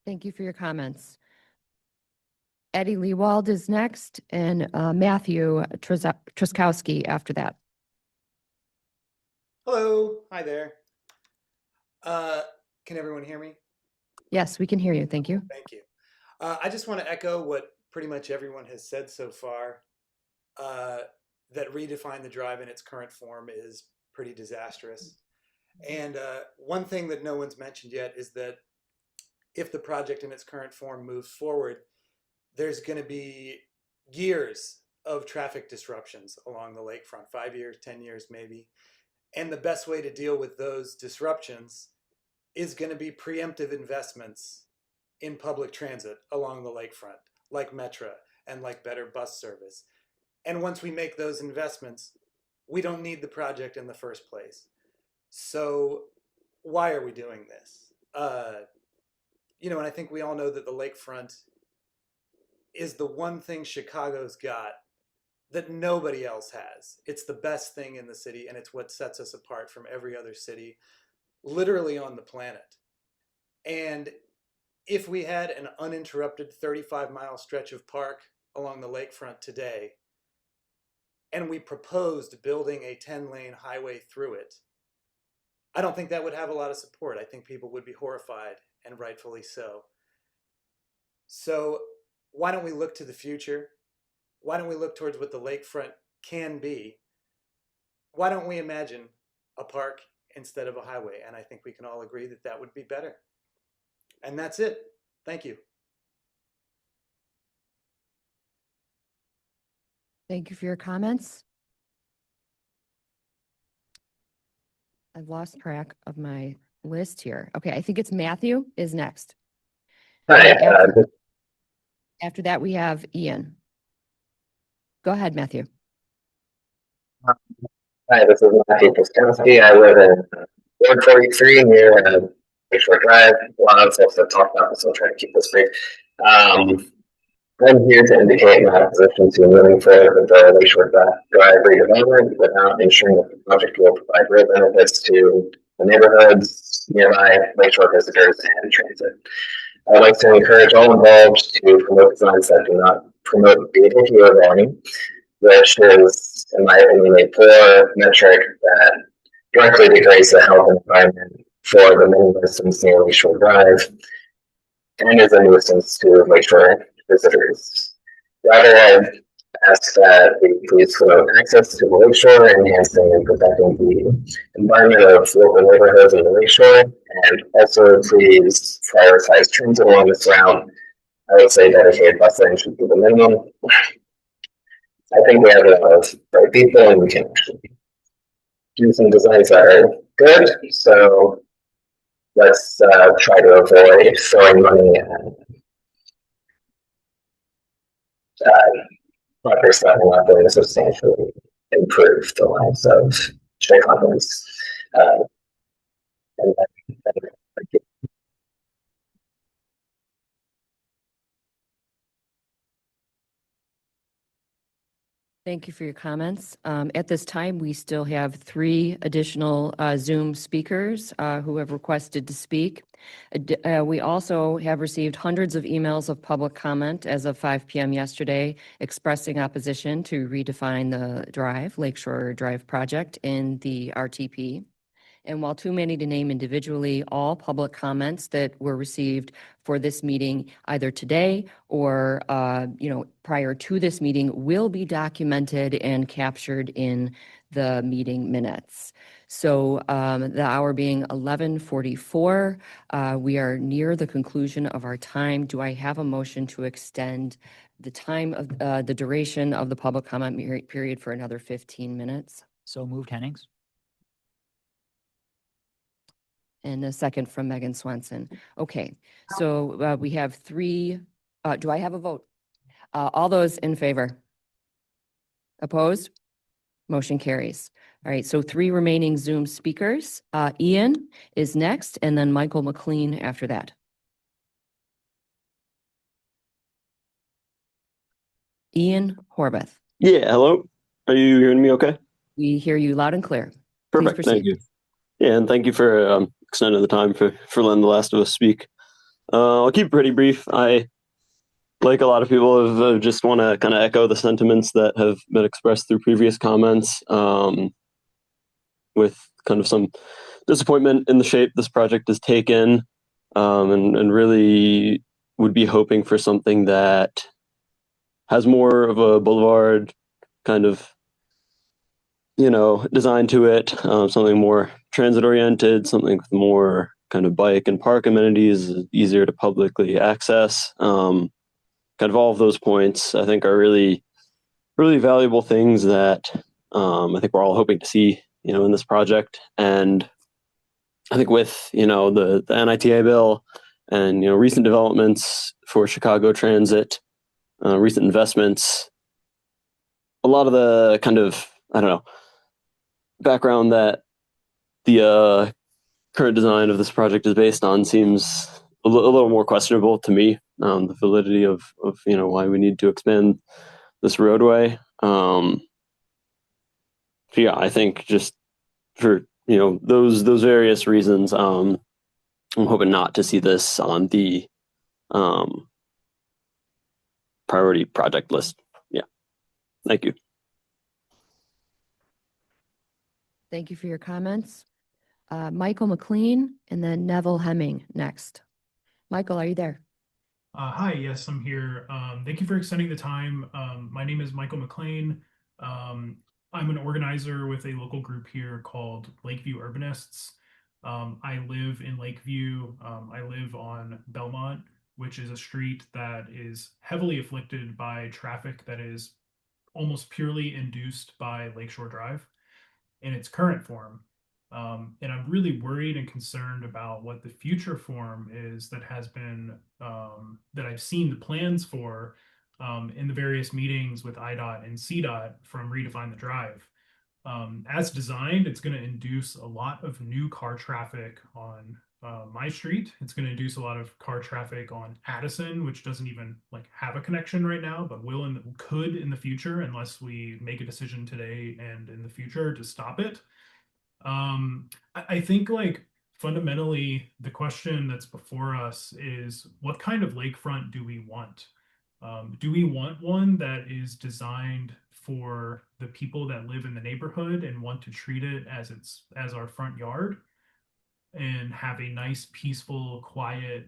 Thank you for your comments. Eddie Leewald is next, and Matthew Truskowski after that. Hello, hi there. Can everyone hear me? Yes, we can hear you. Thank you. Thank you. I just want to echo what pretty much everyone has said so far, that redefine the drive in its current form is pretty disastrous. And one thing that no one's mentioned yet is that if the project in its current form moves forward, there's going to be years of traffic disruptions along the lakefront, 5 years, 10 years maybe. And the best way to deal with those disruptions is going to be preemptive investments in public transit along the lakefront, like Metra and like better bus service. And once we make those investments, we don't need the project in the first place. So why are we doing this? And I think we all know that the lakefront is the one thing Chicago's got that nobody else has. It's the best thing in the city, and it's what sets us apart from every other city, literally on the planet. And if we had an uninterrupted 35-mile stretch of park along the lakefront today, and we proposed building a 10-lane highway through it, I don't think that would have a lot of support. I think people would be horrified, and rightfully so. So why don't we look to the future? Why don't we look towards what the lakefront can be? Why don't we imagine a park instead of a highway? And I think we can all agree that that would be better. And that's it. Thank you. Thank you for your comments. I've lost track of my list here. Okay, I think it's Matthew is next. Hi. After that, we have Ian. Go ahead, Matthew. Hi, this is Matthew Koskowski. I live in Ward 43 near Lakeshore Drive. A lot of folks have talked about this, so I'll try to keep this brief. I'm here to indicate my opposition to moving forward with the Lakeshore Drive redevelopment without ensuring that the project will provide real benefits to the neighborhoods, nearby Lakeshore visitors, and transit. I'd like to encourage all involved to promote designs that do not promote vehicular volume, which is, in my opinion, a poor metric that directly degrades the health environment for the many residents near Lakeshore Drive and is a nuisance to Lakeshore visitors. Rather, I ask that we please promote access to the Lakeshore, enhancing and protecting the environment of local neighborhoods in the Lakeshore, and also please prioritize transit along this route. I would say dedicated bus lane should be the minimum. I think we have a lot of bright people and we can actually do some designs that are good. So let's try to avoid throwing money at projects that will not going to substantially improve the lives of Chicagoans. And thank you. Thank you for your comments. At this time, we still have 3 additional Zoom speakers who have requested to speak. We also have received hundreds of emails of public comment as of 5 p.m. yesterday expressing opposition to redefine the drive, Lakeshore Drive project in the RTP. And while too many to name individually, all public comments that were received for this meeting, either today or prior to this meeting, will be documented and captured in the meeting minutes. So the hour being 11:44, we are near the conclusion of our time. Do I have a motion to extend the time of the duration of the public comment period for another 15 minutes? So moved, Hennings. And a second from Megan Swenson. Okay, so we have 3, do I have a vote? All those in favor? Opposed? Motion carries. All right, so 3 remaining Zoom speakers. Ian is next, and then Michael McLean after that. Ian Horvath. Yeah, hello. Are you hearing me okay? We hear you loud and clear. Perfect, Please thank proceed. you. Yeah, and thank you for extending the time for letting the last of us speak. I'll keep it pretty brief. I, like a lot of people, have just want to kind of echo the sentiments that have been expressed through previous comments, with kind of some disappointment in the shape this project has taken, and really would be hoping for something that has more of a boulevard kind of design to it, something more transit oriented, something with more kind of bike and park amenities, easier to publicly access. Kind of all of those points I think are really, really valuable things that I think we're all hoping to see, in this project. And I think with, the NITA bill and, recent developments for Chicago transit, recent investments, a lot of the kind of, background that the current design of this project is based on seems a little more questionable to me. The validity of why we need to expand this roadway. So yeah, I think just for those various reasons, I'm hoping not to see this on the priority project list. Yeah, thank you. Thank you for your comments. Michael McLean and then Neville Hemming next. Michael, are you there? Hi, yes, I'm here. Thank you for extending the time. My name is Michael McLean. I'm an organizer with a local group here called Lakeview Urbanists. I live in Lakeview. I live on Belmont, which is a street that is heavily afflicted by traffic that is almost purely induced by Lakeshore Drive in its current form. And I'm really worried and concerned about what the future form is that has been, that I've seen the plans for in the various meetings with IDOT and CDOT from Redefine the Drive. As designed, it's going to induce a lot of new car traffic on my street. It's going to induce a lot of car traffic on Addison, which doesn't even have a connection right now, but could in the future unless we make a decision today and in the future to stop it. I think fundamentally the question that's before us is what kind of lakefront do we want? Do we want one that is designed for the people that live in the neighborhood and want to treat it as our front yard and have a nice, peaceful, quiet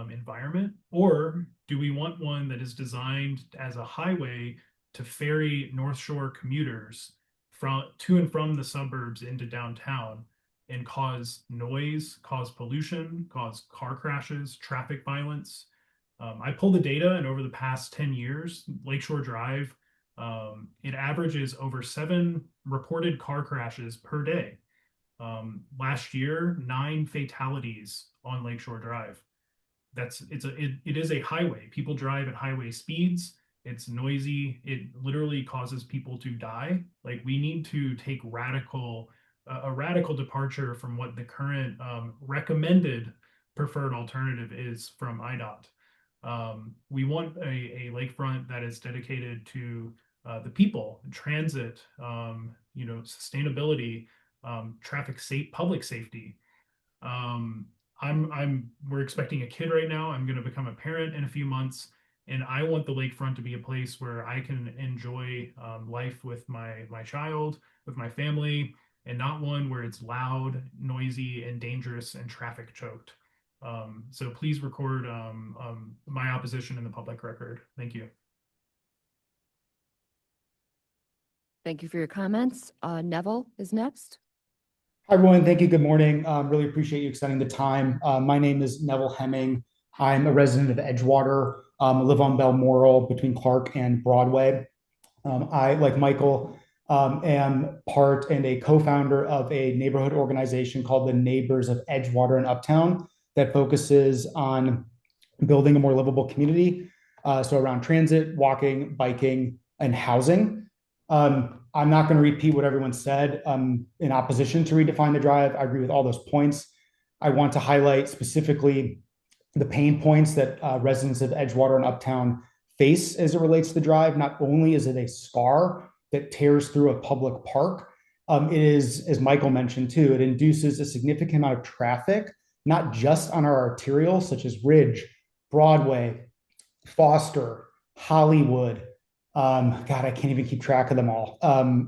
environment? Or do we want one that is designed as a highway to ferry North Shore commuters to and from the suburbs into downtown and cause noise, cause pollution, cause car crashes, traffic violence? I pulled the data, and over the past 10 years, Lakeshore Drive, it averages over 7 reported car crashes per day. Last year, 9 fatalities on Lakeshore Drive. It is a highway. People drive at highway speeds. It's noisy. It literally causes people to die. We need to take a radical departure from what the current recommended preferred alternative is from IDOT. We want a lakefront that is dedicated to the people, transit, sustainability, public safety. We're expecting a kid right now. I'm going to become a parent in a few months, and I want the lakefront to be a place where I can enjoy life with my child, with my family, and not one where it's loud, noisy, and dangerous and traffic choked. So please record my opposition in the public record. Thank you. Thank you for your comments. Neville is next. Hi, everyone. Thank you. Good morning. Really appreciate you extending the time. My name is Neville Hemming. I'm a resident of Edgewater. I live on Balmoral between Clark and Broadway. I, like Michael, am part and a co-founder of a neighborhood organization called the Neighbors of Edgewater and Uptown that focuses on building a more livable community. So around transit, walking, biking, and housing. I'm not going to repeat what everyone said in opposition to redefine the drive. I agree with all those points. I want to highlight specifically the pain points that residents of Edgewater and Uptown face as it relates to the drive. Not only is it a scar that tears through a public park, it is, as Michael mentioned too, it induces a significant amount of traffic, not just on our arterials such as Ridge, Broadway, Foster, Hollywood. God, I can't even keep track of them all.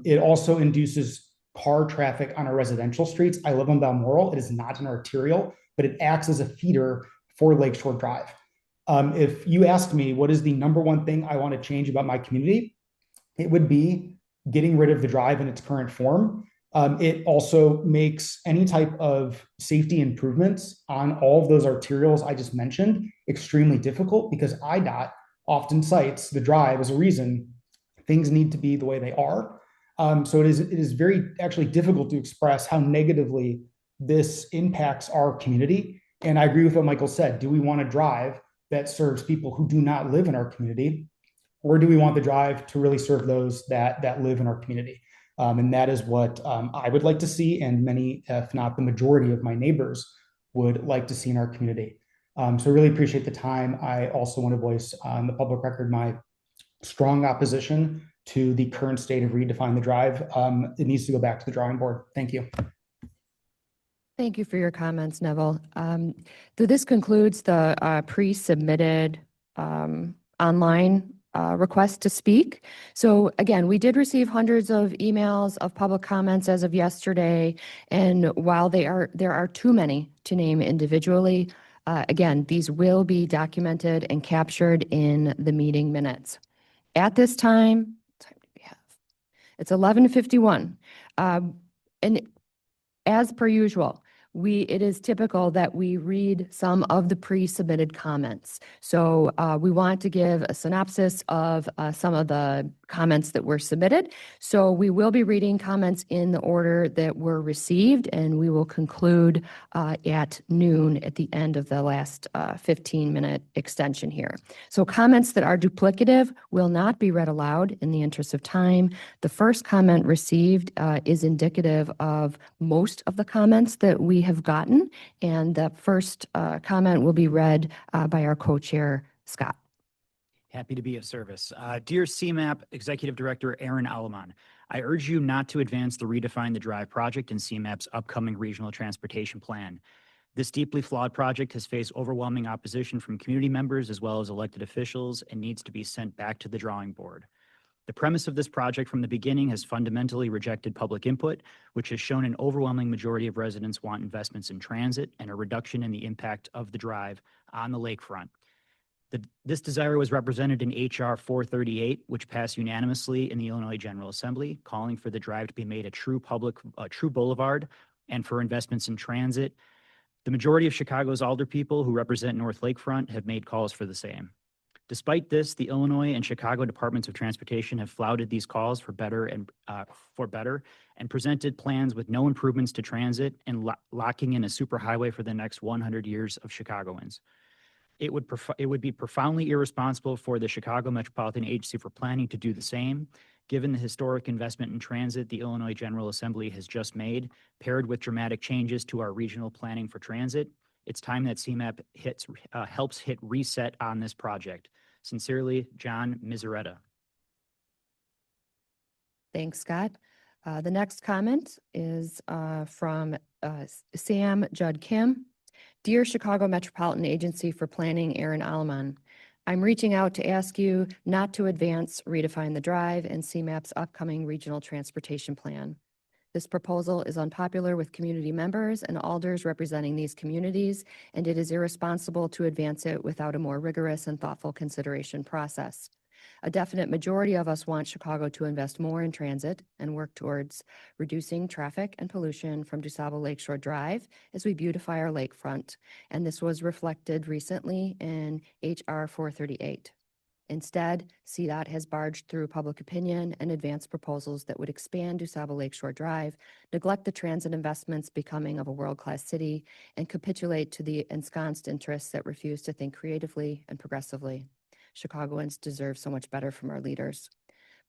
It also induces car traffic on our residential streets. I live on Balmoral. It is not an arterial, but it acts as a feeder for Lakeshore Drive. If you ask me what is the number one thing I want to change about my community, it would be getting rid of the drive in its current form. It also makes any type of safety improvements on all of those arterials I just mentioned extremely difficult because IDOT often cites the drive as a reason things need to be the way they are. So it is very actually difficult to express how negatively this impacts our community. And I agree with what Michael said. Do we want a drive that serves people who do not live in our community? Or do we want the drive to really serve those that live in our community? And that is what I would like to see, and many, if not the majority of my neighbors would like to see in our community. So I really appreciate the time. I also want to voice on the public record my strong opposition to the current state of redefine the drive. It needs to go back to the drawing board. Thank you. Thank you for your comments, Neville. This concludes the pre-submitted online request to speak. So again, we did receive hundreds of emails of public comments as of yesterday, and while there are too many to name individually, again, these will be documented and captured in the meeting minutes. At this time, what time do we have? It's 11:51. And as per usual, it is typical that we read some of the pre-submitted comments. So we want to give a synopsis of some of the comments that were submitted. So we will be reading comments in the order that were received, and we will conclude at noon at the end of the last 15-minute extension here. So comments that are duplicative will not be read aloud in the interest of time. The first comment received is indicative of most of the comments that we have gotten, and the first comment will be read by our co-chair, Scott. Happy to be of service. Dear CMAP Executive Director Aaron Alaman, I urge you not to advance the Redefine the Drive project in CMAP's upcoming regional transportation plan. This deeply flawed project has faced overwhelming opposition from community members as well as elected officials and needs to be sent back to the drawing board. The premise of this project from the beginning has fundamentally rejected public input, which has shown an overwhelming majority of residents want investments in transit and a reduction in the impact of the drive on the lakefront. This desire was represented in H.R. 438, which passed unanimously in the Illinois General Assembly, calling for the drive to be made a true boulevard and for investments in transit. The majority of Chicago's alderpeople who represent North Lakefront have made calls for the same. Despite this, the Illinois and Chicago Departments of Transportation have flouted these calls for better and presented plans with no improvements to transit and locking in a superhighway for the next 100 years of Chicagoans. It would be profoundly irresponsible for the Chicago Metropolitan Agency for Planning to do the same, given the historic investment in transit the Illinois General Assembly has just made, paired with dramatic changes to our regional planning for transit. It's time that CMAP helps hit reset on this project. Sincerely, John Miseretta. Thanks, Scott. The next comment is from Sam Judd Kim. Dear Chicago Metropolitan Agency for Planning, Aaron Alleman, I'm reaching out to ask you not to advance Redefine the Drive and CMAP's upcoming regional transportation plan. This proposal is unpopular with community members and alders representing these communities, and it is irresponsible to advance it without a more rigorous and thoughtful consideration process. A definite majority of us want Chicago to invest more in transit and work towards reducing traffic and pollution from DuSable Lakeshore Drive as we beautify our lakefront, and this was reflected recently in H.R. 438. Instead, CDOT has barged through public opinion and advanced proposals that would expand DuSable Lakeshore Drive, neglect the transit investments becoming of a world-class city, and capitulate to the ensconced interests that refuse to think creatively and progressively. Chicagoans deserve so much better from our leaders.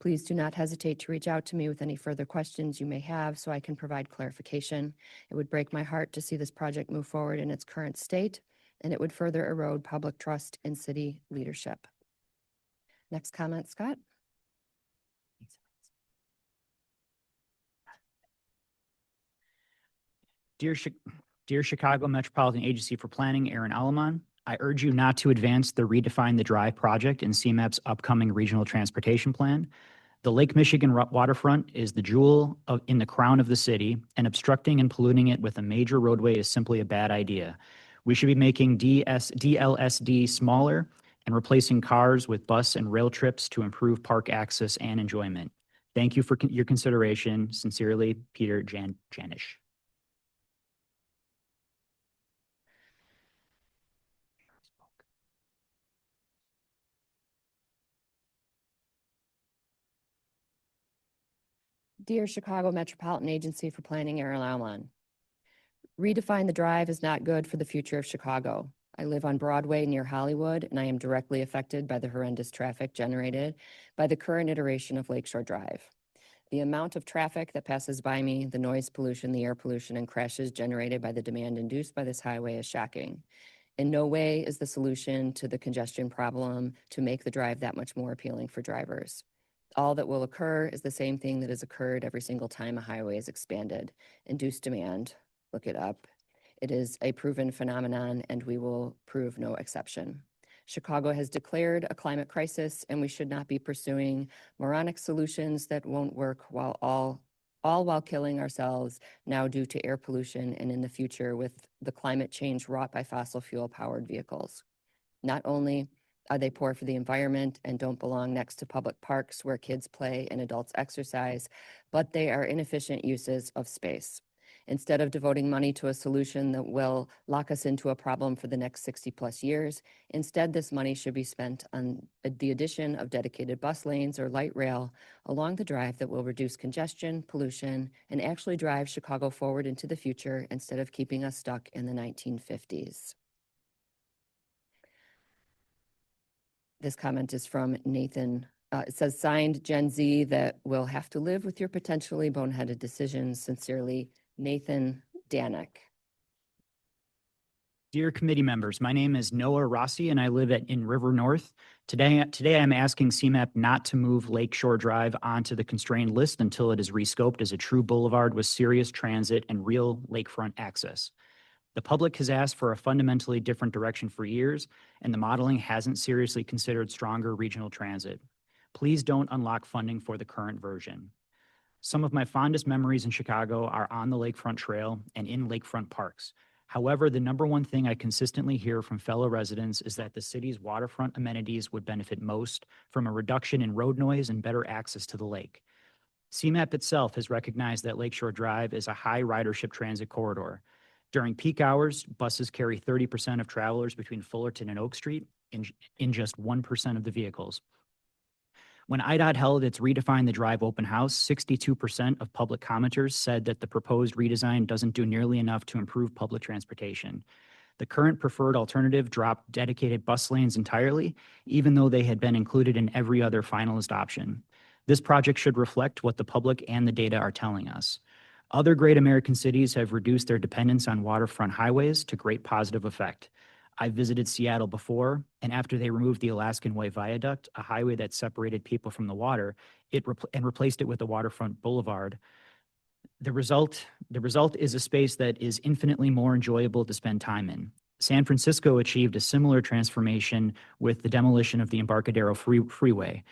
Please do not hesitate to reach out to me with any further questions you may have so I can provide clarification. It would break my heart to see this project move forward in its current state, and it would further erode public trust in city leadership. Next comment, Scott. Dear Chicago Metropolitan Agency for Planning, Aaron Alleman, I urge you not to advance the Redefine the Drive project in CMAP's upcoming regional transportation plan. The Lake Michigan waterfront is the jewel in the crown of the city, and obstructing and polluting it with a major roadway is simply a bad idea. We should be making DLSD smaller and replacing cars with bus and rail trips to improve park access and enjoyment. Thank you for your consideration. Sincerely, Peter Janish. Dear Chicago Metropolitan Agency for Planning, Aaron Alleman, Redefine the Drive is not good for the future of Chicago. I live on Broadway near Hollywood, and I am directly affected by the horrendous traffic generated by the current iteration of Lakeshore Drive. The amount of traffic that passes by me, the noise pollution, the air pollution, and crashes generated by the demand induced by this highway is shocking. In no way is the solution to the congestion problem to make the drive that much more appealing for drivers. All that will occur is the same thing that has occurred every single time a highway is expanded. Induced demand, look it up. It is a proven phenomenon, and we will prove no exception. Chicago has declared a climate crisis, and we should not be pursuing moronic solutions that won't work all while killing ourselves now due to air pollution and in the future with the climate change wrought by fossil fuel powered vehicles. Not only are they poor for the environment and don't belong next to public parks where kids play and adults exercise, but they are inefficient uses of space. Instead of devoting money to a solution that will lock us into a problem for the next 60 plus years, instead this money should be spent on the addition of dedicated bus lanes or light rail along the drive that will reduce congestion, pollution, and actually drive Chicago forward into the future instead of keeping us stuck in the 1950s. This comment is from Nathan. It says, signed Gen Z that will have to live with your potentially boneheaded decisions. Sincerely, Nathan Danek. Dear committee members, my name is Noah Rossi and I live in River North. Today I'm asking CMAP not to move Lakeshore Drive onto the constrained list until it is rescoped as a true boulevard with serious transit and real lakefront access. The public has asked for a fundamentally different direction for years, and the modeling hasn't seriously considered stronger regional transit. Please don't unlock funding for the current version. Some of my fondest memories in Chicago are on the Lakefront Trail and in lakefront parks. However, the number one thing I consistently hear from fellow residents is that the city's waterfront amenities would benefit most from a reduction in road noise and better access to the lake. CMAP itself has recognized that Lakeshore Drive is a high ridership transit corridor. During peak hours, buses carry 30% of travelers between Fullerton and Oak Street in just 1% of the vehicles. When IDOT held its Redefine the Drive open house, 62% of public commenters said that the proposed redesign doesn't do nearly enough to improve public transportation. The current preferred alternative dropped dedicated bus lanes entirely, even though they had been included in every other finalist option. This project should reflect what the public and the data are telling us. Other great American cities have reduced their dependence on waterfront highways to great positive effect. I visited Seattle before, and after they removed the Alaskan Way Viaduct, a highway that separated people from the water, and replaced it with a waterfront boulevard, the result is a space that is infinitely more enjoyable to spend time in. San Francisco achieved a similar transformation with the demolition of the Embarcadero Freeway.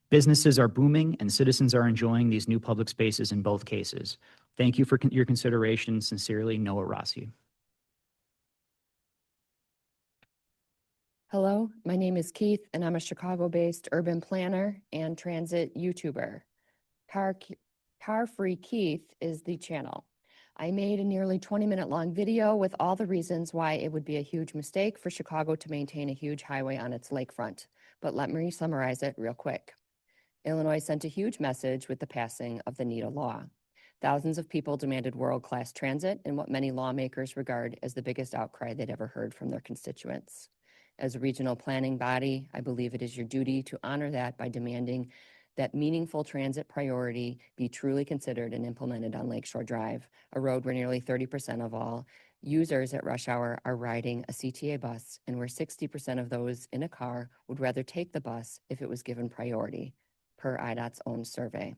Businesses are booming and citizens are enjoying these new public spaces in both cases. Thank you for your consideration. Sincerely, Noah Rossi. Hello, my name is Keith, and I'm a Chicago-based urban planner and transit YouTuber. Car Free Keith is the channel. I made a nearly 20-minute long video with all the reasons why it would be a huge mistake for Chicago to maintain a huge highway on its lakefront. But let me summarize it real quick. Illinois sent a huge message with the passing of the NETA law. Thousands of people demanded world-class transit in what many lawmakers regard as the biggest outcry they'd ever heard from their constituents. As a regional planning body, I believe it is your duty to honor that by demanding that meaningful transit priority be truly considered and implemented on Lakeshore Drive, a road where nearly 30% of all users at rush hour are riding a CTA bus, and where 60% of those in a car would rather take the bus if it was given priority, per IDOT's own survey.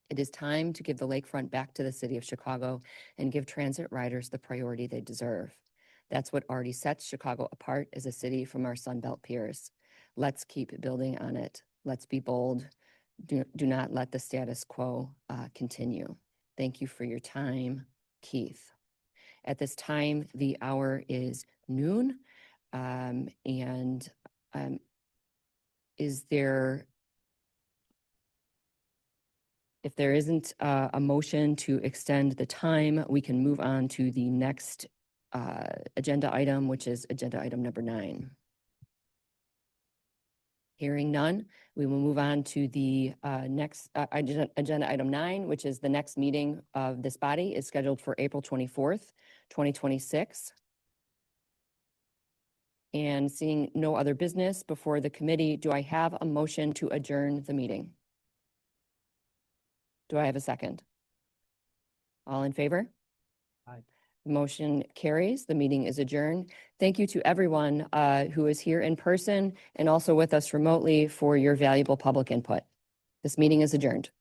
It is time to give the lakefront back to the city of Chicago and give transit riders the priority they deserve. That's what already sets Chicago apart as a city from our Sunbelt peers. Let's keep building on it. Let's be bold. Do not let the status quo continue. Thank you for your time, Keith. At this time, the hour is noon. If there isn't a motion to extend the time, we can move on to the next agenda item, which is agenda item number 9. Hearing none, we will move on to the next agenda item 9, which is the next meeting of this body is scheduled for April 24th, 2026. And seeing no other business before the committee, do I have a motion to adjourn the meeting? Do I have a second? All in favor? Aye. Motion carries. The meeting is adjourned. Thank you to everyone who is here in person and also with us remotely for your valuable public input. This meeting is adjourned.